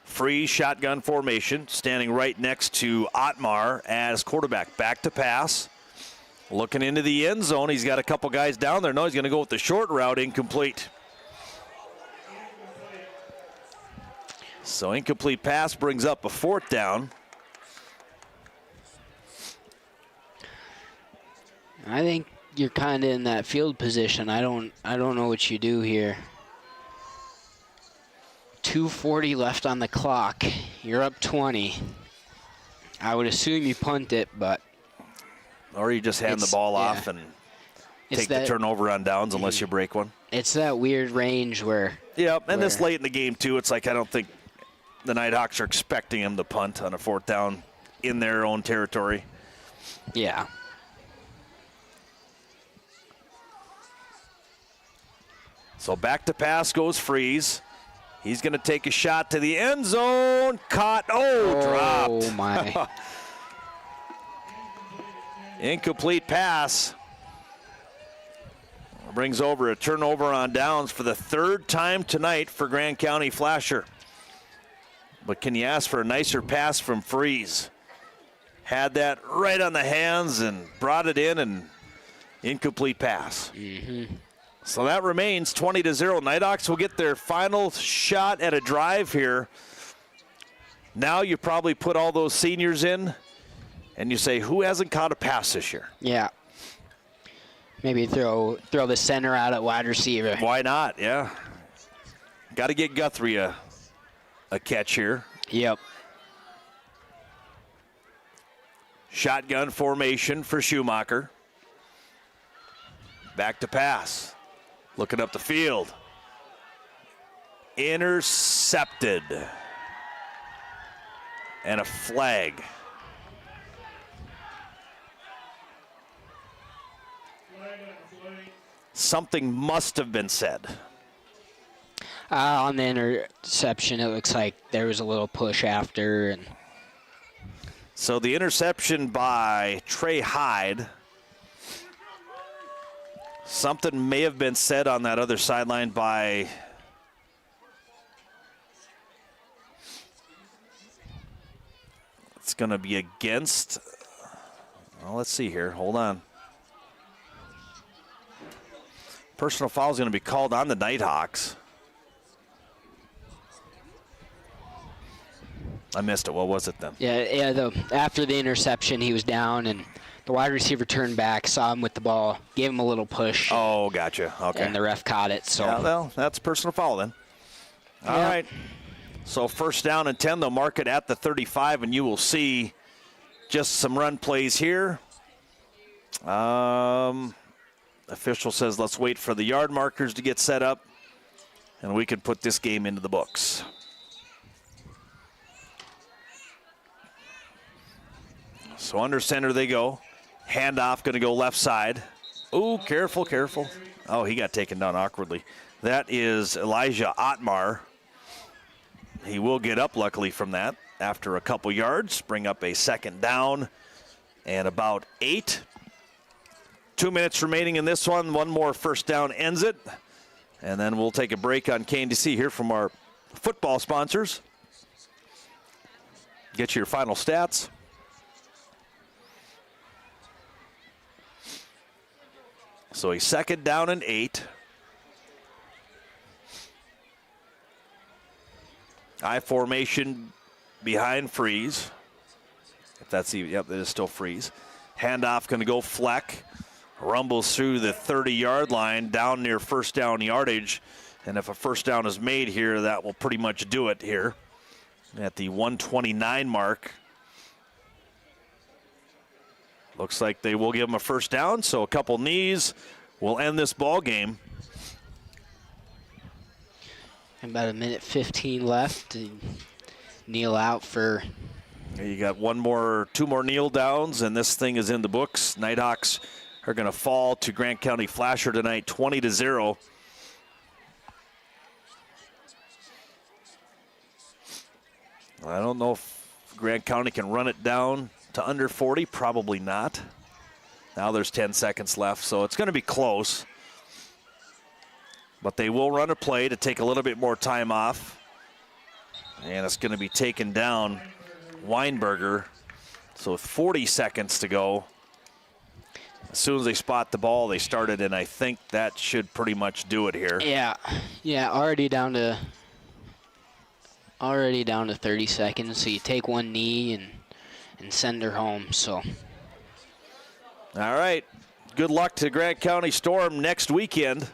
Free shotgun formation, standing right next to Otmar as quarterback. Back to pass. Looking into the end zone. He's got a couple guys down there. No, he's going to go with the short route, incomplete. So incomplete pass brings up a fourth down. I think you're kind of in that field position. I don't know what you do here. 2:40 left on the clock. You're up 20. I would assume you punt it, but... Or you just hand the ball off and take the turnover on downs unless you break one. It's that weird range where... Yeah, and this late in the game, too, it's like I don't think the Nighthawks are expecting him to punt on a fourth down in their own territory. Yeah. So back to pass goes Freeze. He's going to take a shot to the end zone. Caught. Dropped. Oh, my. Incomplete pass. Brings over a turnover on downs for the third time tonight for Grant County Flasher. But can you ask for a nicer pass from Freeze? Had that right on the hands and brought it in, and incomplete pass. Mm-hmm. So that remains 20-0. Nighthawks will get their final shot at a drive here. Now you probably put all those seniors in, and you say, who hasn't caught a pass this year? Yeah. Maybe throw the center out at wide receiver. Why not? Yeah. Got to get Guthrie a catch here. Yep. Shotgun formation for Schumacher. Back to pass. Looking up the field. Intercepted. And a flag. Something must have been said. On the interception, it looks like there was a little push after. And so the interception by Trey Hyde. Something may have been said on that other sideline by it's going to be against. Well, let's see here. Hold on. Personal foul is going to be called on the Nighthawks. I missed it. What was it then? Yeah. After the interception, he was down, and the wide receiver turned back, saw him with the ball, gave him a little push. Oh, gotcha. Okay. And the ref caught it. So. Yeah, well, that's personal foul then. All right. So 1st down and 10. They'll mark it at the 35, and you will see just some run plays here. Official says let's wait for the yard markers to get set up, and we can put this game into the books. So under center they go. Handoff going to go left side. Ooh, careful, careful. Oh, he got taken down awkwardly. That is Elijah Otmar. He will get up, luckily, from that after a couple yards. Bring up a 2nd down and about 8. 2 minutes remaining in this one. One more 1st down ends it. And then we'll take a break on KNDC here from our football sponsors. Get your final stats. So a 2nd down and 8. I formation behind freeze. If that's even, yep, that is still freeze. Handoff going to go Fleck. Rumbles through the 30-yard line down near 1st down yardage. And if a 1st down is made here, that will pretty much do it here at the 129 mark. Looks like they will give him a 1st down, so a couple knees will end this ball game. About 1:15 left. And kneel out for. You got 2 more kneel downs, and this thing is in the books. Nighthawks are going to fall to Grant County Flasher tonight, 20-0. I don't know if Grant County can run it down to under 40. Probably not. Now there's 10 seconds left, so it's going to be close. But they will run a play to take a little bit more time off. And it's going to be taken down. Weinberger. So with 40 seconds to go. As soon as they spot the ball, they started, and I think that should pretty much do it here. Yeah, already down to 30 seconds. So you take one knee and send her home. So. All right. Good luck to Grant County Storm next weekend,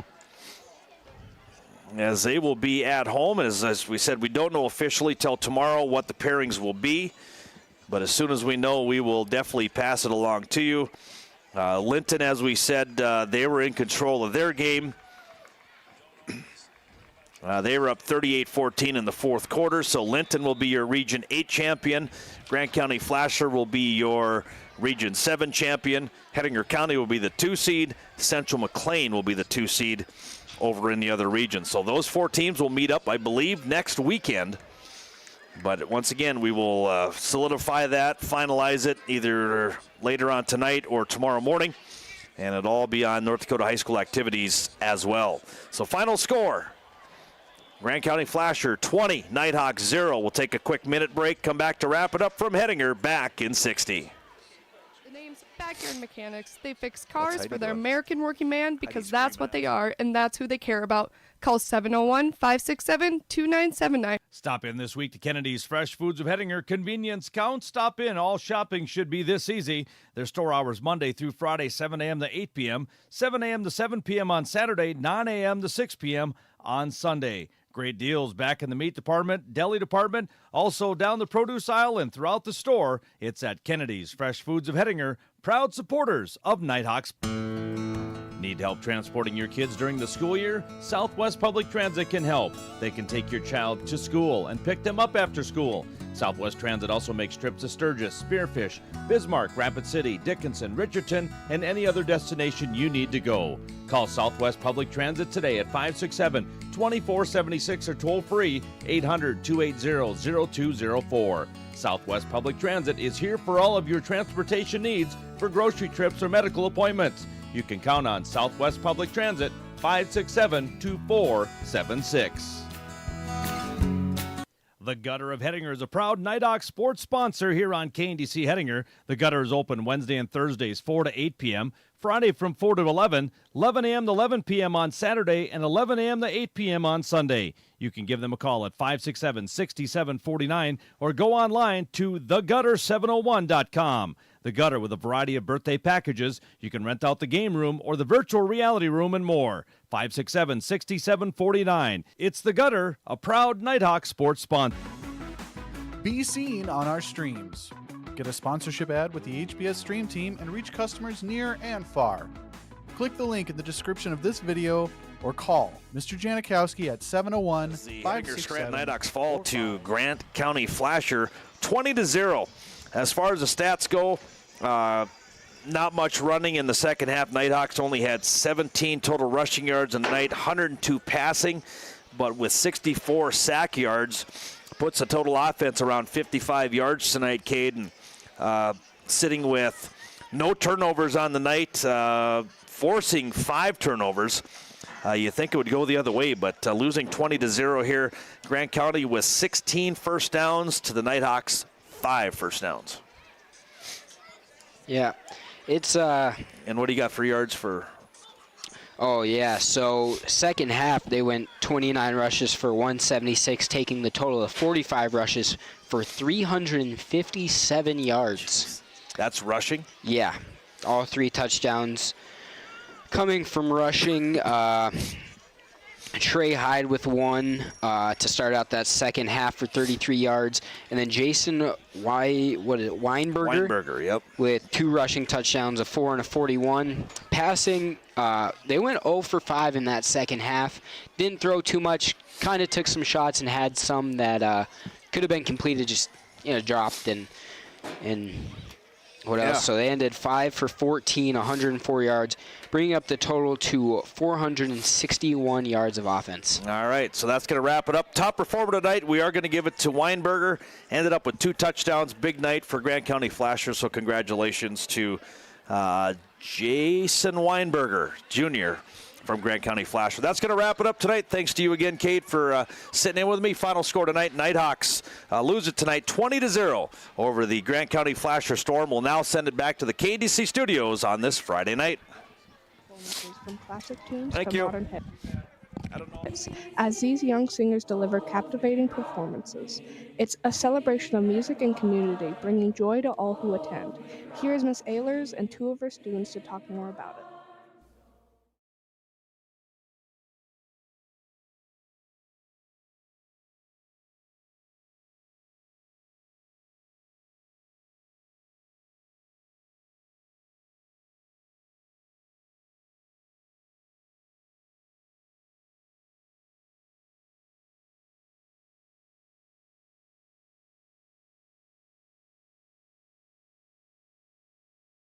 as they will be at home. As we said, we don't know officially till tomorrow what the pairings will be, but as soon as we know, we will definitely pass it along to you. Linton, as we said, they were in control of their game. They were up 38-14 in the 4th quarter, so Linton will be your Region 8 champion. Grant County Flasher will be your Region 7 champion. Hettinger County will be the 2 seed. Central McLean will be the 2 seed over in the other region. So those 4 teams will meet up, I believe, next weekend. But once again, we will solidify that, finalize it either later on tonight or tomorrow morning. And it'll all be on North Dakota High School activities as well. So final score, Grant County Flasher 20, Nighthawks 0. We'll take a quick minute break, come back to wrap it up from Hettinger, back in 60. The name's Backyard Mechanics. They fix cars for the American working man because that's what they are, and that's who they care about. Call 701-567-2979. Stop in this week to Kennedy's Fresh Foods of Hettinger. Convenience counts. Stop in. All shopping should be this easy. Their store hours Monday through Friday, 7 a.m. to 8 p.m., 7 a.m. to 7 p.m. on Saturday, 9 a.m. to 6 p.m. on Sunday. Great deals back in the meat department, deli department, also down the produce aisle and throughout the store. It's at Kennedy's Fresh Foods of Hettinger, proud supporters of Nighthawks. Need help transporting your kids during the school year? Southwest Public Transit can help. They can take your child to school and pick them up after school. Southwest Transit also makes trips to Sturgis, Spearfish, Bismarck, Rapid City, Dickinson, Richardson, and any other destination you need to go. Call Southwest Public Transit today at 567-2476 or toll free 800-280-0204. Southwest Public Transit is here for all of your transportation needs for grocery trips or medical appointments. You can count on Southwest Public Transit, 567-2476. The Gutter of Hettinger is a proud Nighthawks sports sponsor here on KNDC Hettinger. The Gutter is open Wednesday and Thursdays 4 to 8 p.m., Friday from 4 to 11, 11 a.m. to 11 p.m. on Saturday, and 11 a.m. to 8 p.m. on Sunday. You can give them a call at 567-6749 or go online to thegutter701.com. The Gutter with a variety of birthday packages. You can rent out the game room or the virtual reality room and more. 567-6749. It's The Gutter, a proud Nighthawks sports sponsor. Be seen on our streams. Get a sponsorship ad with the HPS Stream Team and reach customers near and far. Click the link in the description of this video or call Mr. Janikowski at 701-567. Nighthawks fall to Grant County Flasher 20-0. As far as the stats go, not much running in the second half. Nighthawks only had 17 total rushing yards in the night, 102 passing, but with 64 sack yards, puts the total offense around 55 yards tonight, Caden. Sitting with no turnovers on the night, forcing 5 turnovers. You think it would go the other way, but losing 20-0 here. Grant County with 16 first downs to the Nighthawks 5 first downs. Yeah, it's And what do you got for yards for? Oh yeah, so second half they went 29 rushes for 176, taking the total of 45 rushes for 357 yards. That's rushing? Yeah, all 3 touchdowns coming from rushing. Trey Hyde with 1 to start out that second half for 33 yards, and then Jason Weinberger, yep, with 2 rushing touchdowns, a 4 and a 41. Passing, they went 0 for 5 in that second half. Didn't throw too much. Kind of took some shots and had some that could have been completed, just dropped and what else? So they ended 5 for 14, 104 yards, bringing up the total to 461 yards of offense. All right, so that's going to wrap it up. Top performer tonight, we are going to give it to Weinberger. Ended up with 2 touchdowns. Big night for Grant County Flasher, so congratulations to Jason Weinberger, Jr., from Grant County Flasher. That's going to wrap it up tonight. Thanks to you again, Kate, for sitting in with me. Final score tonight, Nighthawks lose it tonight 20-0 over the Grant County Flasher Storm. We'll now send it back to the KDC studios on this Friday night. From classic tunes Thank to you. modern hits. As these young singers deliver captivating performances, it's a celebration of music and community, bringing joy to all who attend. Here is Miss Ehlers and 2 of her students to talk more about it.